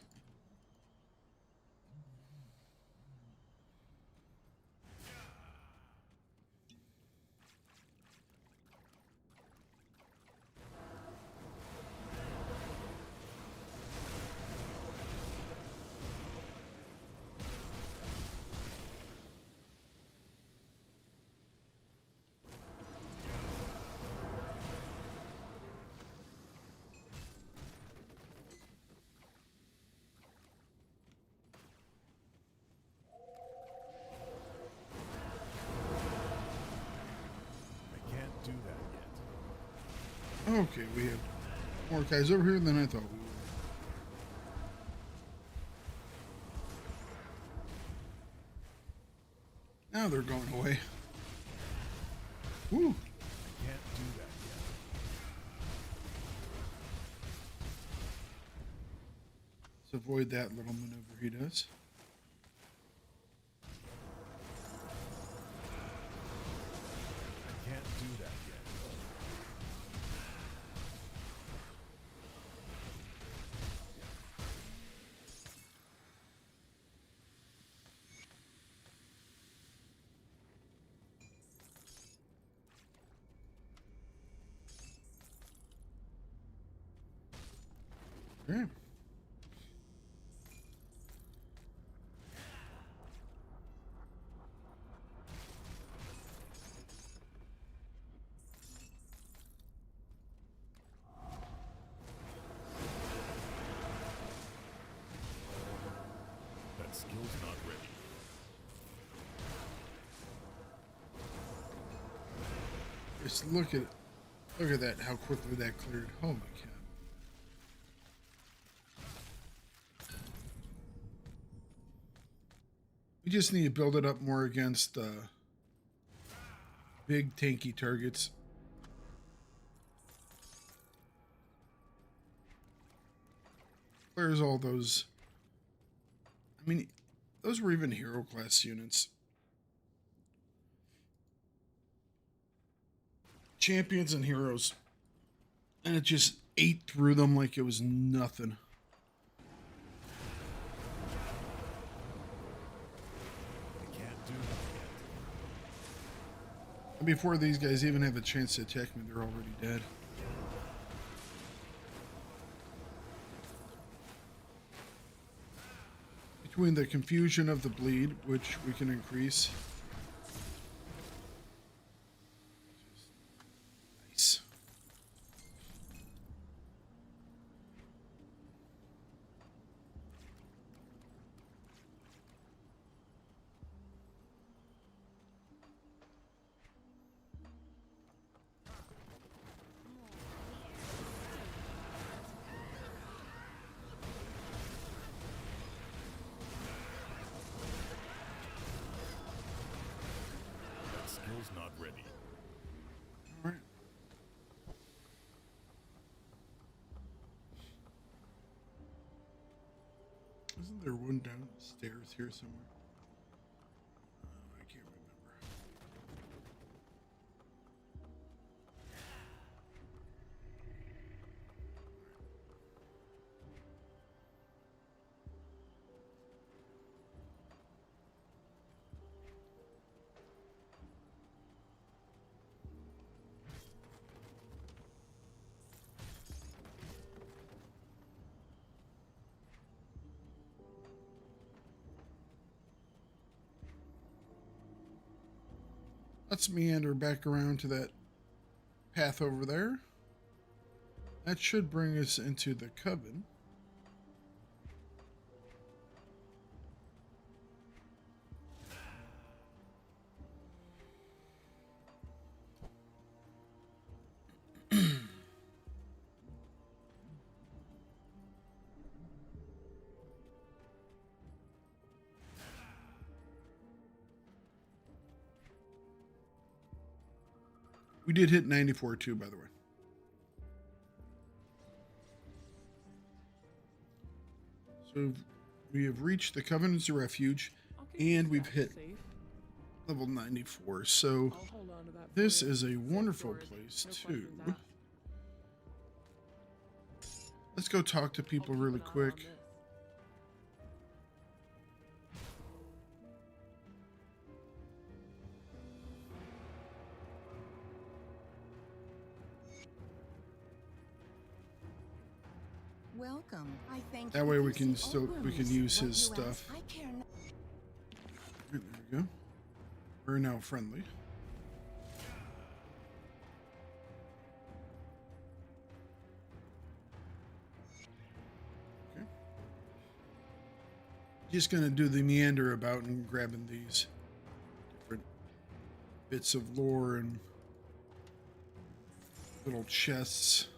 I can't do that yet. Okay, we have more guys over here than I thought we would. Now they're going away. Woo! I can't do that yet. Let's avoid that little maneuver he does. I can't do that yet. Okay. That skill's not ready. Just look at that, how quickly that cleared. Oh my god. We just need to build it up more against big tanky targets. Where's all those? I mean, those were even hero class units. Champions and heroes. And it just ate through them like it was nothing. I can't do that yet. And before these guys even have a chance to attack me, they're already dead. Between the confusion of the bleed, which we can increase. Nice. That skill's not ready. All right. Isn't there one downstairs here somewhere? I can't remember. Let's meander back around to that path over there. That should bring us into the coven. We did hit 94 too, by the way. So we have reached the Covenant's Refuge, and we've hit level 94. So this is a wonderful place too. Let's go talk to people really quick. Welcome. I thank That you way for we can these still albums. use What his you stuff. ask, I care not. Right, there we go. We're now friendly. Okay. Just gonna do the meander about and grabbing these different bits of lore and little chests.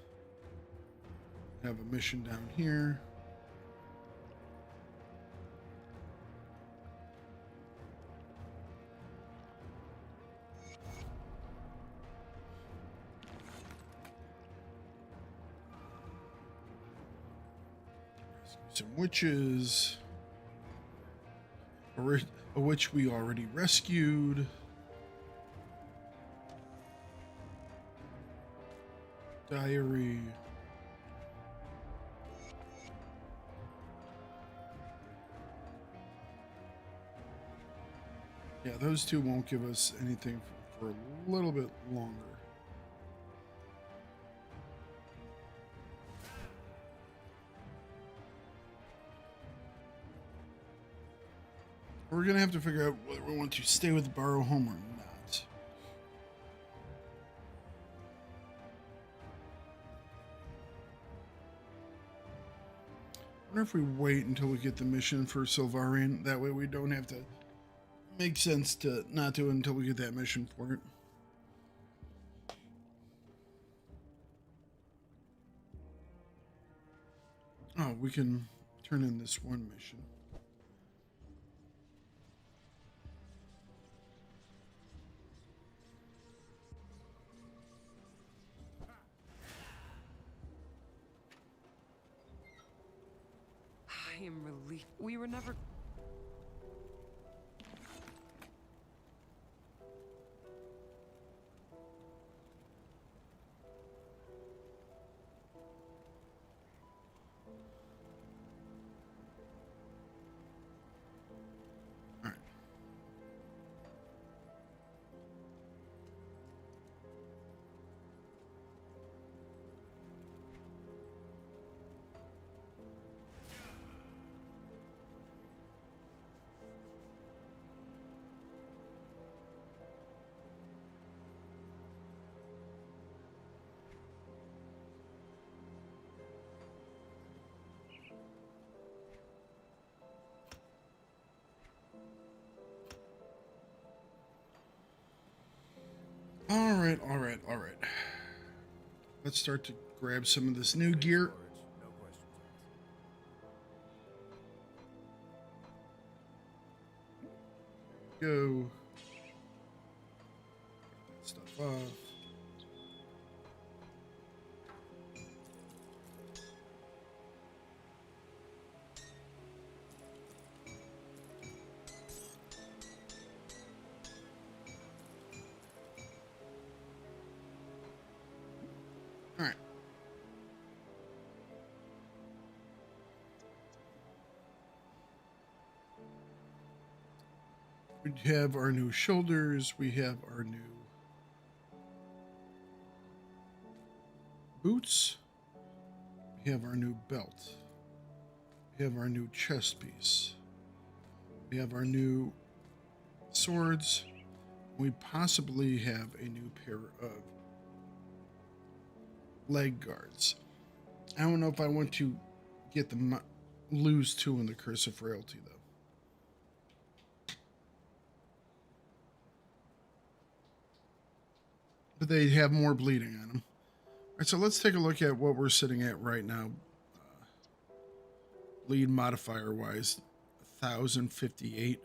Have a mission down here. Some witches, a witch we already rescued. Diary. Yeah, those two won't give us anything for a little bit longer. We're gonna have to figure out whether we want to stay with Borrow Home or not. I wonder if we wait until we get the mission for Sylvarian. That way we don't have to. Makes sense to not do it until we get that mission for it. Oh, we can turn in this one mission. I am relieved. We were never. All right. All right. Let's start to grab some of this new gear. No questions asked. Go. Get that stuff off. All right. We have our new shoulders. We have our new boots. We have our new belt. We have our new chest piece. We have our new swords. We possibly have a new pair of leg guards. I don't know if I want to get the lose two in the Curse of Frailty though. But they have more bleeding on them. All right, so let's take a look at what we're sitting at right now. Bleed modifier wise, 1,058.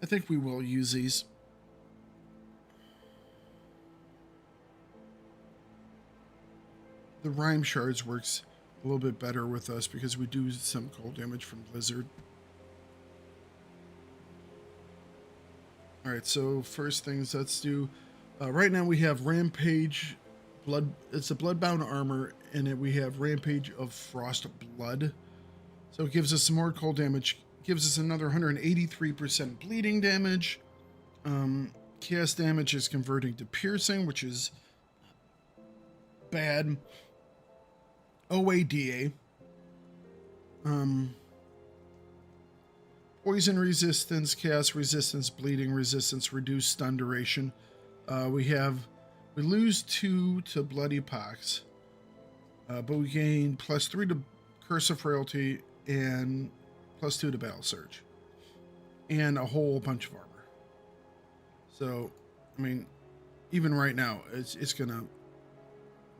I think we will use these. The rhyme shards works a little bit better with us because we do some cold damage from Blizzard. Alright, so first things, let's do Right now we have Rampage Blood. It's a Bloodbound armor, and we have Rampage of Frost Blood. So it gives us some more cold damage. Gives us another 183% bleeding damage. Chaos damage is converting to piercing, which is bad. OADA. Poison resistance, chaos resistance, bleeding resistance, reduced stun duration. We lose 2 to Bloody Pox, but we gain +3 to Curse of Frailty and +2 to Battle Surge, and a whole bunch of armor. So, I mean, even right now, it's gonna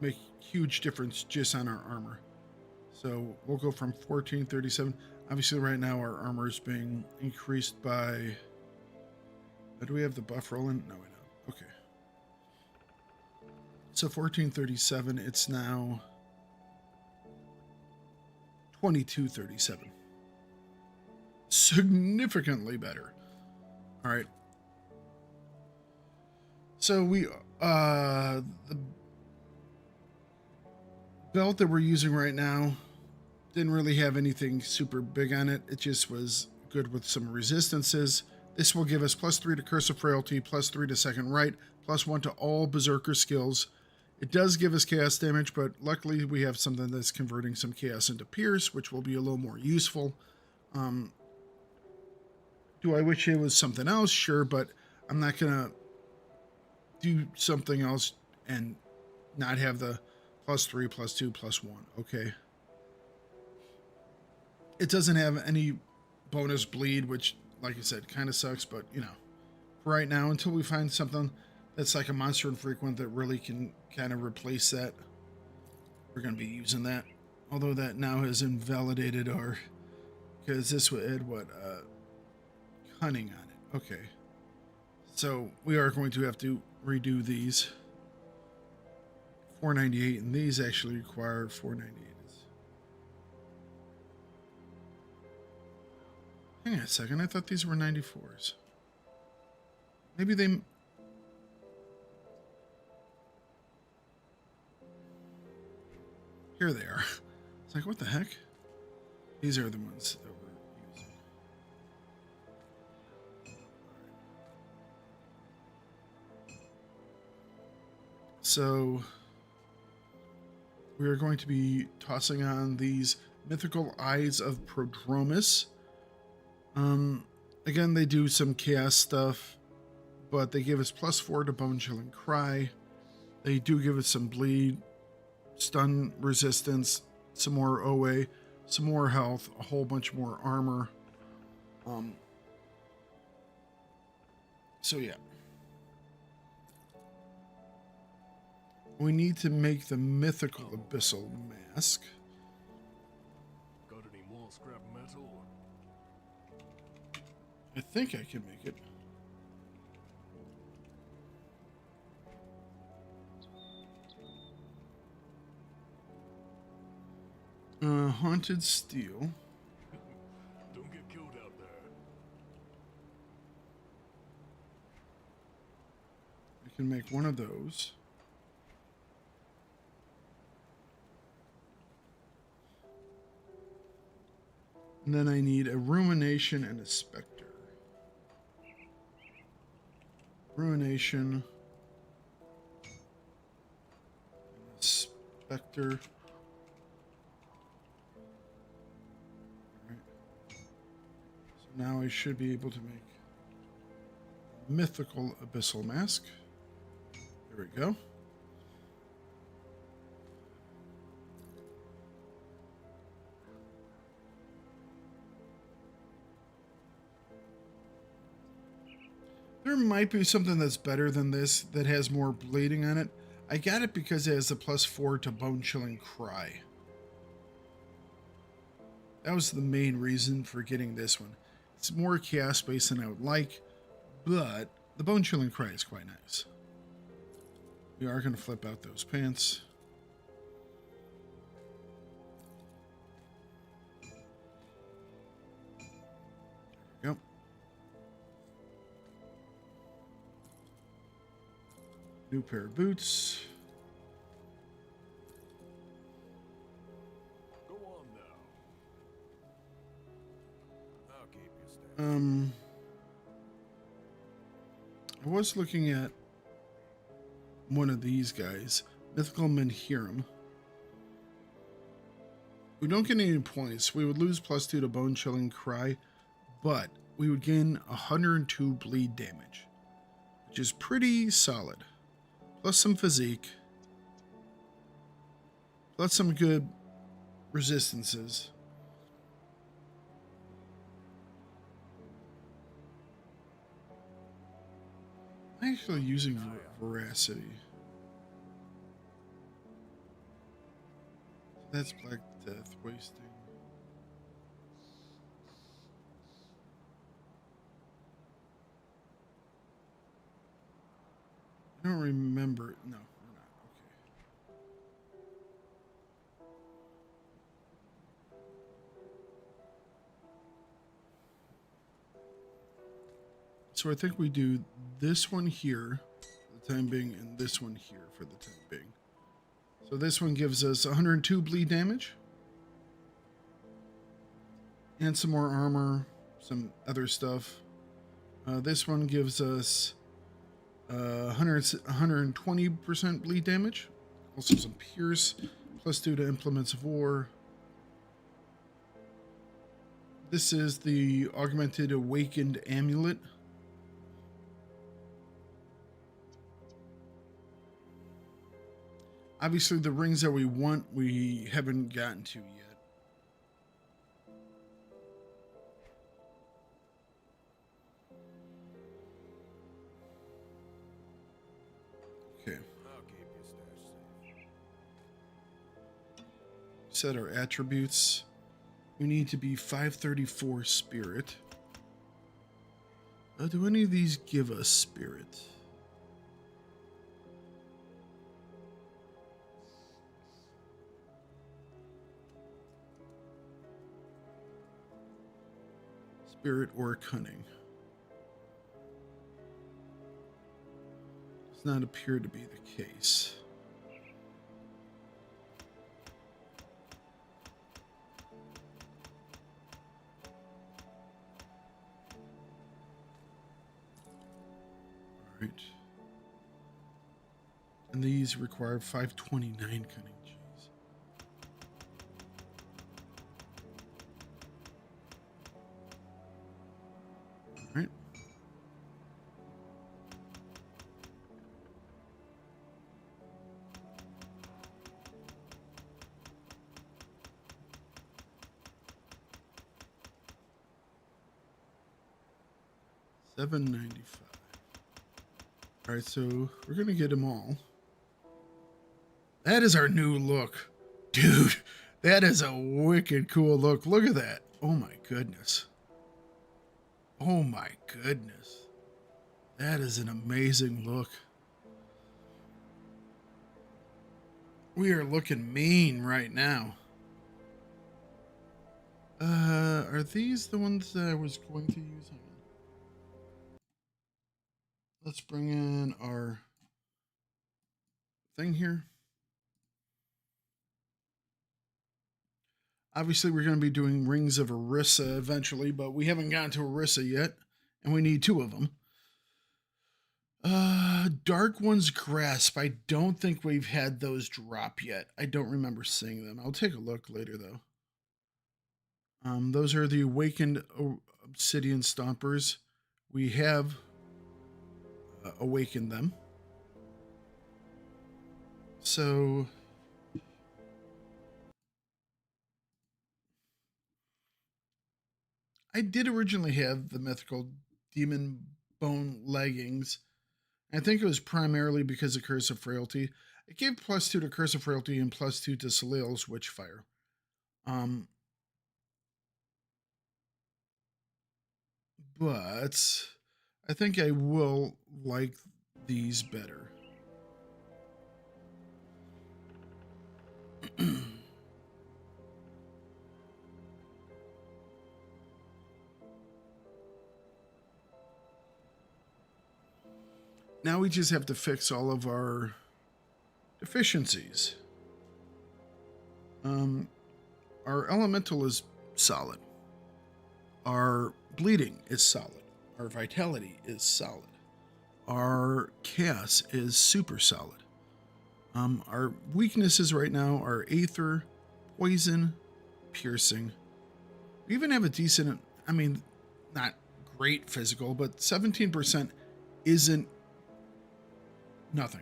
make huge difference just on our armor. So we'll go from 1437. Obviously, right now our armor is being increased by. Do we have the buff rolling? No, we don't. Okay. So 1437. It's now 2237. Significantly better. All right. So the belt that we're using right now didn't really have anything super big on it. It just was good with some resistances. This will give us +3 to Curse of Frailty, +3 to Second Right, +1 to all Berserker skills. It does give us chaos damage, but luckily we have something that's converting some chaos into Pierce, which will be a little more useful. Do I wish it was something else? Sure, but I'm not gonna do something else and not have the +3, +2, +1. Okay. It doesn't have any bonus bleed, which, like I said, kind of sucks, but you know, for right now, until we find something that's like a monster infrequent that really can kind of replace that, we're going to be using that. Although that now has invalidated our, because this would add what, cunning on it. Okay. So we are going to have to redo these. 498, and these actually require 498. Hang on a second, I thought these were 94s. Maybe they... Here they are. It's like, what the heck? These are the ones that we're using. So we are going to be tossing on these Mythical Eyes of Prodromus. Again, they do some chaos stuff, but they give us +4 to Bone Chilling Cry. They do give us some bleed, stun resistance, some more OA, some more health, a whole bunch more armor. So yeah. We need to make the Mythical Abyssal Mask. Got any more scrap metal? I think I can make it. Haunted Steel. Don't get killed out there. I can make one of those. And then I need a Rumination and a Spectre. Ruination. Spectre. Alright. So now I should be able to make Mythical Abyssal Mask. There we go. There might be something that's better than this that has more bleeding on it. I got it because it has a +4 to Bone Chilling Cry. That was the main reason for getting this one. It's more chaos based than I would like, but the Bone Chilling Cry is quite nice. We are going to flip out those pants. There we go. New pair of boots. Go on now. I'll keep you staff. I was looking at one of these guys, Mythical Menhiram. We don't get any points. We would lose +2 to Bone Chilling Cry, but we would gain 102 bleed damage, which is pretty solid. Plus some physique, plus some good resistances. I'm actually using Veracity. That's Black Death wasting. I don't remember. No, we're not. Okay. So I think we do this one here for the time being and this one here for the time being. So this one gives us 102 bleed damage. And some more armor, some other stuff. This one gives us 120% bleed damage. Also some pierce, +2 to implements of war. This is the augmented awakened amulet. Obviously the rings that we want, we haven't gotten to yet. Okay. I'll keep your stash safe. Set our attributes. We need to be 534 spirit. Do any of these give us spirit? Spirit or cunning? Does not appear to be the case. All right. And these require 529 cunning. Jeez. All right. $7.95. All right, so we're gonna get them all. That is our new look, dude. That is a wicked cool look. Look at that. Oh my goodness. Oh my goodness. That is an amazing look. We are looking mean right now. Are these the ones that I was going to use? Hang on. Let's bring in our thing here. Obviously, we're going to be doing Rings of Orissa eventually, but we haven't gotten to Orissa yet, and we need 2 of them. Dark One's Grasp. I don't think we've had those drop yet. I don't remember seeing them. I'll take a look later, though. Those are the Awakened Obsidian Stompers. We have awakened them. So I did originally have the mythical demon bone leggings. I think it was primarily because of Curse of Frailty. It gave +2 to Curse of Frailty and +2 to Soleil's Witchfire. But I think I will like these better. Now we just have to fix all of our deficiencies. Our elemental is solid. Our bleeding is solid. Our vitality is solid. Our chaos is super solid. Our weaknesses right now are aether, poison, piercing. We even have a decent, I mean, not great physical, but 17% isn't nothing.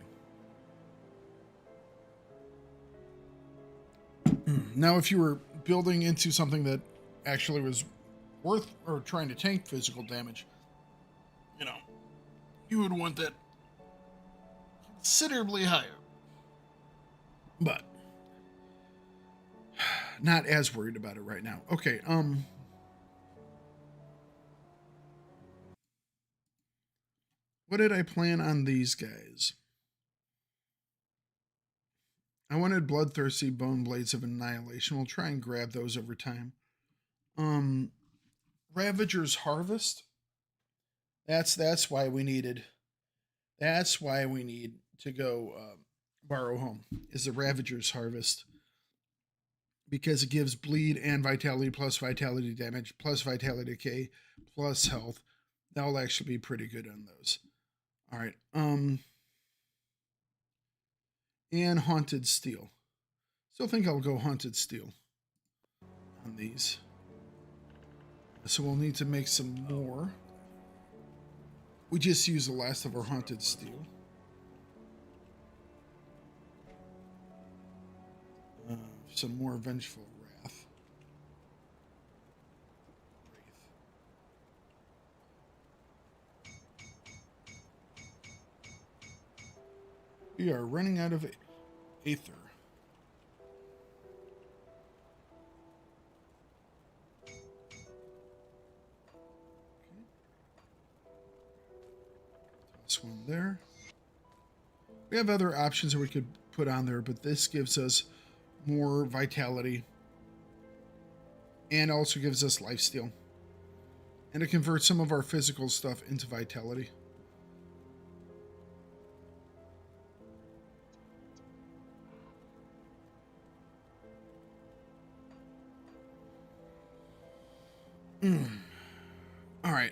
Now, if you were building into something that actually was worth or trying to tank physical damage, you know, you would want that considerably higher. But not as worried about it right now. Okay, what did I plan on these guys? I wanted bloodthirsty bone blades of annihilation. We'll try and grab those over time. Ravager's Harvest. That's why we needed. That's why we need to go borrow home, is the Ravager's Harvest, because it gives bleed and vitality plus vitality damage plus vitality decay plus health. That'll actually be pretty good on those. All right. And Haunted Steel. Still think I'll go Haunted Steel on these. So we'll need to make some more. We just used the last of our Haunted Steel. Some more Vengeful Wrath. We are running out of aether. This one there. We have other options that we could put on there, but this gives us more vitality and also gives us lifesteal, and it converts some of our physical stuff into vitality. All right.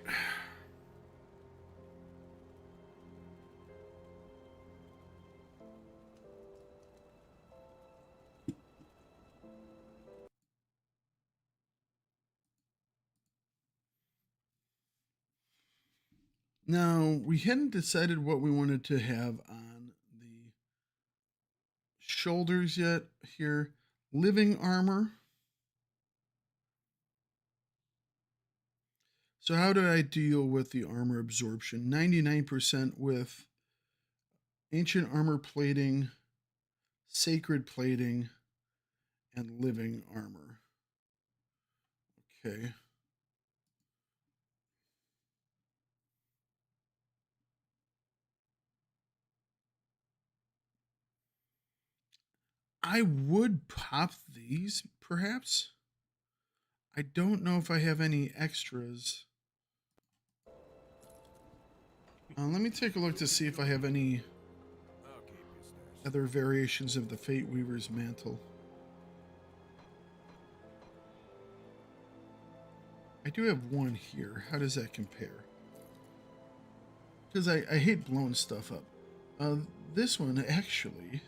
Now, we hadn't decided what we wanted to have on the shoulders yet here. Living armor. So how do I deal with the armor absorption? 99% with ancient armor plating, sacred plating, and living armor. Okay. I would pop these, perhaps. I don't know if I have any extras. Let me take a look to see if I have any I'll keep your stash. other variations of the Fate Weaver's mantle. I do have one here. How does that compare? Because I hate blowing stuff up. This one actually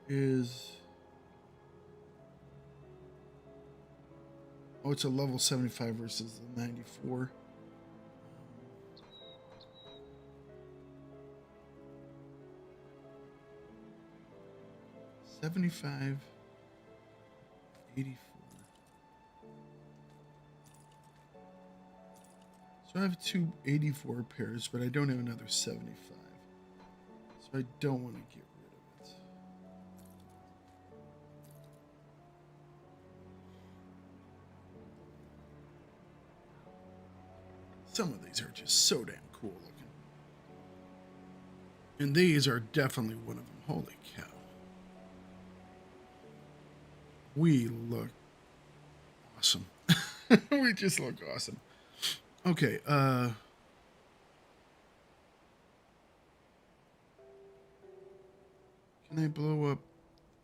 is... Oh, it's a level 75 versus the 94. $75, $84. So I have two 84 pairs, but I don't have another 75. So I don't want to get rid of it. Some of these are just so damn cool looking. And these are definitely one of them. Holy cow. We look awesome. We just look awesome. Okay, Can I blow up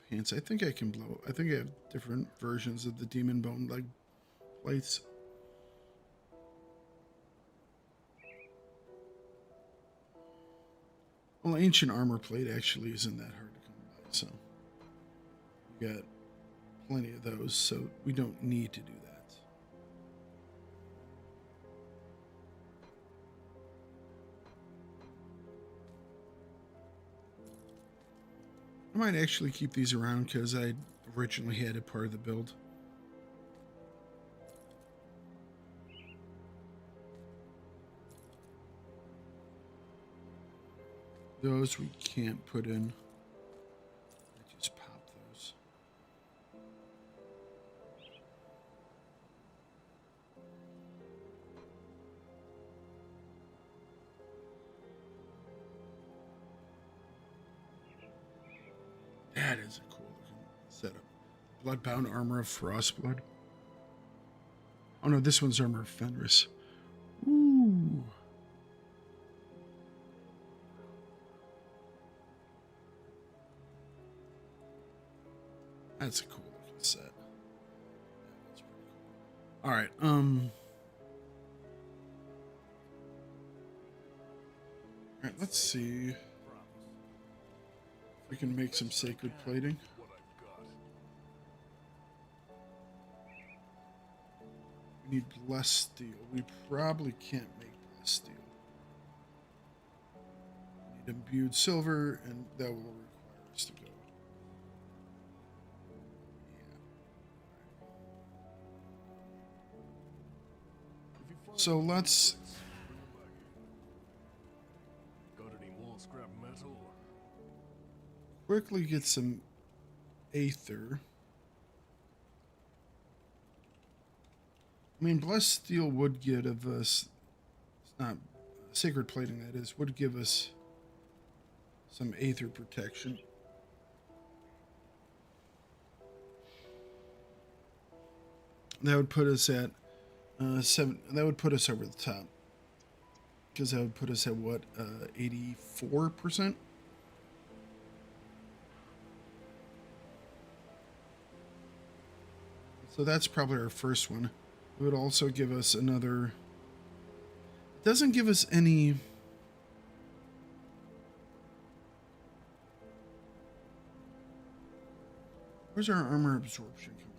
pants? I think I can blow. I think I have different versions of the demon bone leg plates. Well, ancient armor plate actually isn't that hard to come by, so we got plenty of those, so we don't need to do that. I might actually keep these around because I originally had it part of the build. Those we can't put in. I just pop those. That is a cool looking setup. Bloodbound armor of Frostblood. Oh no, this one's armor of Fenris. Ooh. That's a cool looking set. That's pretty cool. All right. All right, let's see if we can make some sacred plating. We need blessed steel. We probably can't make blessed steel. We need imbued silver, and that will require us to go. So let's quickly get some aether. I mean, blessed steel would give us, it's not sacred plating, that is, would give us some aether protection. That would put us at 7. That would put us over the top, because that would put us at what, 84%. So that's probably our first one. It would also give us another. It doesn't give us any. Where's our armor absorption coming from?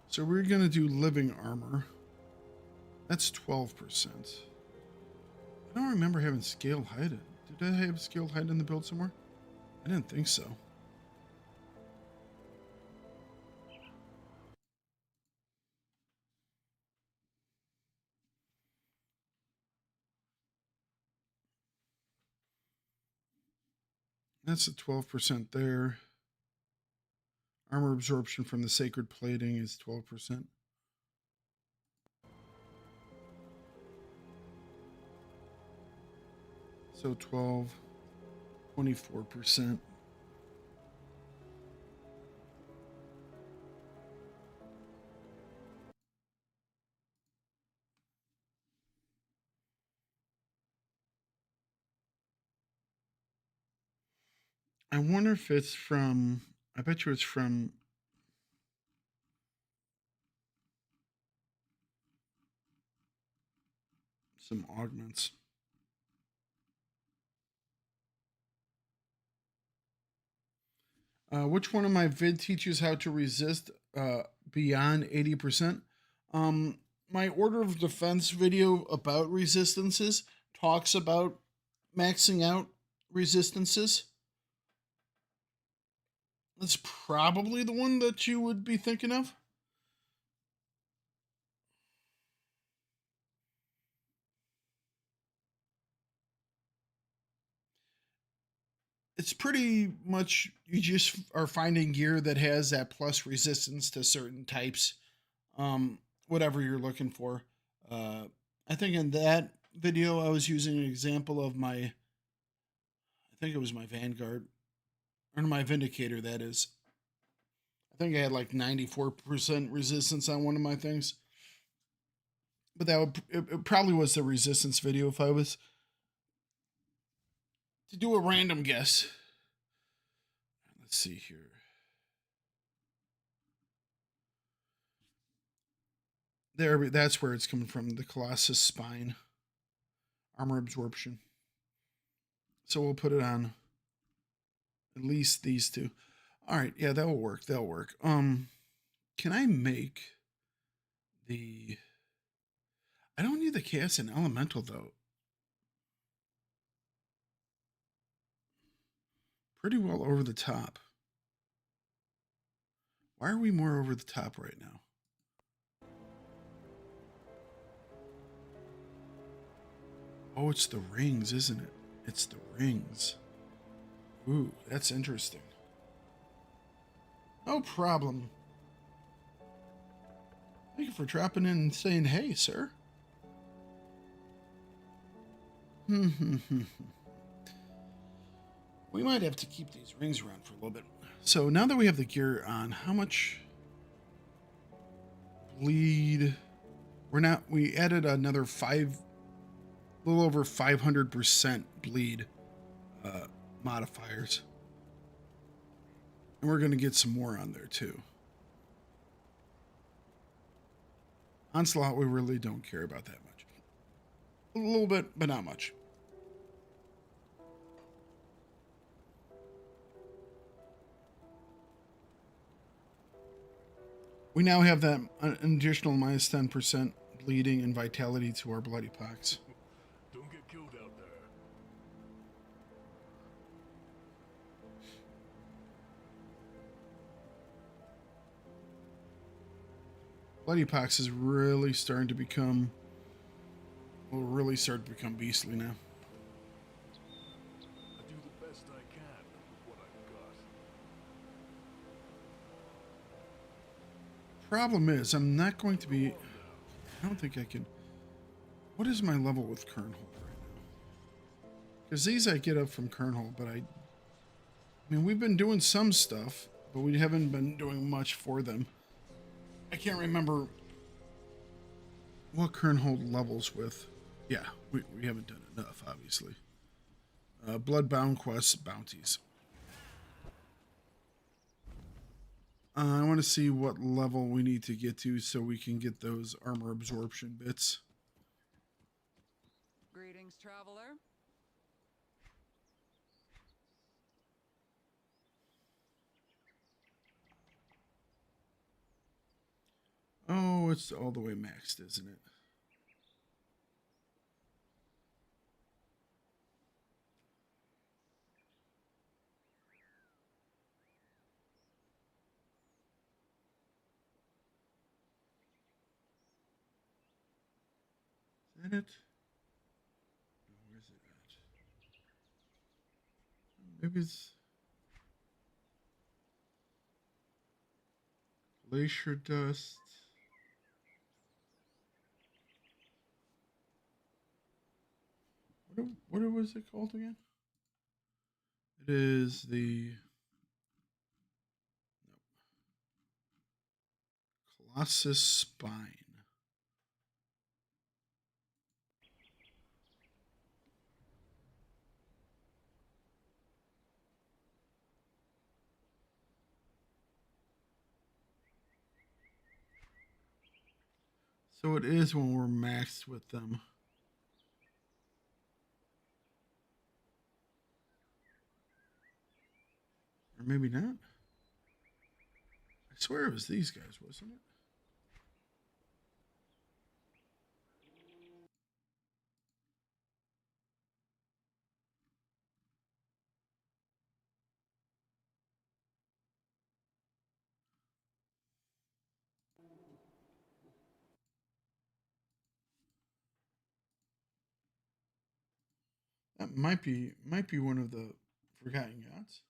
So we're going to do living armor. That's 12%. I don't remember having scaled height. Did I have scaled height in the build somewhere? I didn't think so. That's a 12% there. Armor absorption from the sacred plating is 12%. So 12, 24%. I wonder if it's from, I bet you it's from some augments. Which one of my vid teaches how to resist beyond 80%? My order of defense video about resistances talks about maxing out resistances. That's probably the one that you would be thinking of. It's pretty much, you just are finding gear that has that plus resistance to certain types, whatever you're looking for. I think in that video I was using an example of I think it was my Vanguard, or my Vindicator, that is. I think I had like 94% resistance on one of my things. But that would, it probably was the resistance video if I was to do a random guess. Let's see here. There, that's where it's coming from. The Colossus spine, armor absorption. So we'll put it on at least these two. All right, yeah, that will work. That'll work. Can I make the? I don't need the chaos and elemental though. Pretty well over the top. Why are we more over the top right now? Oh, it's the rings, isn't it? It's the rings. Ooh, that's interesting. No problem. Thank you for dropping in and saying, hey, sir. We might have to keep these rings around for a little bit. So now that we have the gear on, how much bleed? We added another a little over 500% bleed modifiers. And we're going to get some more on there too. Onslaught, we really don't care about that much. A little bit, but not much. We now have that an additional minus 10% bleeding and vitality to our bloody pox. Don't get killed out there. Bloody pox is really starting to become, will really start to become beastly now. I do the best I can with what I've got. Problem is, I'm not going to be, I don't think I can, what is my level with Kernhold right now? Because these I get up from Kernhold, but I mean, we've been doing some stuff, but we haven't been doing much for them. I can't remember what Kernhold levels with. Yeah, we haven't done enough, obviously. Bloodbound quests, bounties. I want to see what level we need to get to so we can get those armor absorption bits. Greetings, traveler. Oh, it's all the way maxed, isn't it? Is that it? No, where's it at? Maybe it's glacier dust. What was it called again? It is the Colossus Spine. So it is when we're maxed with them. Or maybe not. I swear it was these guys, wasn't it? That might be one of the Forgotten Gods.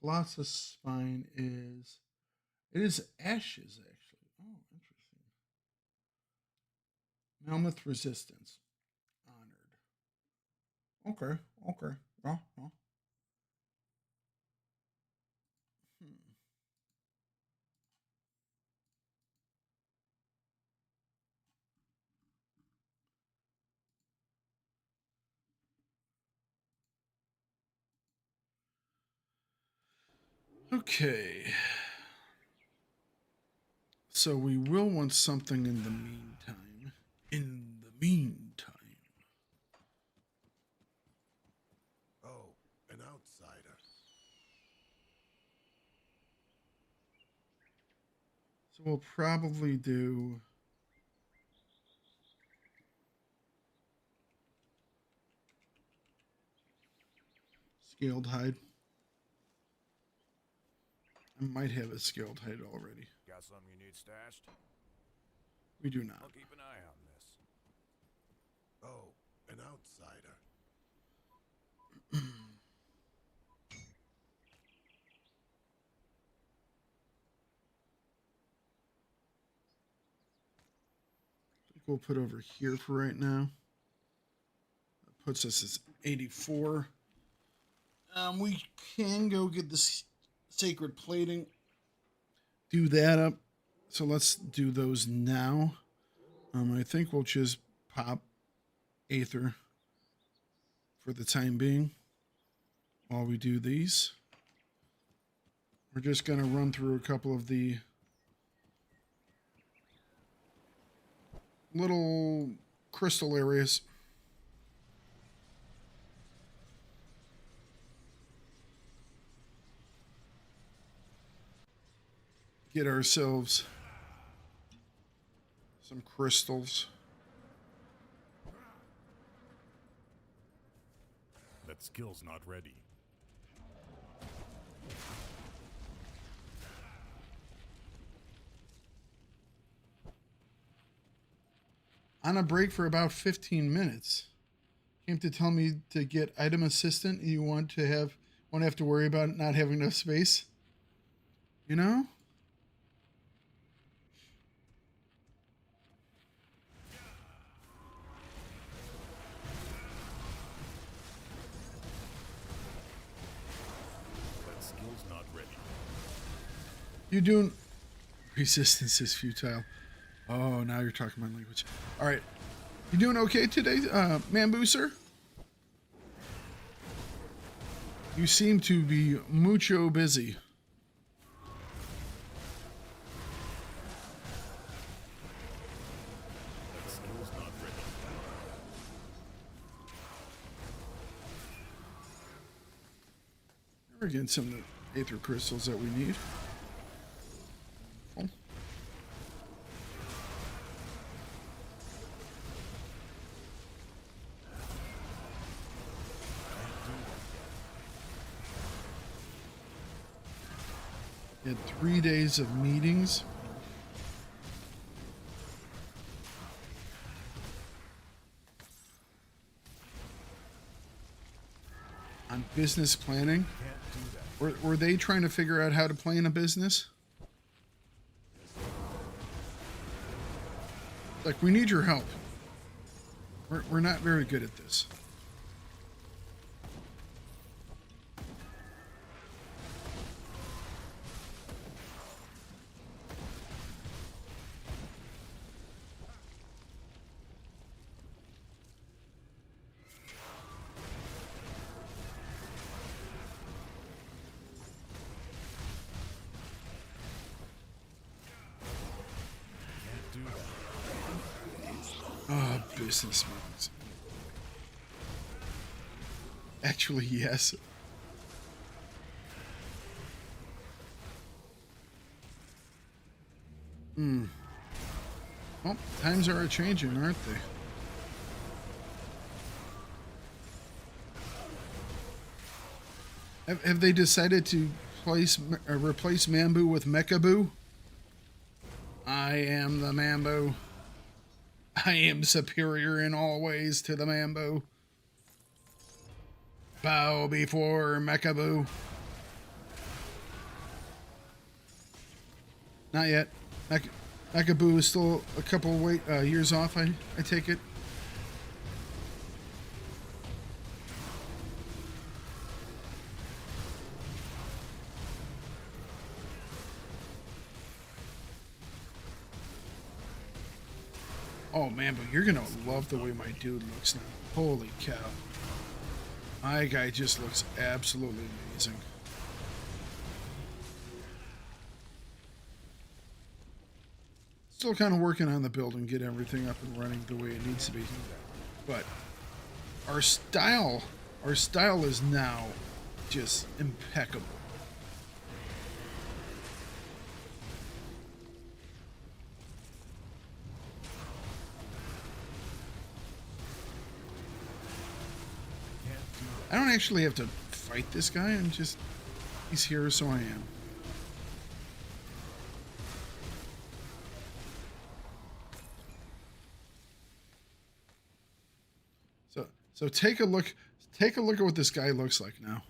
Colossus spine is... It is ashes, actually. Oh, interesting. Malmouth resistance. Honored. Okay, okay. Oh, oh. Okay. So we will want something in the meantime. In the meantime. Oh, an outsider. So we'll probably do... Scaled hide. I might have a scaled hide already. Got something you need stashed? We do not. I'll keep an eye on this. Oh, an outsider. I think we'll put over here for right now. That puts us at 84. We can go get this sacred plating. Do that up. So let's do those now. I think we'll just pop Aether for the time being while we do these. We're just going to run through a couple of the little crystal areas. Get ourselves some crystals. That skill's not ready. On a break for about 15 minutes. Came to tell me to get item assistant. You won't have to worry about not having enough space. You know? That skill's not ready. You doing... Resistance is futile. Oh, now you're talking my language. All right. You doing okay today, Mambu, sir? You seem to be mucho busy. That skill's not ready. We're getting some of the aether crystals that we need. Cool. Had 3 days of meetings. On business planning. Were they trying to figure out how to plan a business? Like, we need your help. We're not very good at this. Oh, business meetings. Actually, yes. Well, times are changing, aren't they? Have they decided to replace Mambu with Mechaboo? I am the Mambo. I am superior in all ways to the Mambo. Bow before Mechaboo. Not yet. Mechaboo is still a couple years off, I take it. Oh man, but you're gonna love the way my dude looks now. Holy cow. My guy just looks absolutely amazing. Still kind of working on the build and get everything up and running the way it needs to be. But our style is now just impeccable. I don't actually have to fight this guy. He's here, so I am. So take a look at what this guy looks like now.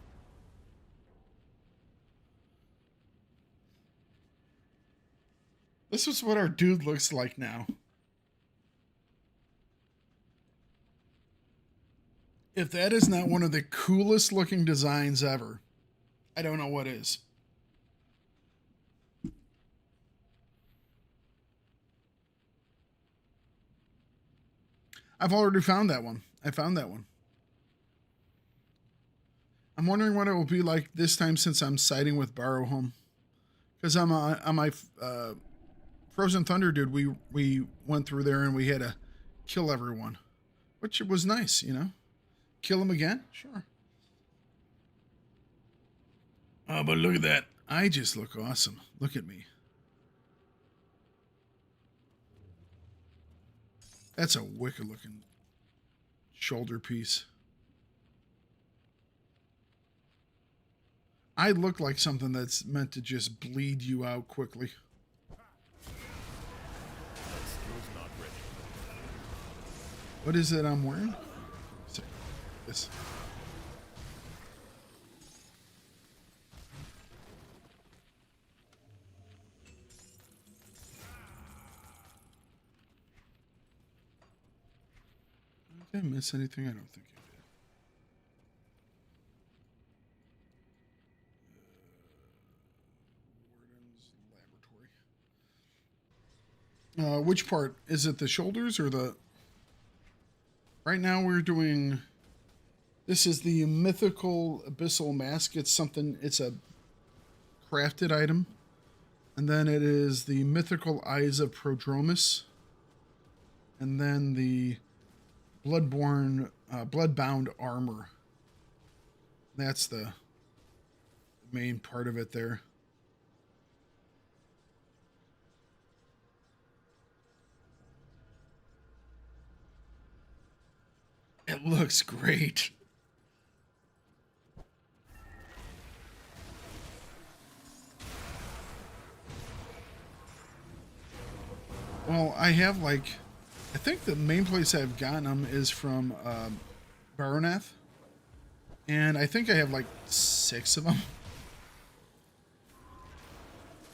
This is what our dude looks like now. If that is not one of the coolest looking designs ever, I don't know what is. I've already found that one. I found that one. I'm wondering what it will be like this time since I'm siding with Barrowhome. Because on my Frozen Thunder dude, we went through there and we had to kill everyone. Which was nice, you know? Kill him again? Sure. Oh, but look at that. I just look awesome. Look at me. That's a wicked looking shoulder piece. I look like something that's meant to just bleed you out quickly. What is it I'm wearing? This. Did I miss anything? I don't think I did. Warden's laboratory. Which part? Is it the shoulders or the... Right now we're doing... This is the mythical abyssal mask. It's a crafted item. And then it is the mythical eyes of Prodromus. And then the bloodbound armor. That's the main part of it there. It looks great. Well, I have I think the main place I've gotten them is from Baronath. And I think I have 6 of them.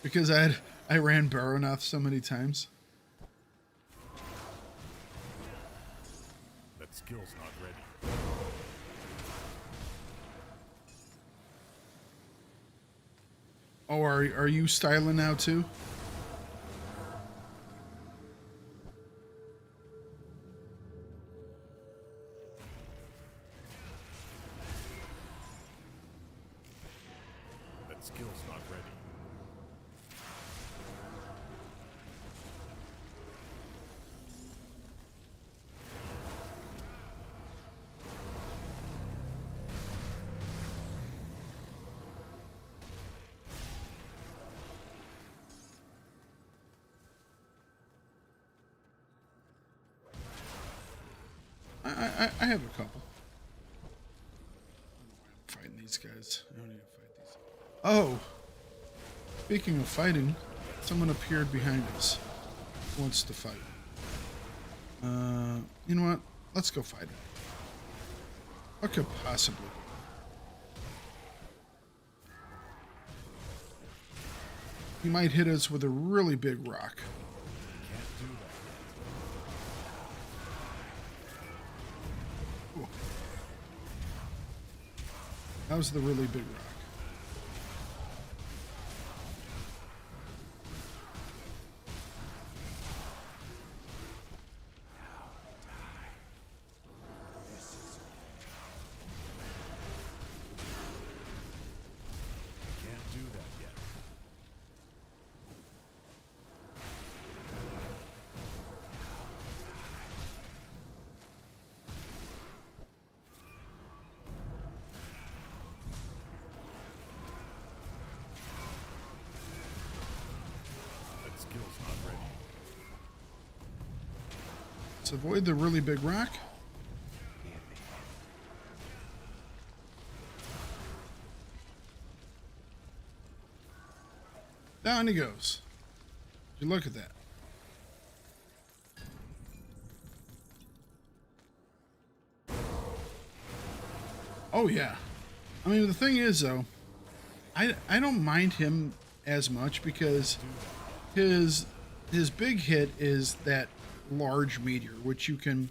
Because I ran Baronath so many times. That skill's not ready. Oh, are you styling now too? Skill's not ready. I have a couple. I don't know why I'm fighting these guys. I don't need to fight these. Oh! Speaking of fighting, someone appeared behind us. Who wants to fight? You know what? Let's go fight him. What could possibly? he might hit us with a really big rock. Can't do that. Ooh. That was the really big rock. Can't do that yet. That skill's not ready. Let's avoid the really big rock. Down he goes. Would you look at that? Oh yeah. I mean, the thing is though, I don't mind him as much because his big hit is that large meteor, which you can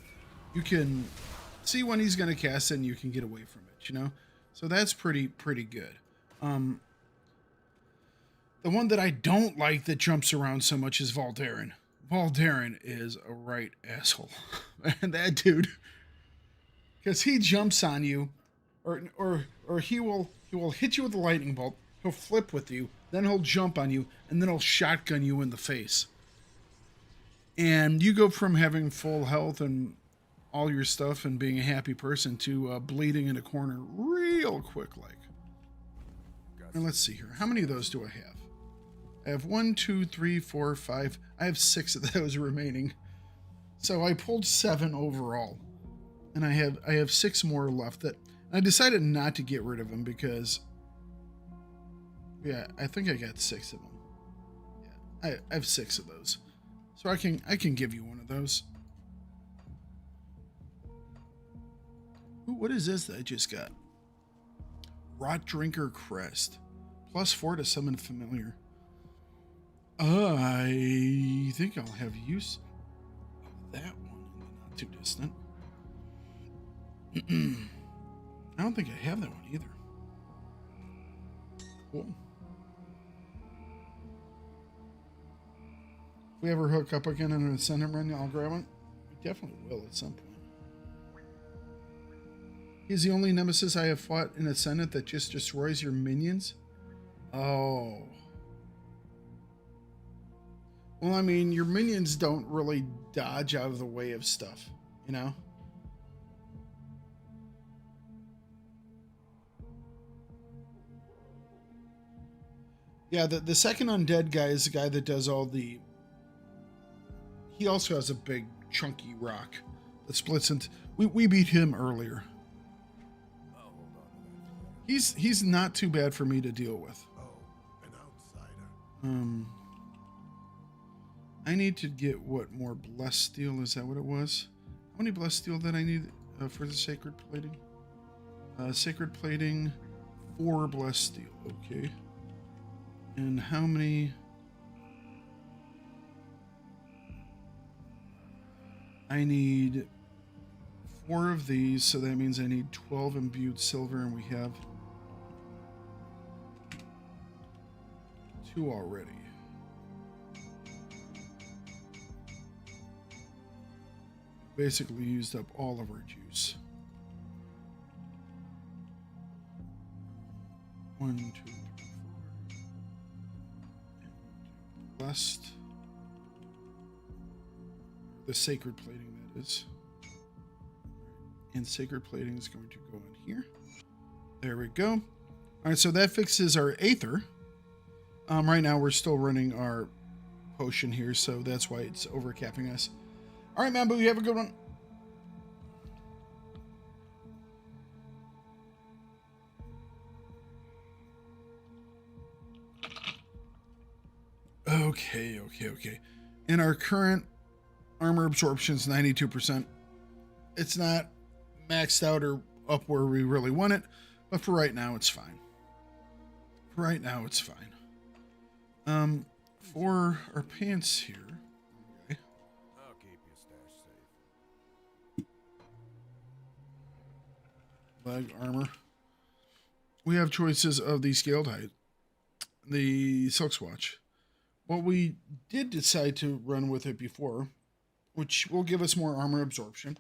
see when he's going to cast it and you can get away from it, you know? So that's pretty good. The one that I don't like that jumps around so much is Valdarin. Valdarin is a right asshole. And that dude, because he jumps on you, or he will hit you with a lightning bolt, he'll flip with you, then he'll jump on you, and then he'll shotgun you in the face. And you go from having full health and all your stuff and being a happy person to bleeding in a corner real quick like. And let's see here. How many of those do I have? I have 1, 2, 3, 4, 5. I have 6 of those remaining. So I pulled 7 overall. And I have 6 more left that I decided not to get rid of them because yeah, I think I got 6 of them. Yeah, I have 6 of those. So I can give you one of those. Ooh, what is this that I just got? Rot Drinker Crest. +4 to summon familiar. I think I'll have use of that one in the not too distant. I don't think I have that one either. Cool. If we ever hook up again in an Ascendant run, I'll grab one. We definitely will at some point. He's the only nemesis I have fought in Ascendant that just destroys your minions? Oh. Well, I mean, your minions don't really dodge out of the way of stuff, you know? Yeah, the second undead guy is the guy that does all the... He also has a big, chunky rock that splits into... We beat him earlier. He's not too bad for me to deal with. Oh, an outsider. I need to get what more blessed steel? Is that what it was? How many blessed steel did I need for the sacred plating? Sacred plating, 4 blessed steel. Okay. And how many? I need 4 of these, so that means I need 12 imbued silver, and we have 2 already. Basically used up all of our juice. 1, 2, 3, 4. And blessed. The sacred plating, that is. And sacred plating is going to go in here. There we go. All right, so that fixes our Aether. Right now we're still running our potion here, so that's why it's overcapping us. All right, Mambo, you have a good one. Okay. And our current armor absorption is 92%. It's not maxed out or up where we really want it, but for right now, it's fine. For right now, it's fine. For our pants here. Okay. I'll keep your stash safe. Leg armor. We have choices of the scaled height, the silk swatch. What we did decide to run with it before, which will give us more armor absorption,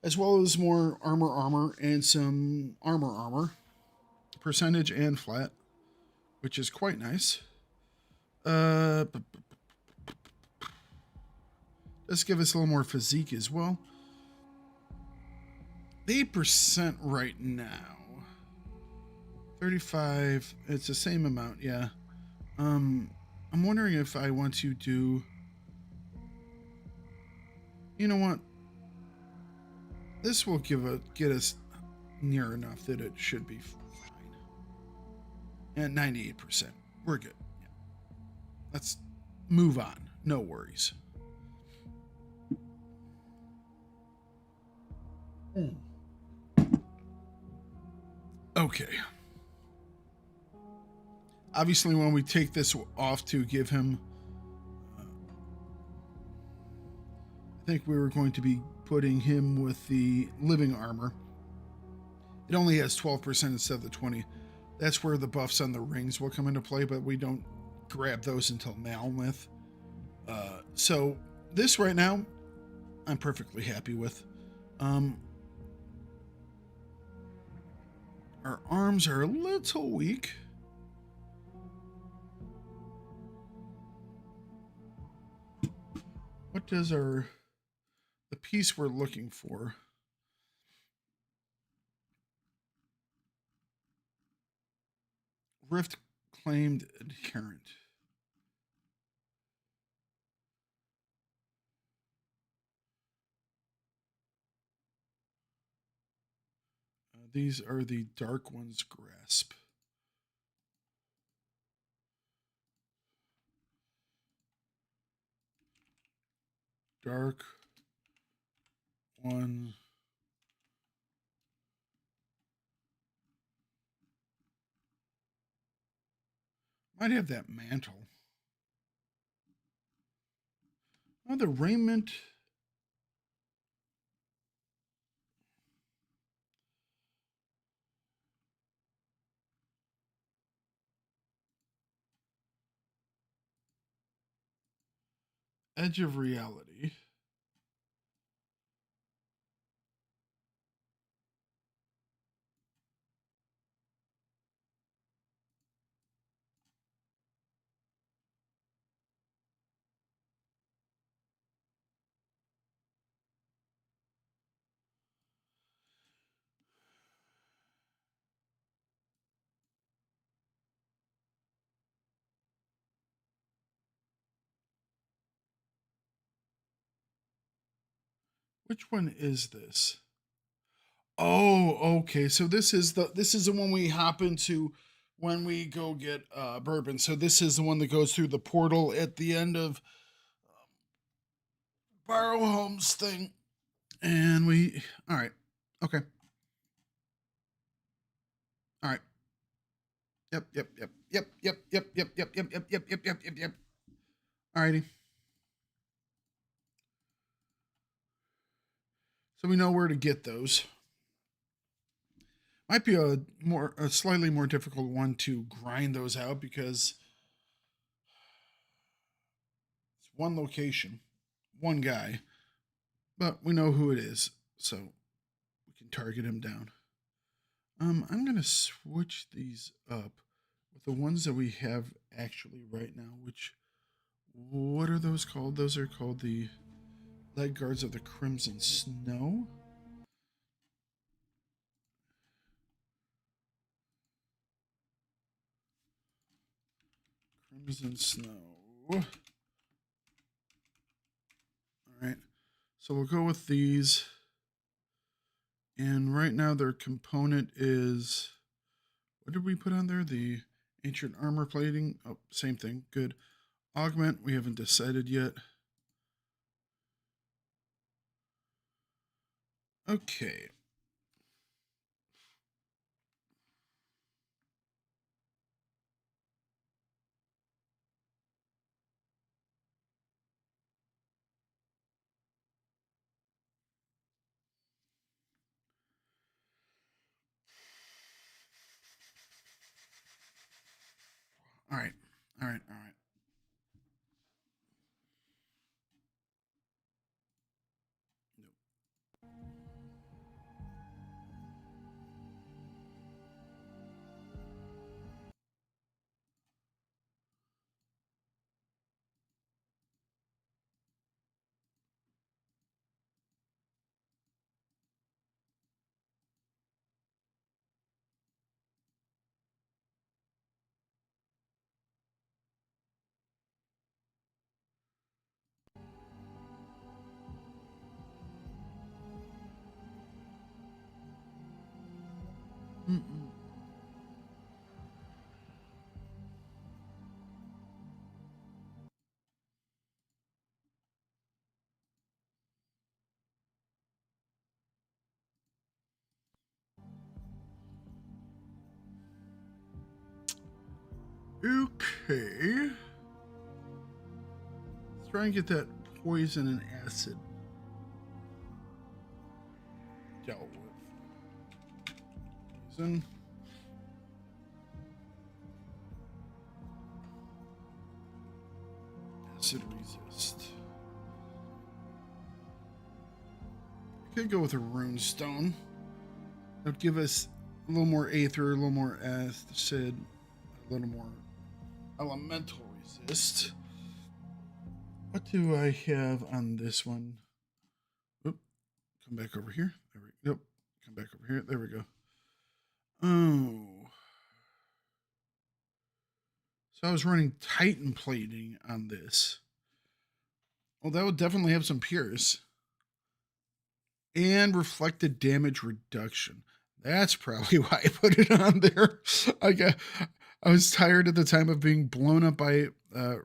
as well as more armor and some armor percentage and flat, which is quite nice. Let's give us a little more physique as well. 8% right now. 35. It's the same amount, yeah. I'm wondering if I want to do. You know what? This will get us near enough that it should be fine. And 98%. We're good. Yeah. Let's move on. No worries. Okay. Obviously, when we take this off to give him, I think we were going to be putting him with the living armor. It only has 12% instead of the 20. That's where the buffs on the rings will come into play, but we don't grab those until Malmouth. So this right now, I'm perfectly happy with. Our arms are a little weak. What does the piece we're looking for? Rift claimed adherent. These are the dark ones. Grasp. Dark one. Might have that mantle. Oh, the raiment. Edge of reality. Which one is this? Oh, okay. So this is the one we hop into when we go get bourbon. So this is the one that goes through the portal at the end of Borrow Home's thing. And we all right. Okay. All right. Yep. Alrighty. So we know where to get those. Might be a slightly more difficult one to grind those out because it's one location, one guy, but we know who it is, so we can target him down. I'm gonna switch these up with the ones that we have actually right now. What are those called? Those are called the leg guards of the Crimson Snow. Crimson Snow. All right. So we'll go with these. And right now their component is, what did we put on there? The ancient armor plating. Oh, same thing. Good. Augment, we haven't decided yet. Okay. All right. All right. All right. Mm-mm. Okay. Let's try and get that poison and acid dealt with. Poison. Acid resist. I could go with a rune stone. That would give us a little more aether, a little more acid, a little more elemental resist. What do I have on this one? Oop, come back over here. There we go. Come back over here. There we go. Oh. So I was running Titan plating on this. Well, that would definitely have some pierce. And reflected damage reduction. That's probably why I put it on there. I was tired at the time of being blown up by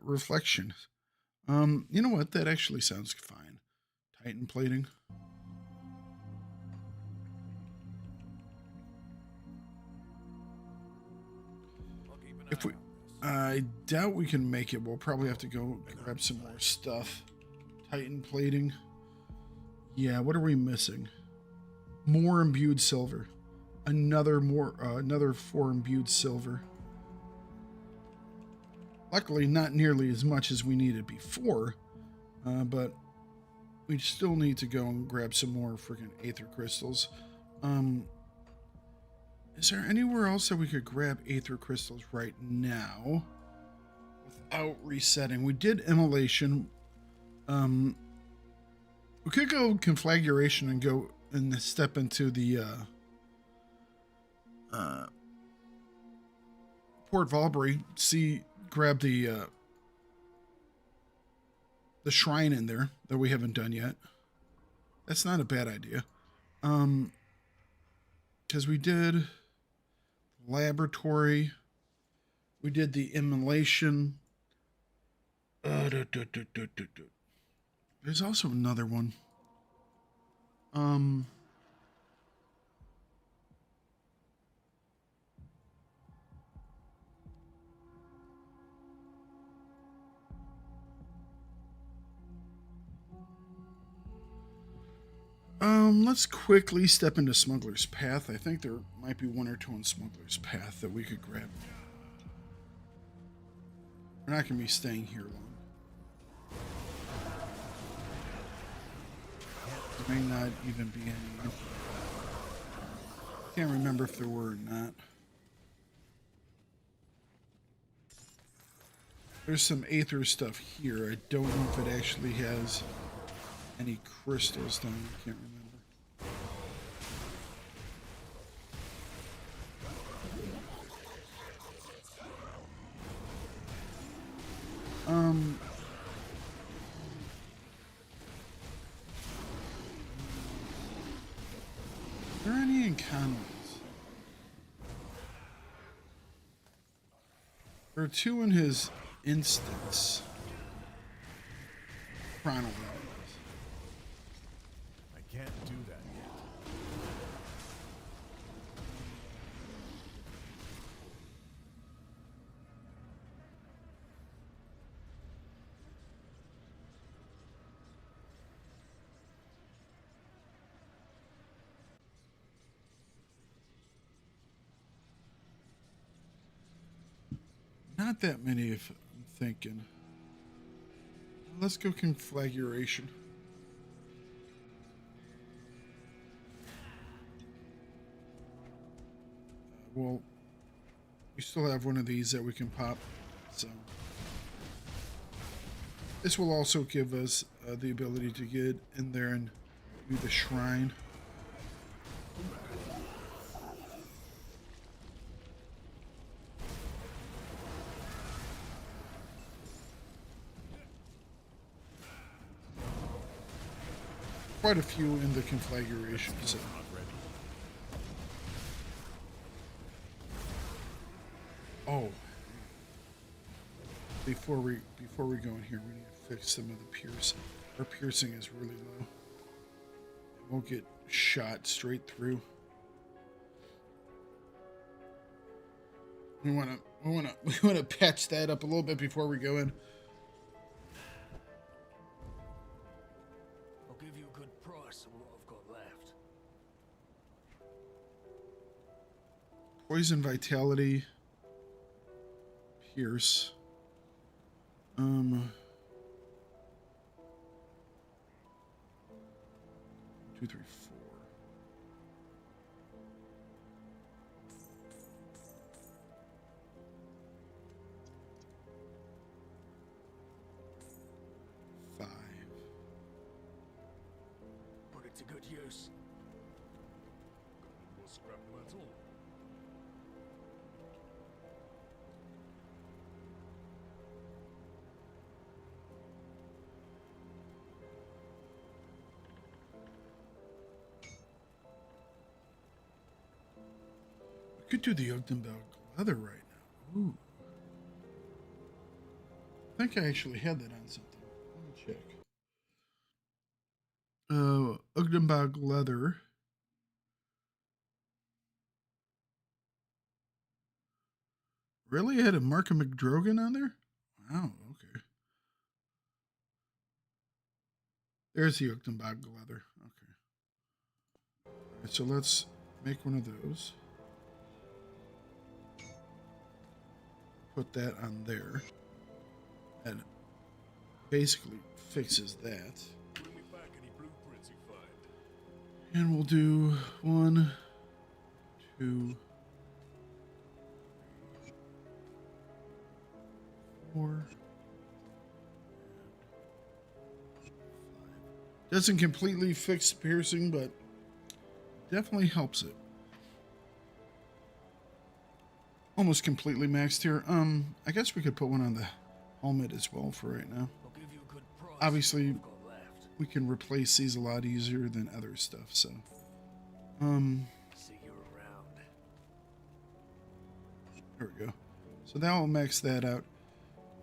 reflection. You know what? That actually sounds fine. Titan plating. If we, I doubt we can make it. We'll probably have to go grab some more stuff. Titan plating. Yeah, what are we missing? More imbued silver. Another 4 imbued silver. Luckily, not nearly as much as we needed before, but we still need to go and grab some more freaking aether crystals. Is there anywhere else that we could grab aether crystals right now without resetting? We did immolation. We could go conflagration and go and step into the Port Valbury. Grab the shrine in there that we haven't done yet. That's not a bad idea. Because we did laboratory, we did the immolation. There's also another one. Let's quickly step into Smuggler's Path. I think there might be one or two on Smuggler's Path that we could grab. We're not going to be staying here long. There may not even be any. Can't remember if there were or not. There's some aether stuff here. I don't know if it actually has any crystals down. I can't remember. Are there any in Conway's? There are two in his instance. Chrono. I can't do that yet. Not that many, if I'm thinking. Let's go conflagration. Well, we still have one of these that we can pop, so this will also give us the ability to get in there and do the shrine. Quite a few in the conflagration, so. Oh, before we go in here, we need to fix some of the pierce. Our piercing is really low. It won't get shot straight through. We wanna patch that up a little bit before we go in. I'll give you a good price on what I've got left. Poison, vitality, pierce. 2, 3, 4. Put it to good use. More scrap metal. We could do the Ogdenbell leather right now. Ooh. I think I actually had that on something. Let me check. Ogdenbell leather. Really? I had a Markham McDrogan on there? Wow, okay. There's the Ogdenbell leather. Okay. Alright, so let's make one of those. Put that on there. And basically fixes that. Bring me back any blueprints you find. And we'll do 1, 2, 4, 5. Doesn't completely fix the piercing, but definitely helps it. Almost completely maxed here. I guess we could put one on the helmet as well for right now. I'll give you a good price. Obviously, I've got left. we can replace these a lot easier than other stuff, so. See you around. There we go. So that will max that out.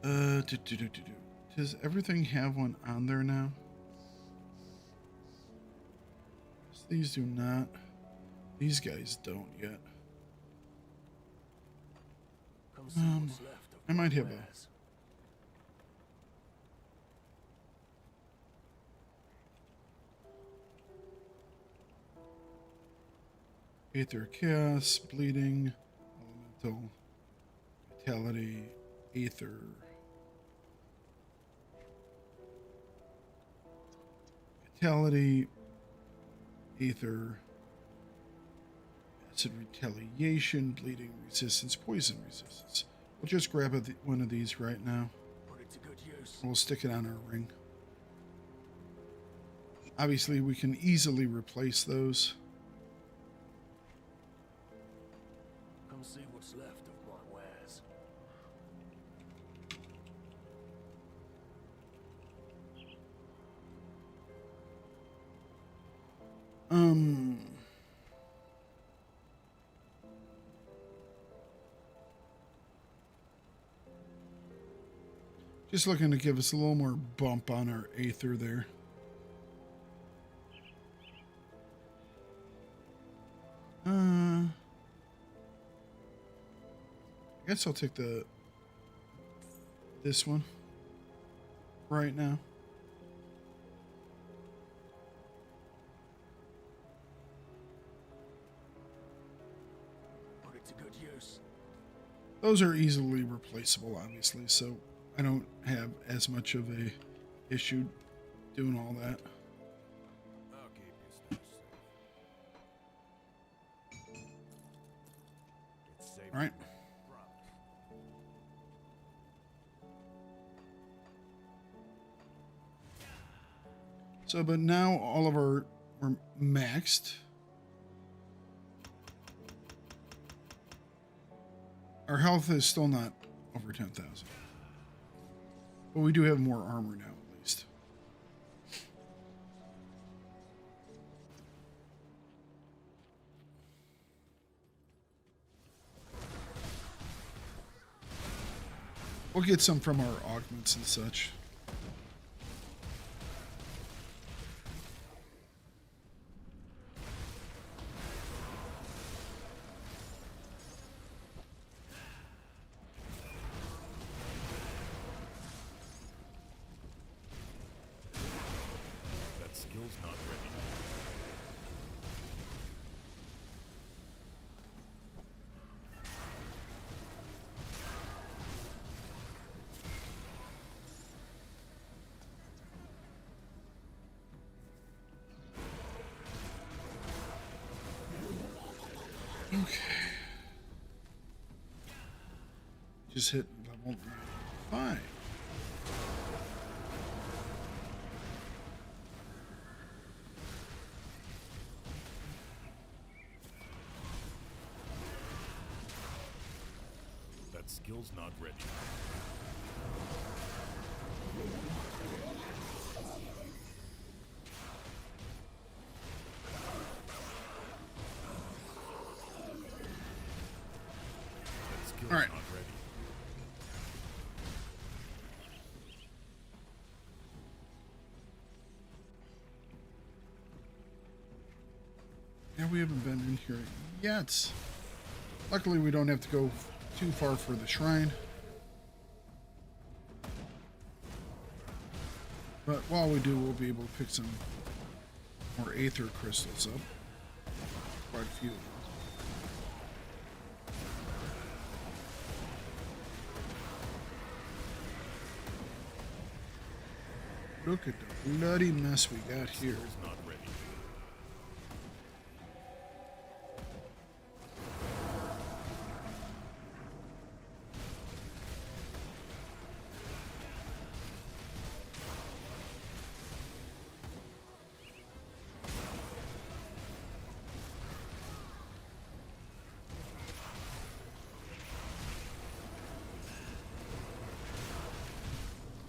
Does everything have one on there now? These do not. These guys don't yet. Come see what's left of I might have wares. Aether, Chaos, Bleeding, Elemental, Vitality, Aether. Vitality, Aether, Acid Retaliation, Bleeding Resistance, Poison Resistance. We'll just grab one of these right now. Put it to good use. We'll stick it on our ring. Obviously, we can easily replace those. Come see what's left of my wares. Just looking to give us a little more bump on our Aether there. I guess I'll take this one right now. Put it to good use. Those are easily replaceable, obviously, so I don't have as much of a issue doing all that. I'll keep your stash safe. It's safe. All right. So, but now all of we're maxed. Our health is still not over 10,000. But we do have more armor now, at least. We'll get some from our augments and such. That skill's not ready. Okay. Just hit level 5. That skill's not ready. That skill's All right. not ready. Yeah, we haven't been in here yet. Luckily, we don't have to go too far for the shrine. But while we do, we'll be able to pick some more aether crystals up. Quite a few of them. Look at the bloody mess we got here. Skill's not ready.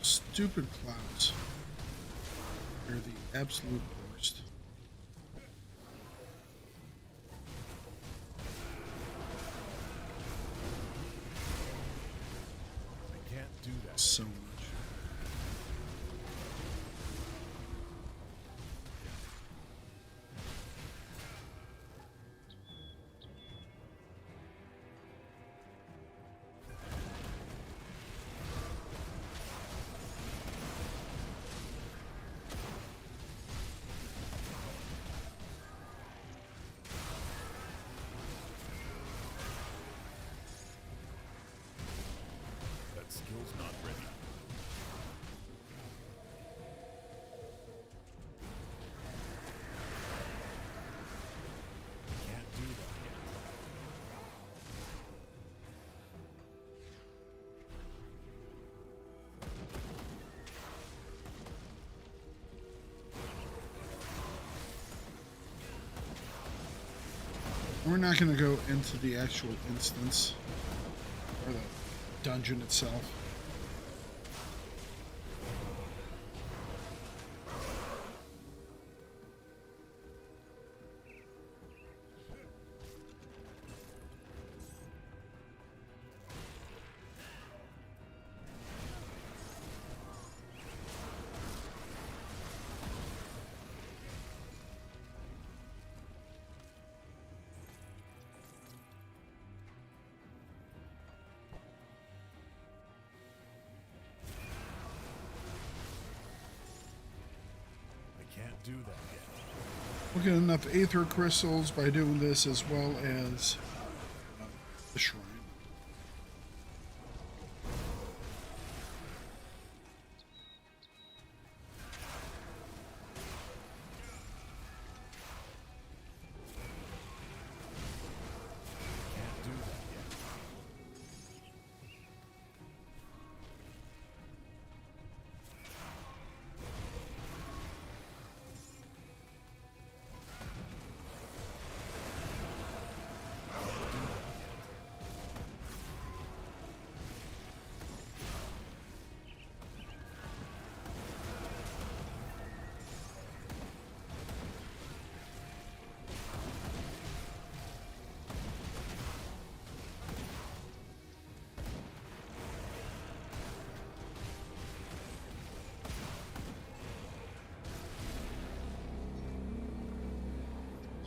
Stupid clouds. They're the absolute worst. I can't do that. So much. That skill's not ready. I can't do that yet. We're not going to go into the actual instance or the dungeon itself. I can't do that yet. We'll get enough aether crystals by doing this as well as the shrine.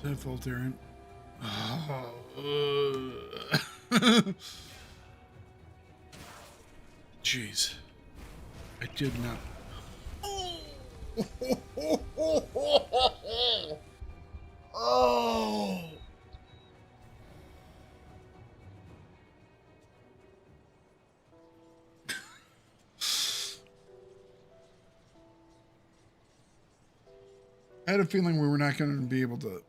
that Voltaren? Oh. Jeez. I did not. Oh. I had a feeling we were not going to be able to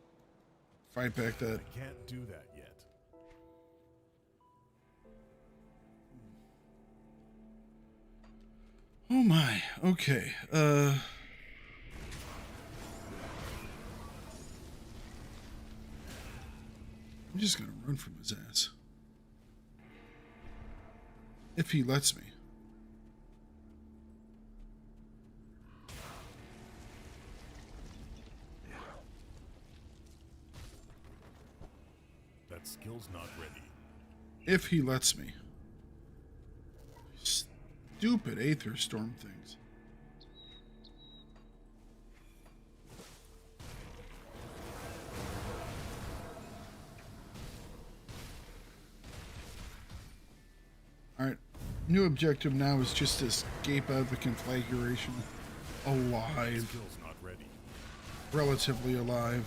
fight back that. I can't do that yet. Oh my. Okay. I'm just going to run from his ass. If he lets me. That skill's not ready. If he lets me. Stupid Aether Storm things. Alright. New objective now is just to escape out of the conflagration alive. Skill's not ready. Relatively alive.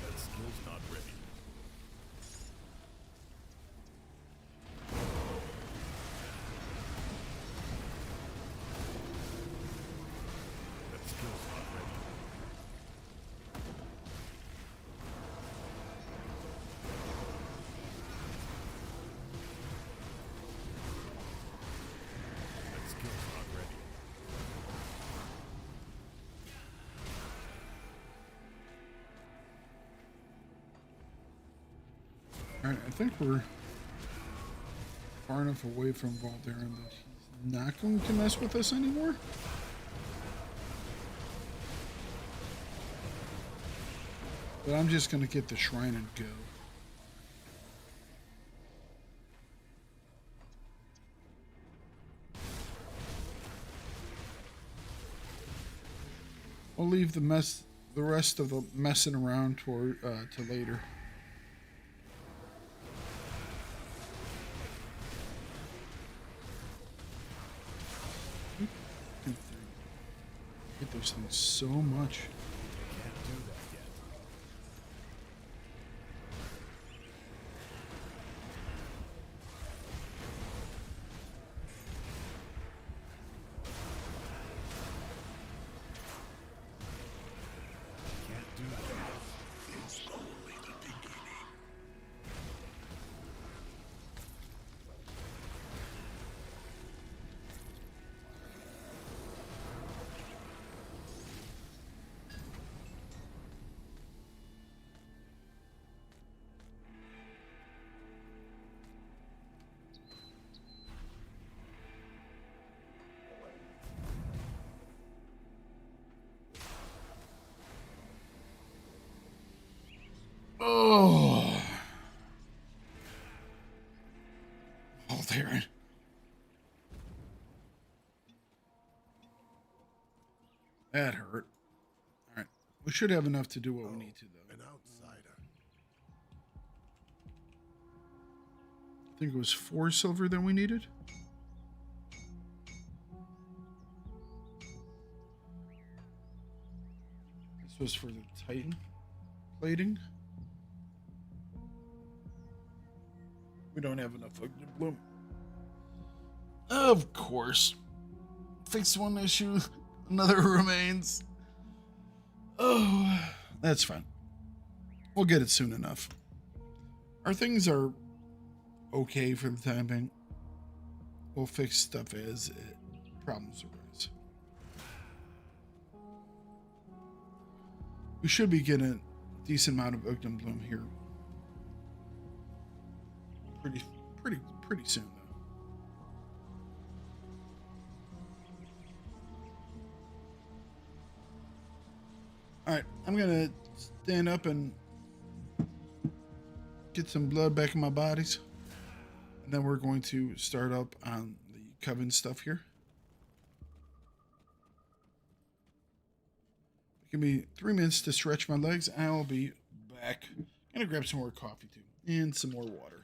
That skill's not ready. That skill's not ready. That skill's not ready. Alright, I think we're far enough away from Voltaren that he's not going to mess with us anymore. But I'm just going to get the shrine and go. We'll leave the rest of the messing around to later. Hate those things so much. Can't do that yet. Can't do that yet. It's only the beginning. Oh. Voltaren. That hurt. Alright. We should have enough to do what we need to, though. An outsider. I think it was 4 silver that we needed. This was for the Titan plating. We don't have enough Ugly Bloom. Of course. Fix one issue, another remains. Oh, that's fine. We'll get it soon enough. Our things are okay for the time being. We'll fix stuff as problems arise. We should be getting a decent amount of Ugly Bloom here. Pretty soon, though. All right, I'm gonna stand up and get some blood back in my bodies, and then we're going to start up on the coven stuff here. Give me 3 minutes to stretch my legs. I'll be back. Gonna grab some more coffee too, and some more water.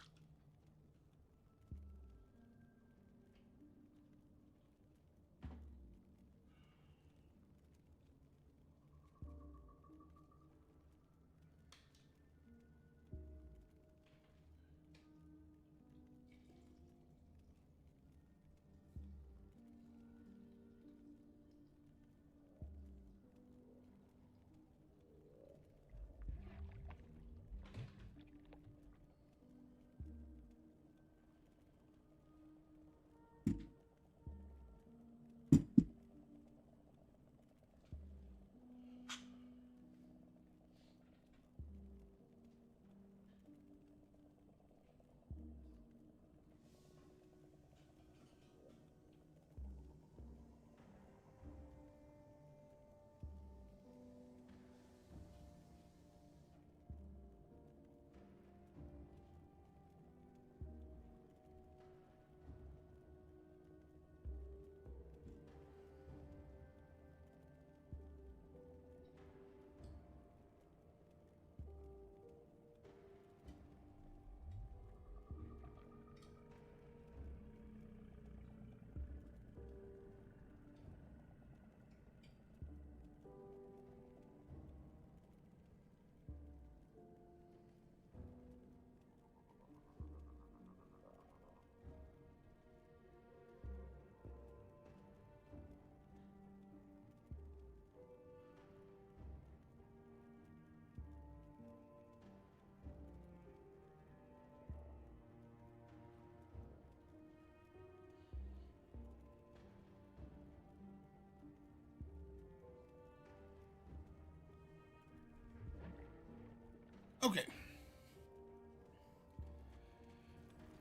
Okay.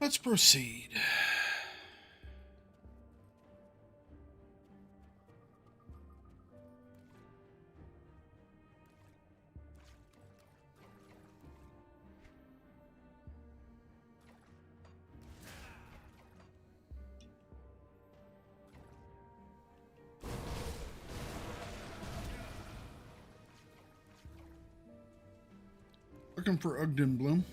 Let's proceed. Looking for Ogden Bloom.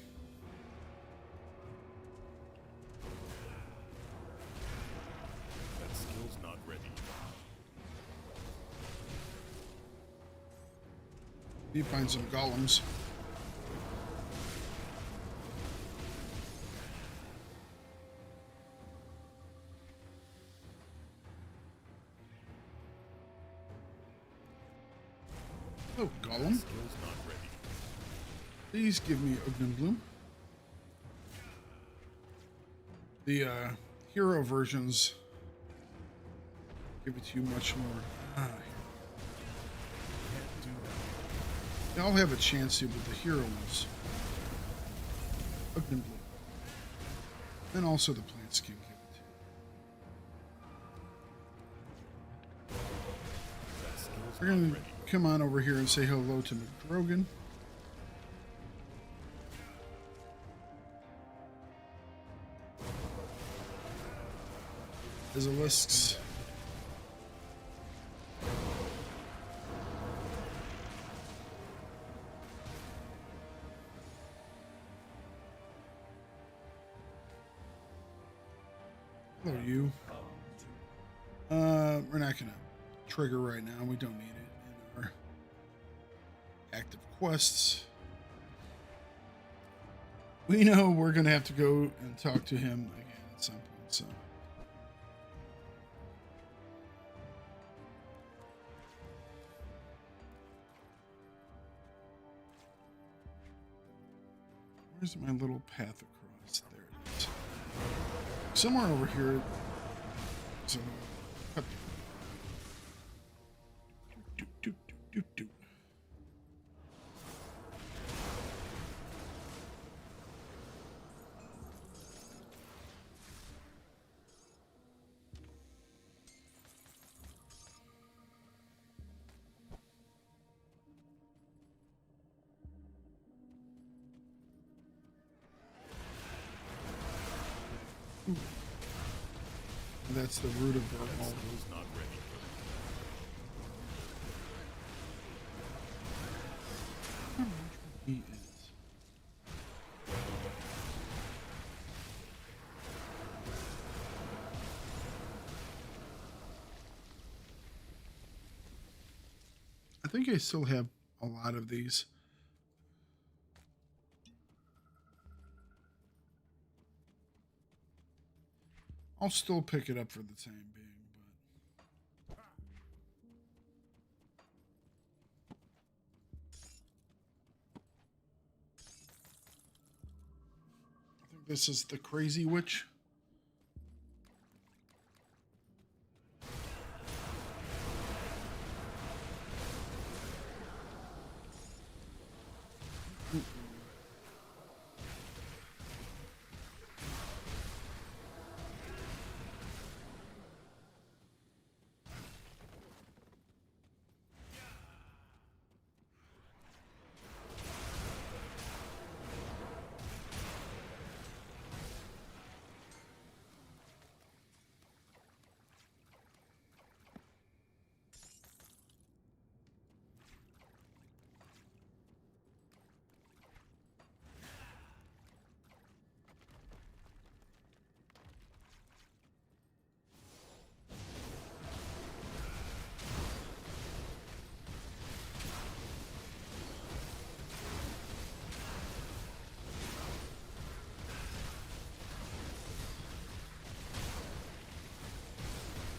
That skill's not ready. You find some golems. Oh, golem. Skill's not ready. Please give me Ogden Bloom. The hero versions give it to you much more. They all have a chance to, but the hero ones. Ogden Bloom. And also the plant skin give it to you. That skill's We're not gonna ready. come on over here and say hello to McDrogan. Basilisks. Hello, you. We're not gonna trigger right now. We don't need it in our active quests. We know we're gonna have to go and talk to him again at some point, so. Where's my little path across? There it is. Somewhere over here. So, cut. Do, do, do, do, do. That's the root of their all. Who's not ready for He is. I think I still have a lot of these. I'll still pick it up for the time being, but I think this is the Crazy Witch.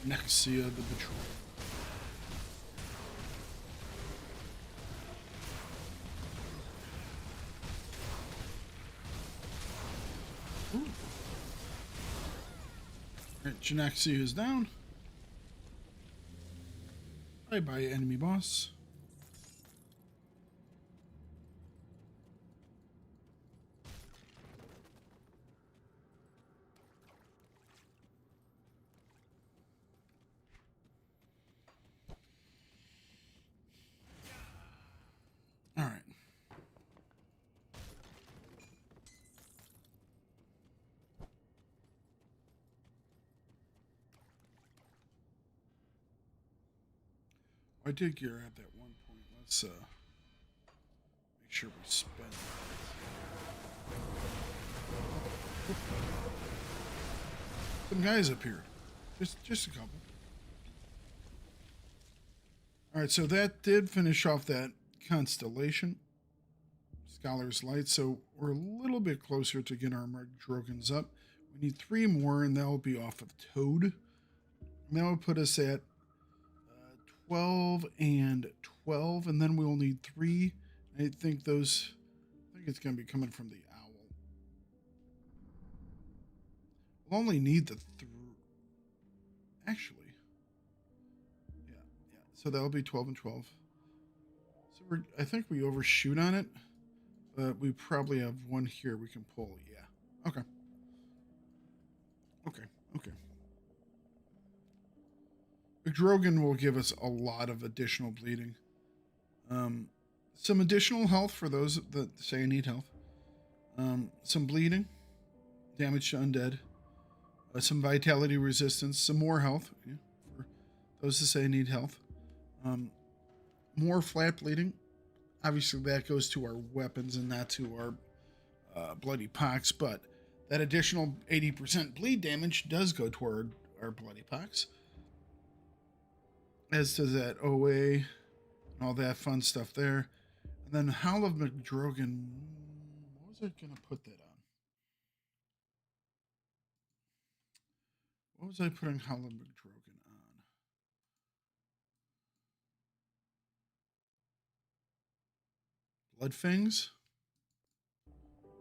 Nexia the Betrayer. Alright, Janaxia is down. Bye bye, enemy boss. Alright. I did gear out that one point. Let's make sure we spend it. Some guys appeared. Just a couple. Alright, so that did finish off that constellation. Scholar's Light. So we're a little bit closer to get our Drogons up. We need 3 more, and that'll be off of Toad. And that will put us at 12 and 12, and then we'll need 3. I think it's going to be coming from the Owl. We'll only need the actually, yeah. So that'll be 12 and 12. So I think we overshoot on it, but we probably have one here we can pull. Yeah. Okay. Drogon will give us a lot of additional bleeding. Some additional health for those that say I need health. Some bleeding, damage to undead, some vitality resistance, some more health for those that say I need health. More flat bleeding. Obviously, that goes to our weapons and not to our bloody pox, but that additional 80% bleed damage does go toward our bloody pox. As does that OA and all that fun stuff there. And then Howl of McDrogan. What was I going to put that on? What was I putting Howl of McDrogan on? Blood Fangs?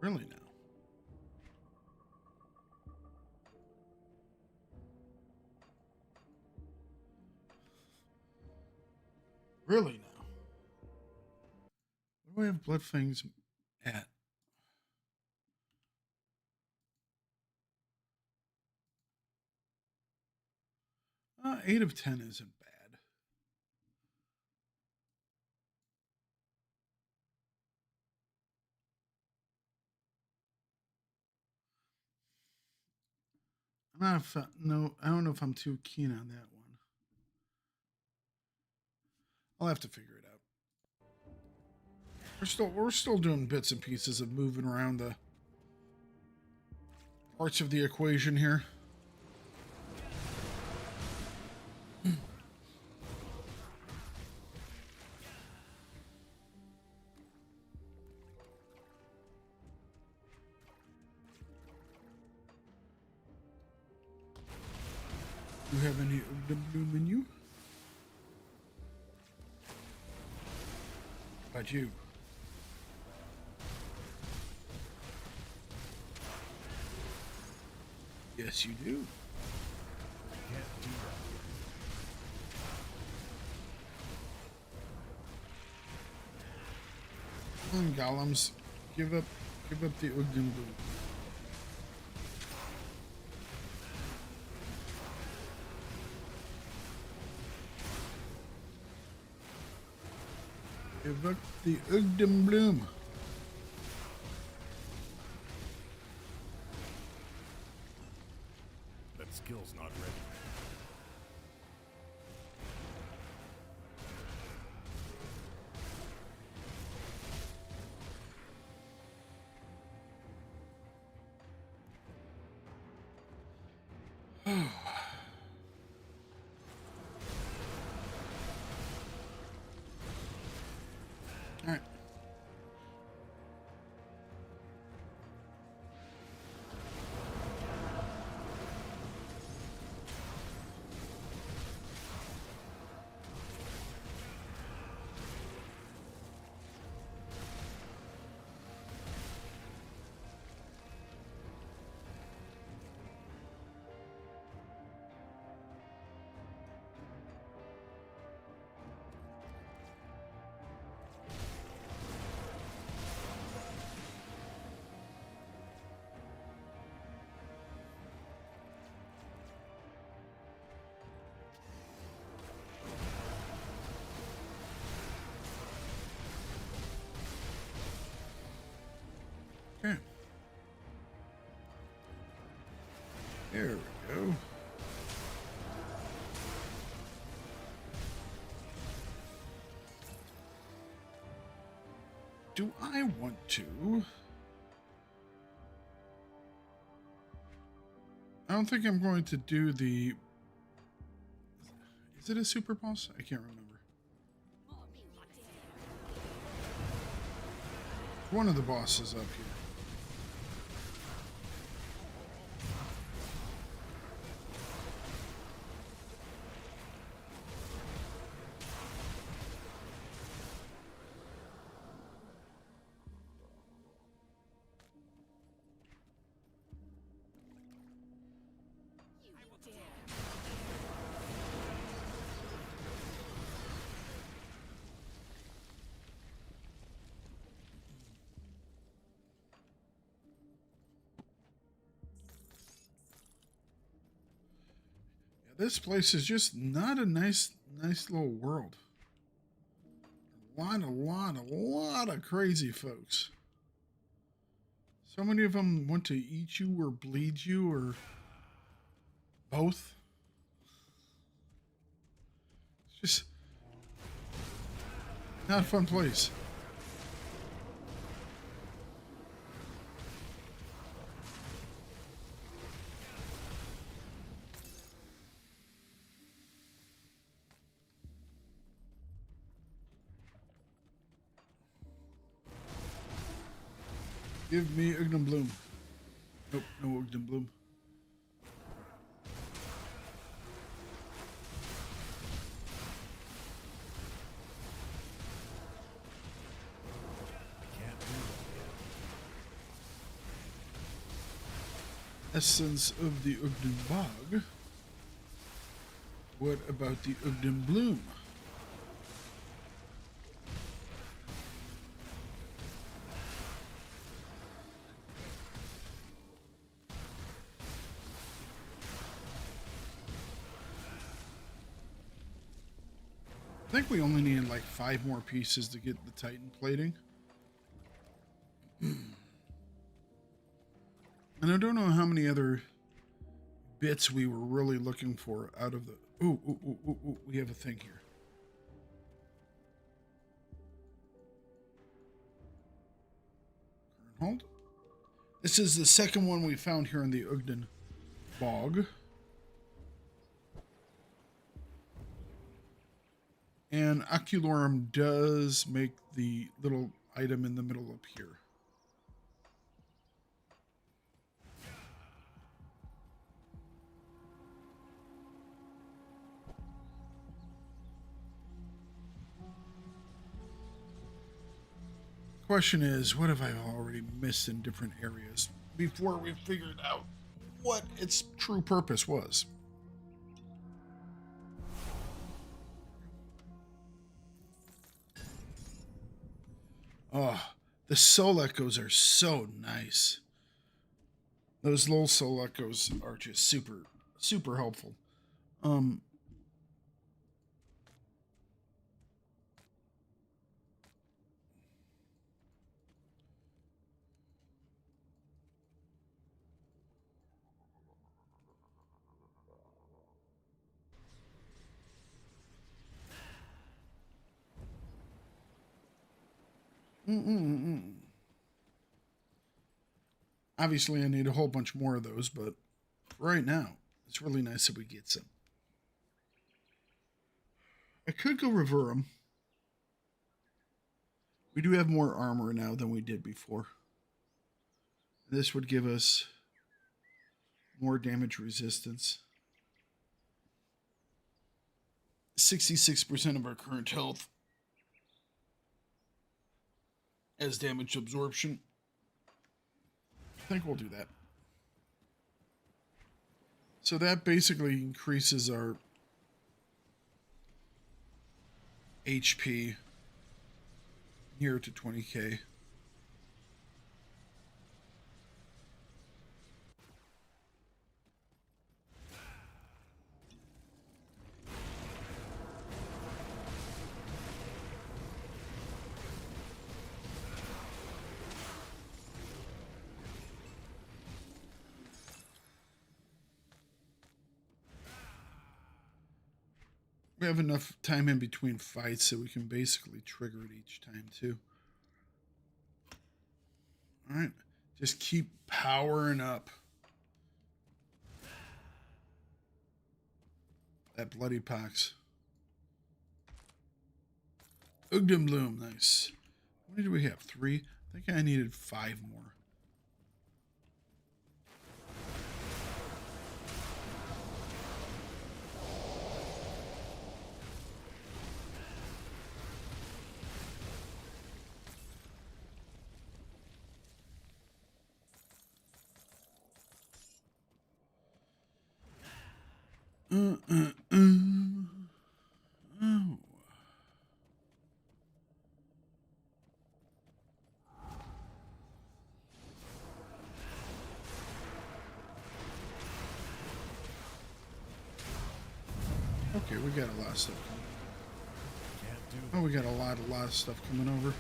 Really now? Really now? Where do I have Blood Fangs at? 8 of 10 isn't bad. I'm not. No, I don't know if I'm too keen on that one. I'll have to figure it out. We're still doing bits and pieces of moving around the parts of the equation here. Do you have any of the blue menu? About you? Yes, you do. Can't do Come on, golems. Give up the Ugden blue. Give up the Ugden bloom. that. Skill's not ready. All right. Okay. There we go. Do I want to? I don't think I'm going to do the... Is it a super boss? I can't remember. One of the bosses up here. This place is just not a nice little world. A lot of crazy folks. So many of them want to eat you or bleed you or both. It's just not a fun place. Give me Ugnum Bloom. Nope, no Ugnum Bloom. Can't do that. Essence of the Ugnum Bog. What about the Ugnum Bloom? I think we only need like 5 more pieces to get the Titan plating. And I don't know how many other bits we were really looking for out of the... Ooh, we have a thing here. Hold. This is the second one we found here in the Ugden Bog. And Occulorum does make the little item in the middle up here. Question is, what have I already missed in different areas before we figured out what its true purpose was? Oh, the soul echoes are so nice. Those little soul echoes are just super helpful. Obviously, I need a whole bunch more of those, but right now, it's really nice that we get some. I could go Reverum. We do have more armor now than we did before. This would give us more damage resistance. 66% of our current health as damage absorption. I think we'll do that. So that basically increases our HP here to 20k. We have enough time in between fights so we can basically trigger it each time too. All right, just keep powering up. That bloody pox. Ugden Bloom, nice. How many do we have? 3? I think I needed 5 more. Oh. Okay, we got a lot of stuff coming. Oh, we got a lot of stuff coming over.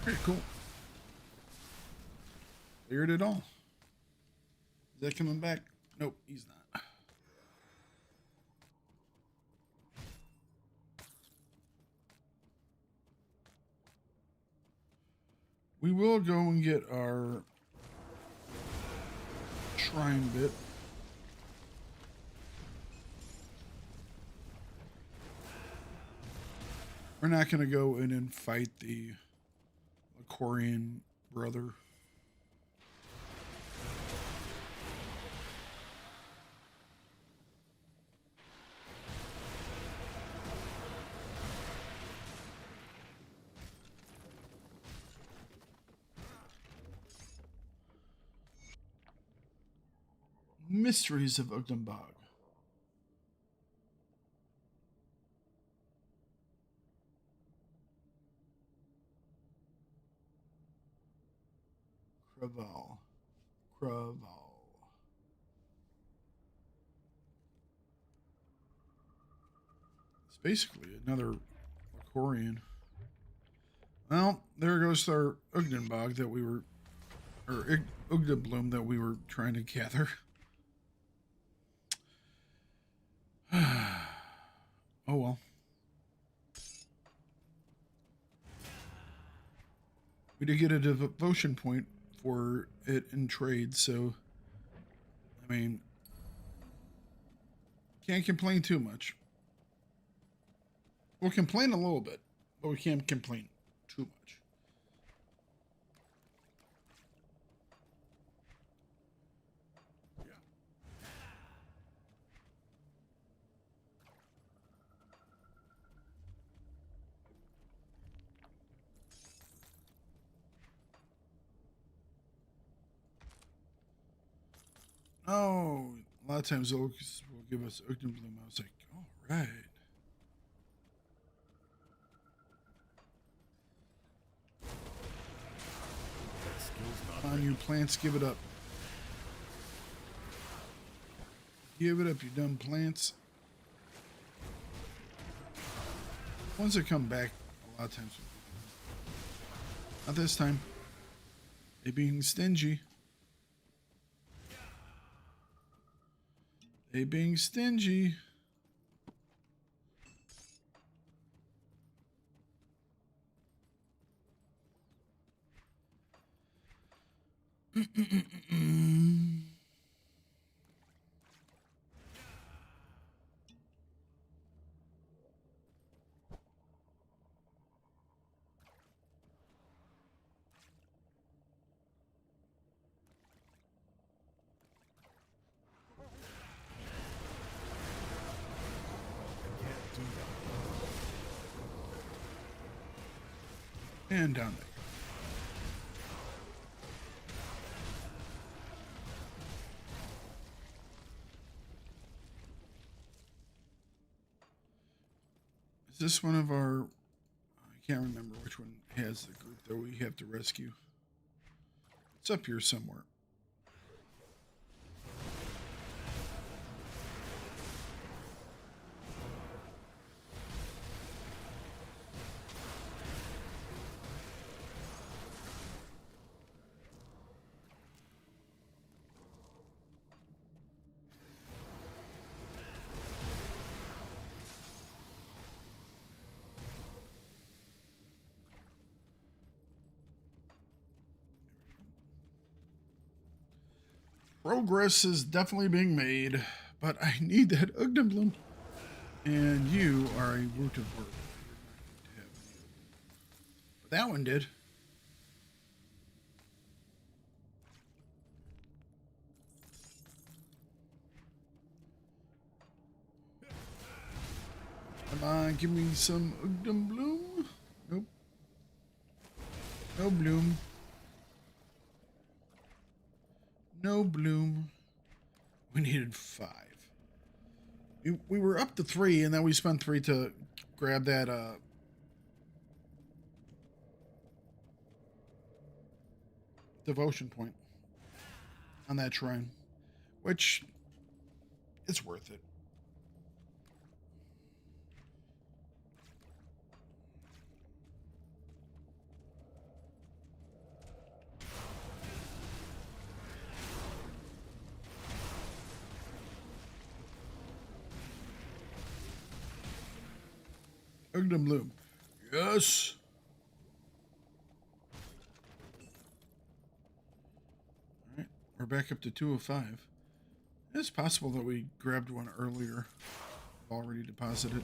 Pretty cool. Cleared it all. Is that coming back? Nope, he's not. We will go and get our shrine bit. We're not going to go in and fight the Loghorrean brother. Mysteries of Ugdenbog. Craval. Craval. It's basically another Loghorrean. Well, there goes our Ugnenbog that we were, or Ugnenbloom that we were trying to gather. Oh well. We did get a devotion point for it in trade, so I mean, can't complain too much. We'll complain a little bit, but we can't complain too much. Oh, a lot of times they'll give us Ugnenbloom. I was like, all right. Come on, you plants, give it up. Give it up, you dumb plants. Ones that come back a lot of times. Not this time. They being stingy. They being stingy. And down there. Is this one of our... I can't remember which one has the group that we have to rescue. It's up here somewhere. Progress is definitely being made, but I need that Ugnenbloom. And you are a root of work. But that one did. Come on, give me some Ugnenbloom. Nope. No bloom. No bloom. We needed 5. We were up to 3, and then we spent 3 to grab that devotion point on that shrine, which it's worth it. Ugnenbloom. Yes. All right. We're back up to 205. It's possible that we grabbed one earlier. Already deposited.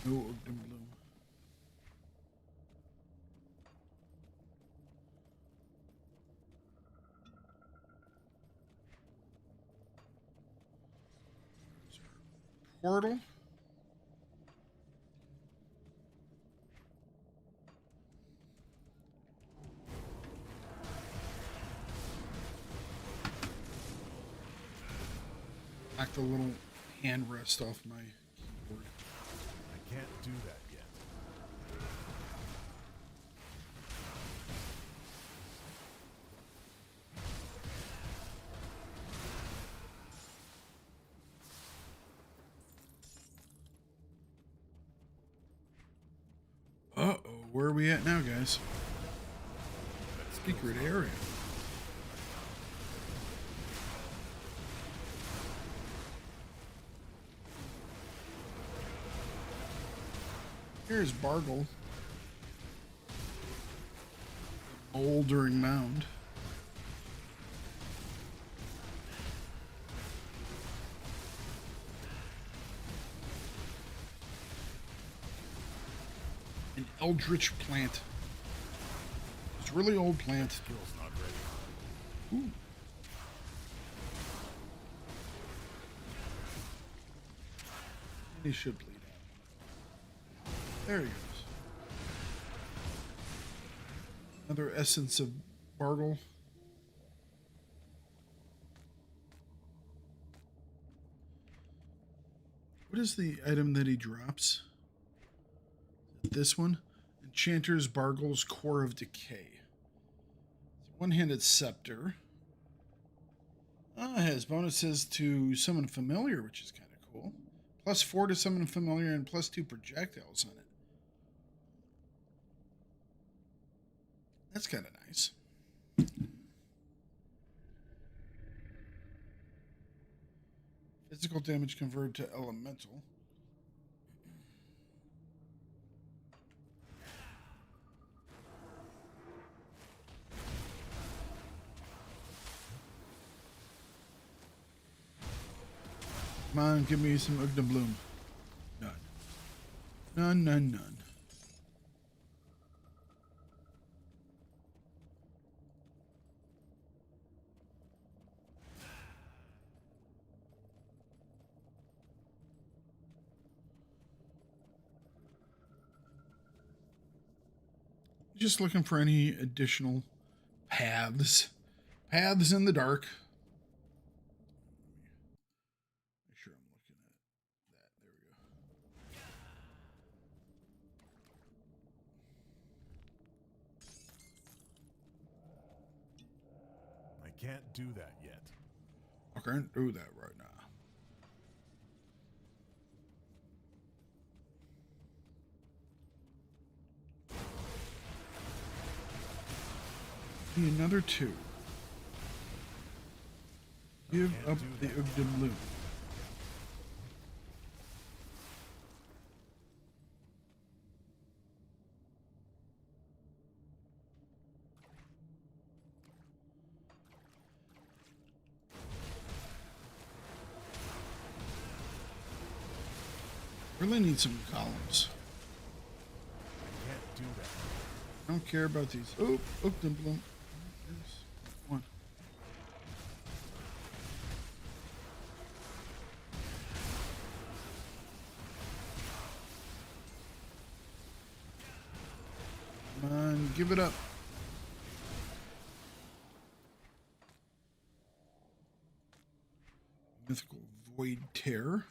No Ugnenbloom. portal. Knock the little hand rest off my keyboard. I can't do that yet. Uh-oh, where are we at now, guys? Secret area. Here's Bargle. Bouldering mound. An eldritch plant. It's a really old plant. Skill's not ready. Ooh. He should bleed out. There he goes. Another essence of Bargle. What is the item that he drops? This one? Enchanter's Bargle's Core of Decay. One-handed scepter. Has bonuses to summon familiar, which is kind of cool. +4 to summon familiar and +2 projectiles on it. That's kind of nice. Physical damage converted to elemental. Come on, give me some Ugda Bloom. None. None, none, none. Just looking for any additional paths. Paths in the dark. Make sure I'm looking at that. There we go. I can't do that yet. I can't do that right now. Be another 2. Give up the Ugda Bloom. Really need some columns. I can't do that. I don't care about these. Oh, Ugda Bloom. There's one. Come on, give it up. Mythical Void Tear.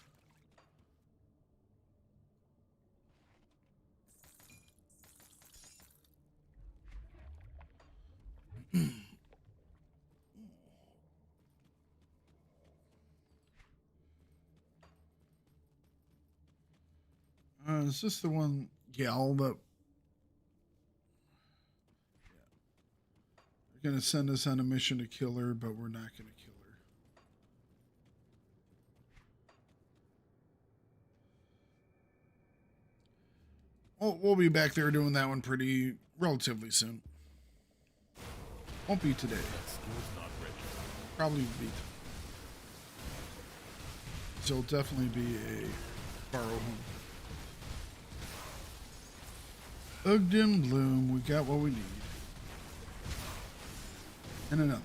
Is this the one gal that they're gonna send us on a mission to kill her, but we're not gonna kill her. We'll be back there doing that one pretty relatively soon. Won't be today. Skill's not ready. Probably be. So it'll definitely be a borrow home. Ugda Bloom, we got what we need. And another.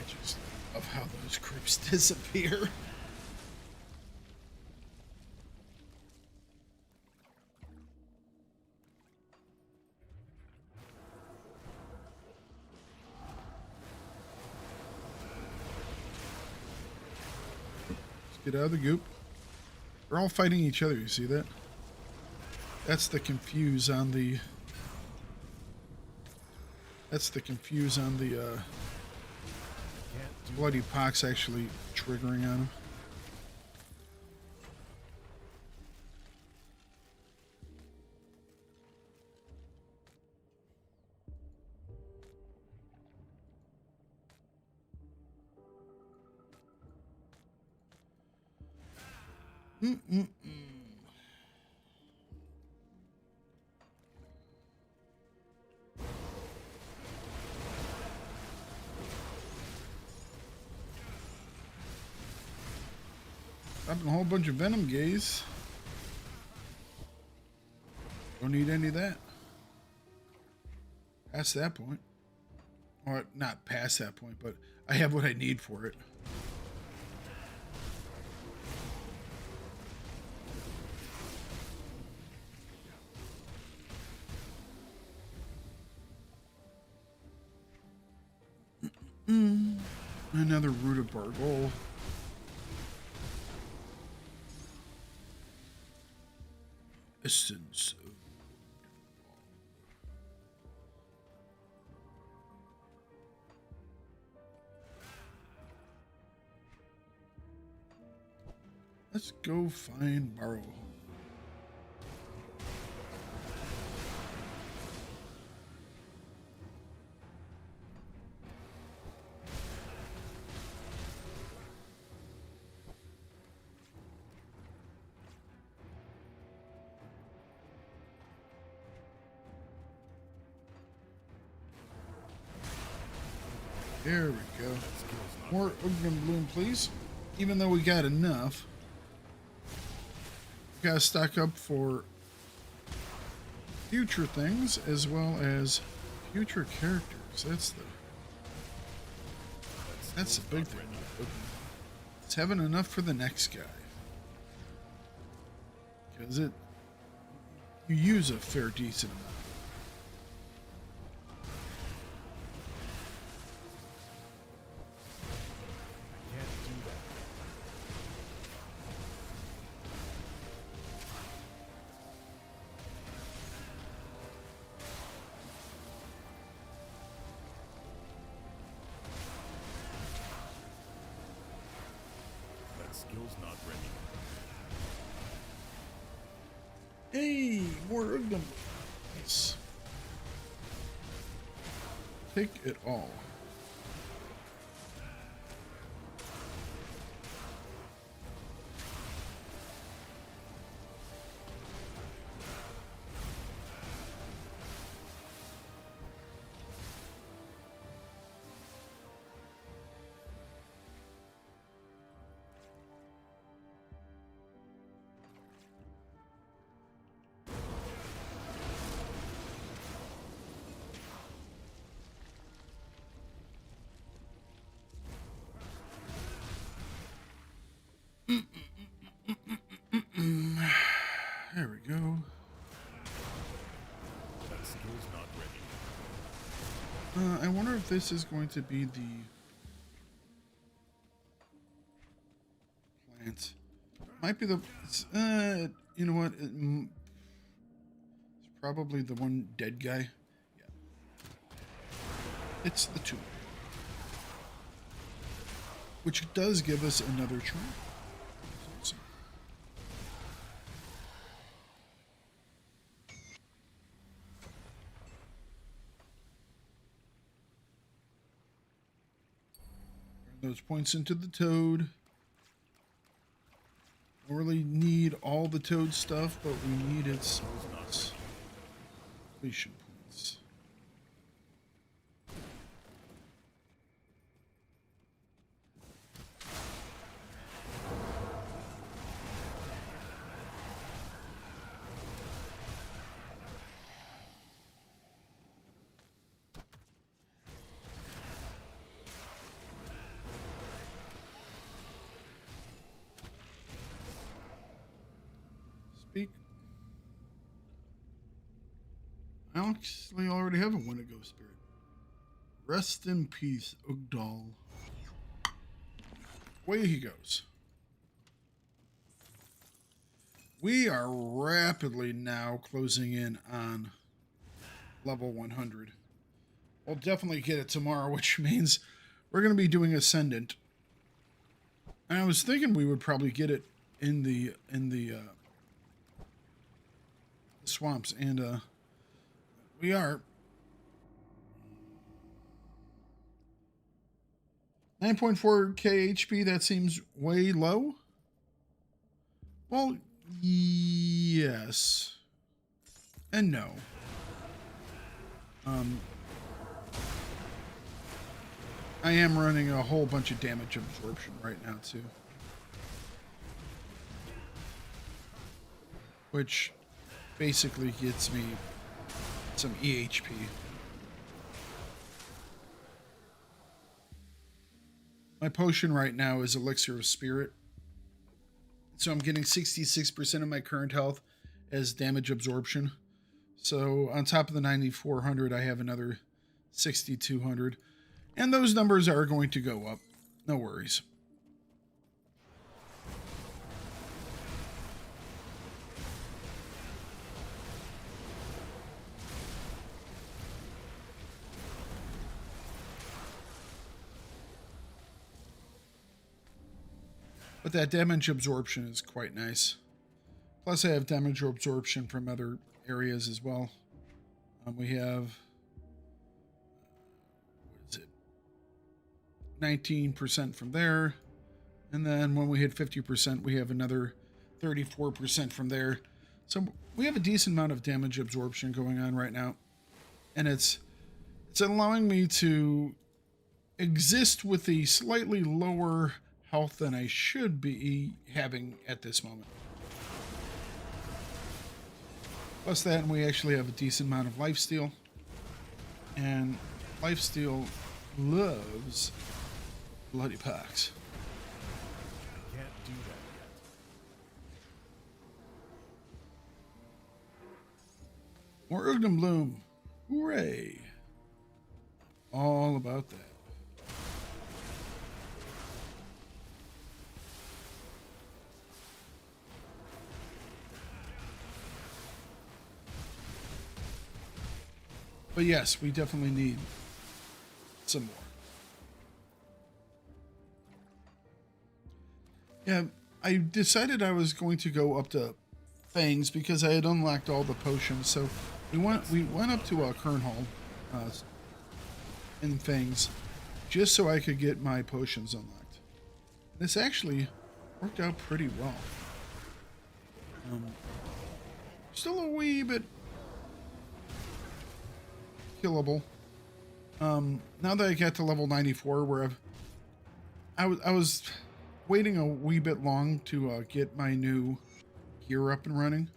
just love how those crypts disappear. Get out of the goop. They're all fighting each other, you see that? That's the confuse on the... That's the confuse on the, Bloody Pox actually triggering on him. Dropping a whole bunch of venom gaze. Don't need any of that. Past that point. Or not past that point, but I have what I need for it. Another root of Bargol. Essence of... Let's go find Barrow. There we go. More Ugnin Bloom, please. Even though we got enough, we gotta stock up for future things as well as future characters. That's the big thing. It's having enough for the next guy, because you use a fair decent amount. Skill's not ready. Hey, more of them. Nice. Take it all. There we go. That skill's not ready. I wonder if this is going to be the plant. Might be the. You know what? It's probably the one dead guy. Yeah. It's the two. Which does give us another try. Awesome. Turn those points into the toad. Don't really need all the toad stuff, but we need its completion points. I actually already have a Wendigo spirit. Rest in peace, Ugdal. Away he goes. We are rapidly now closing in on level 100. We'll definitely get it tomorrow, which means we're going to be doing Ascendant. And I was thinking we would probably get it in the swamps, and we are. 9.4k HP, that seems way low. Well, yes. And no. I am running a whole bunch of damage absorption right now, too. Which basically gets me some EHP. My potion right now is Elixir of Spirit. So I'm getting 66% of my current health as damage absorption. So on top of the 9,400, I have another 6,200. And those numbers are going to go up. No worries. But that damage absorption is quite nice. Plus I have damage absorption from other areas as well. We have, what is it, 19% from there. And then when we hit 50%, we have another 34% from there. So we have a decent amount of damage absorption going on right now. And it's allowing me to exist with a slightly lower health than I should be having at this moment. Plus that, we actually have a decent amount of lifesteal. And lifesteal loves bloody packs. Can't do that yet. More Ugnum Bloom. Hooray. All about that. But yes, we definitely need some more. Yeah, I decided I was going to go up to Fangs because I had unlocked all the potions. So we went up to Kernhall in Fangs just so I could get my potions unlocked. This actually worked out pretty well. Still a wee bit killable. Now that I got to level 94, where I was waiting a wee bit long to get my new gear up and running.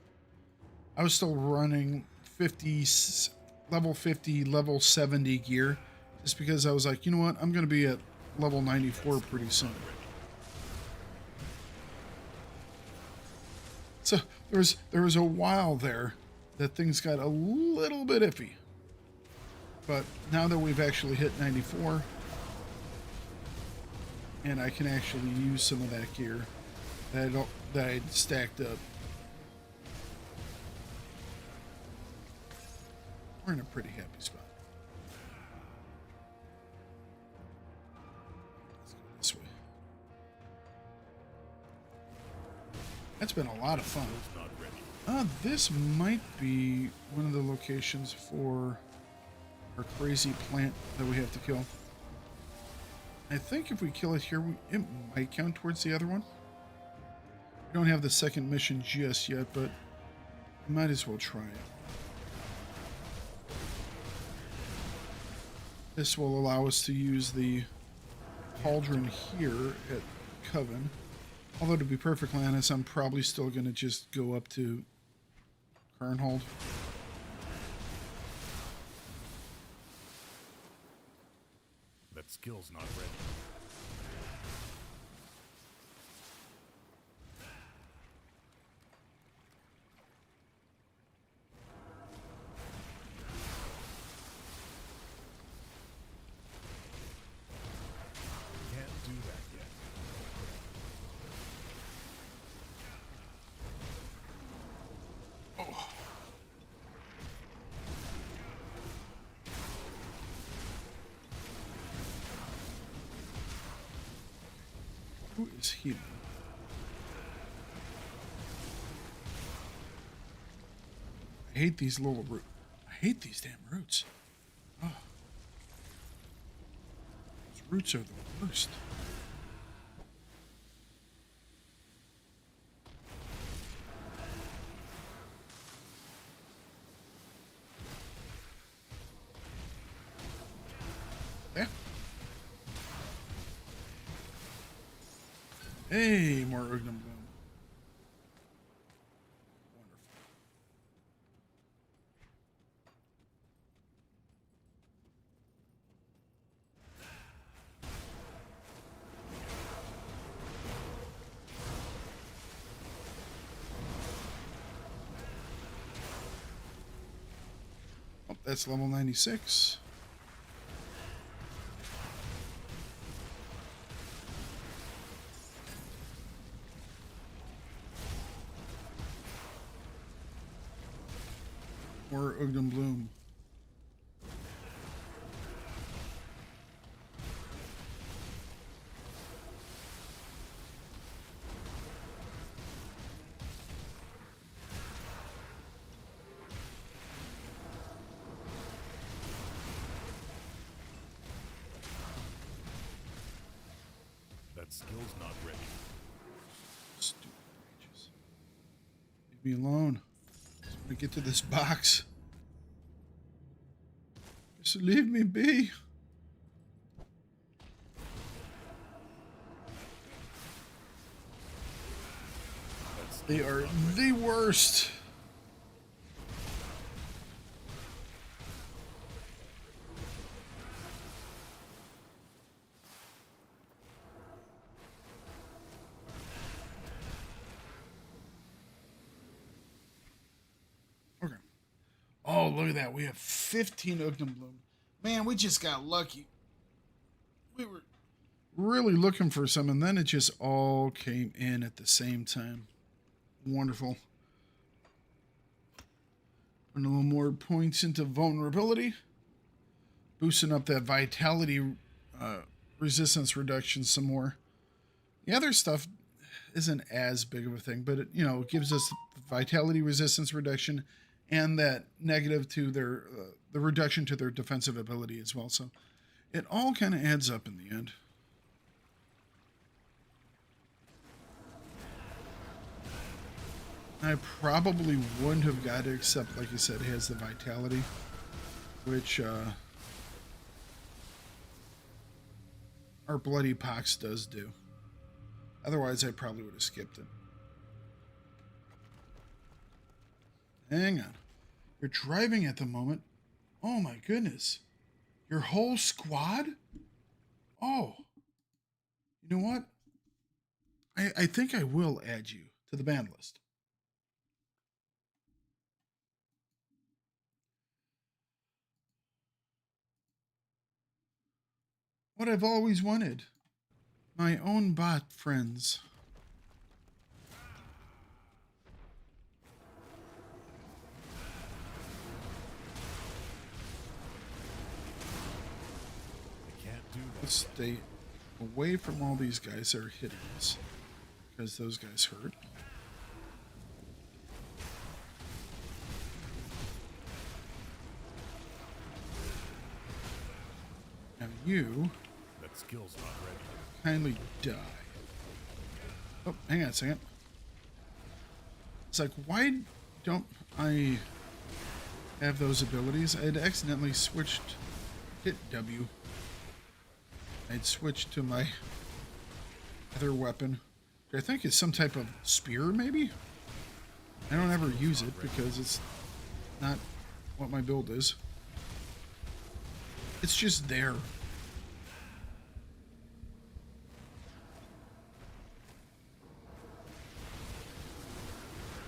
I was still running level 50, level 70 gear, just because I was like, you know what, I'm going to be at level 94 pretty soon. So there was a while there that things got a little bit iffy. But now that we've actually hit 94, and I can actually use some of that gear that I'd stacked up, we're in a pretty happy spot. Let's go this way. That's been a lot of fun. This might be one of the locations for our crazy plant that we have to kill. I think if we kill it here, it might count towards the other one. We don't have the second mission just yet, but we might as well try it. This will allow us to use the cauldron here at Coven. Although, to be perfectly honest, I'm probably still going to just go up to Kernhold. That skill's not ready. Who is healing? I hate these little roots. I hate these damn roots. Oh. These roots are the worst. There. Hey, more Ugnum Bloom. Oh, that's level 96. More Ugnum Bloom. That skill's not ready. Stupid creatures. Leave me alone. I just want to get to this box. Just leave me be. They are the worst. Okay. Oh, look at that. We have 15 Ugnum Bloom. Man, we just got lucky. We were really looking for some, and then it just all came in at the same time. Wonderful. Putting a little more points into vulnerability. Boosting up that vitality resistance reduction some more. The other stuff isn't as big of a thing, but it, you know, it gives us vitality resistance reduction and that negative to their the reduction to their defensive ability as well. So it all kind of adds up in the end. I probably wouldn't have got it, except, like you said, it has the vitality, which our Bloody Pox does do. Otherwise, I probably would have skipped it. Hang on. You're driving at the moment. Oh my goodness. Your whole squad? Oh. You know what? I think I will add you to the ban list. What I've always wanted. My own bot friends. I can't do that. Let's stay away from all these guys that are hitting us, because those guys hurt. Now you That skill's not ready. kindly die. Oh, hang on a second. It's like, why don't I have those abilities? I had accidentally switched, hit W. I'd switched to my other weapon, which I think is some type of spear, maybe? I don't ever use it because it's not what my build is. It's just there.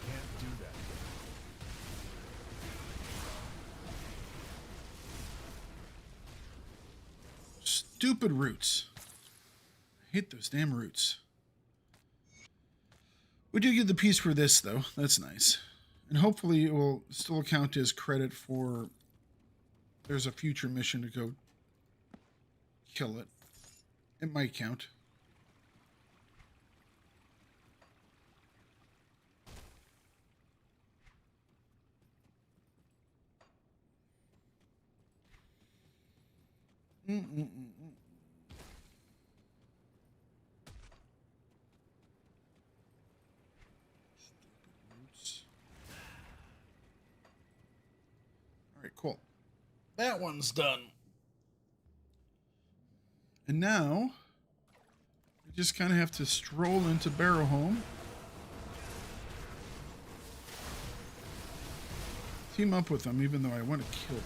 Can't do that. Stupid roots. I hate those damn roots. We do get the piece for this, though. That's nice. And hopefully it will still count as credit for... There's a future mission to go kill it. It might count. Mm-mm-mm-mm. Stupid roots. All right, cool. That one's done. And now, we just kind of have to stroll into Barrowhome. Team up with them, even though I want to kill them.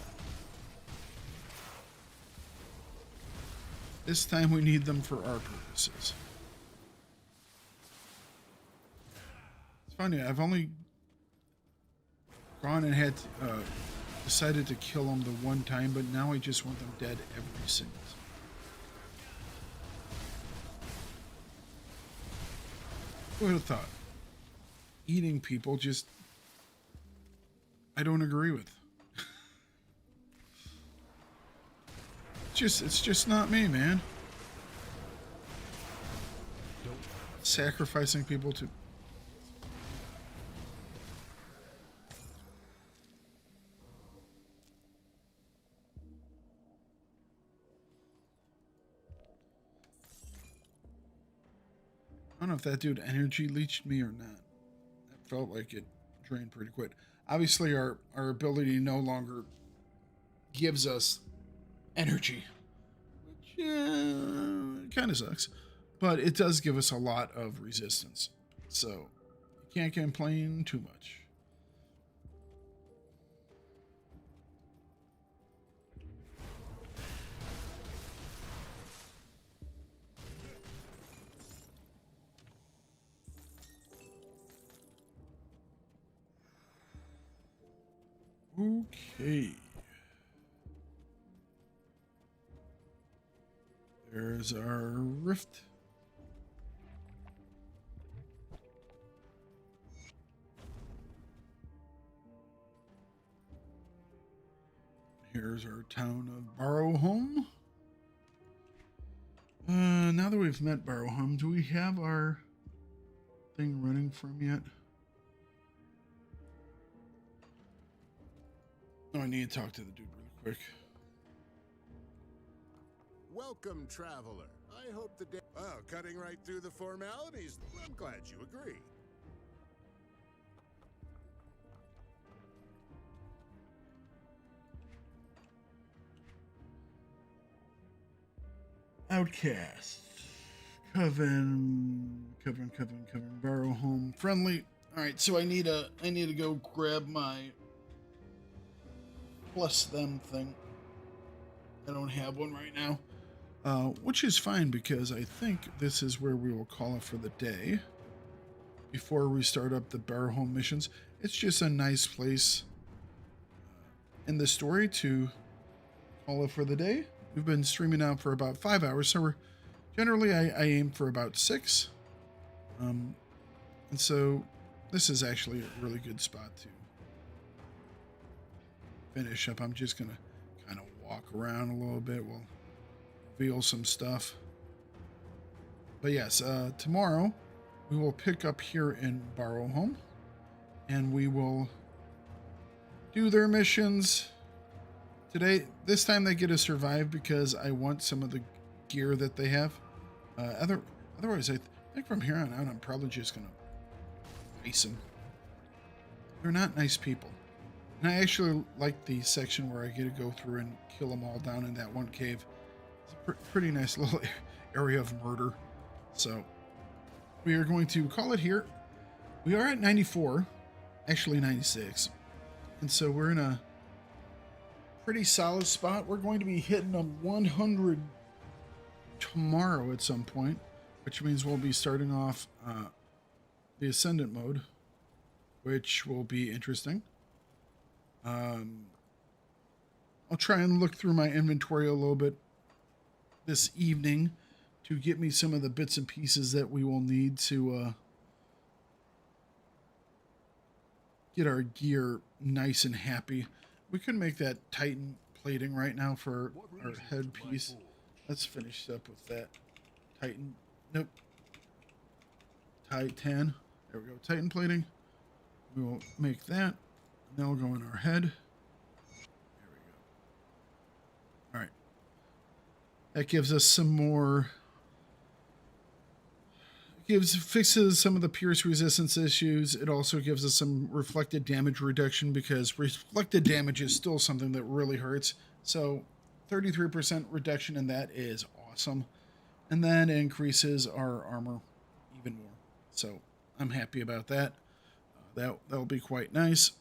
This time we need them for our purposes. It's funny, I've only gone and had decided to kill them the one time, but now I just want them dead every single time. Who would have thought? Eating people just... I don't agree with. It's just not me, man. Sacrificing people to... I don't know if that dude energy leached me or not. It felt like it drained pretty quick. Obviously, our ability no longer gives us energy, which kind of sucks, but it does give us a lot of resistance, so you can't complain too much. Okay. There's our rift. Here's our town of Barrowhome. Now that we've met Barrowhome, do we have our thing running from yet? Oh, I need to talk to the dude really quick. Welcome, traveler. I hope the day... Oh, cutting right through the formalities. I'm glad you agree. Outcast. Coven. Barrowhome. Friendly. Alright, so I need to go grab my plus them thing. I don't have one right now. Which is fine because I think this is where we will call it for the day before we start up the Barrowhome missions. It's just a nice place in the story to call it for the day. We've been streaming out for about 5 hours, so we're generally I aim for about 6. And so this is actually a really good spot to finish up. I'm just gonna kind of walk around a little bit. We'll reveal some stuff. But yes, tomorrow we will pick up here in Barrowhome and we will do their missions. Today, this time they get to survive because I want some of the gear that they have. Otherwise, I think from here on out, I'm probably just gonna face them. They're not nice people. And I actually like the section where I get to go through and kill them all down in that one cave. It's a pretty nice little area of murder. So we are going to call it here. We are at 94, actually 96. And so we're in a pretty solid spot. We're going to be hitting a 100 tomorrow at some point, which means we'll be starting off the Ascendant mode, which will be interesting. I'll try and look through my inventory a little bit this evening to get me some of the bits and pieces that we will need to get our gear nice and happy. We could make that Titan plating right now for our headpiece. Let's finish up with that. Titan. Nope. Titan. There we go. Titan plating. We will make that. And then we'll go in our head. There we go. Alright. That gives us some more... fixes some of the pierce resistance issues. It also gives us some reflected damage reduction, because reflected damage is still something that really hurts. So 33% reduction in that is awesome. And then it increases our armor even more. So I'm happy about that. That'll be quite nice.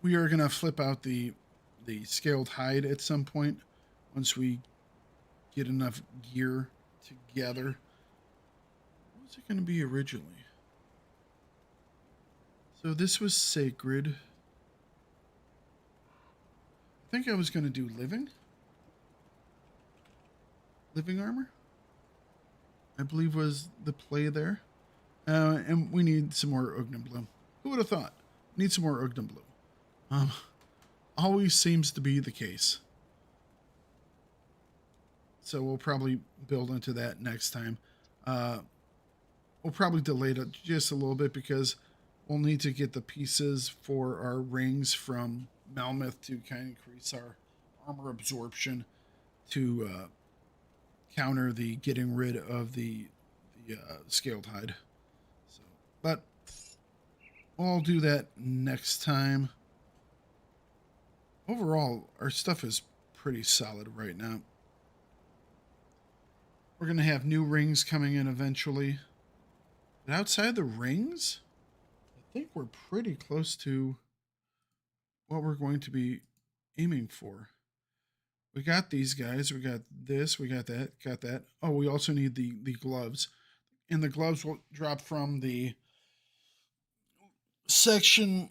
We are going to flip out the scaled hide at some point once we get enough gear together. What was it going to be originally? So this was sacred. I think I was going to do living. Living armor, I believe, was the play there. And we need some more Ugnin Bloom. Who would have thought? We need some more Ugnin Bloom. Always seems to be the case. So we'll probably build into that next time. We'll probably delay it just a little bit, because we'll need to get the pieces for our rings from Malmouth to kind of increase our armor absorption to counter the getting rid of the scaled hide. So, but we'll do that next time. Overall, our stuff is pretty solid right now. We're going to have new rings coming in eventually. But outside the rings, I think we're pretty close to what we're going to be aiming for. We got these guys. We got this. We got that. Oh, we also need the gloves. And the gloves will drop from the section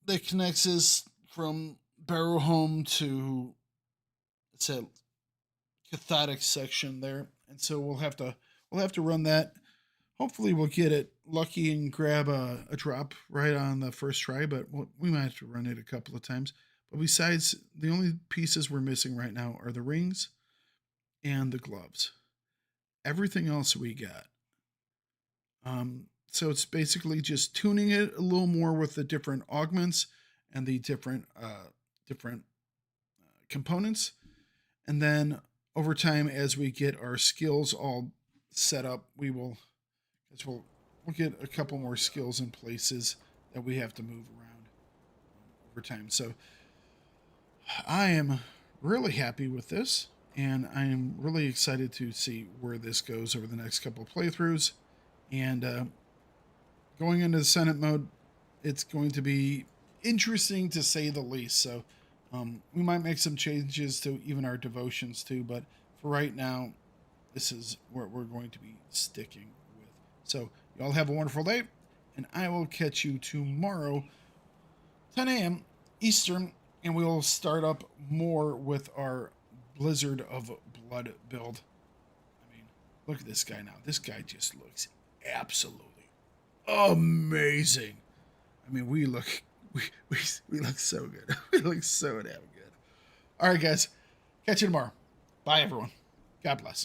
that connects us from Barrowhome to, it's a cathodic section there. And so we'll have to run that. Hopefully we'll get it lucky and grab a drop right on the first try, but we might have to run it a couple of times. But besides, the only pieces we're missing right now are the rings and the gloves. Everything else we got. So it's basically just tuning it a little more with the different augments and the different components. And then over time, as we get our skills all set up, we'll get a couple more skills in places that we have to move around over time. So I am really happy with this, and I am really excited to see where this goes over the next couple of playthroughs. And going into the Senate mode, it's going to be interesting to say the least. So we might make some changes to even our devotions too, but for right now, this is what we're going to be sticking with. So y'all have a wonderful day, and I will catch you tomorrow, 10 a.m. Eastern, and we'll start up more with our Blizzard of Blood build. I mean, look at this guy now. This guy just looks absolutely amazing. I mean, we look so good. We look so damn good. All right, guys. Catch you tomorrow. Bye, everyone. God bless.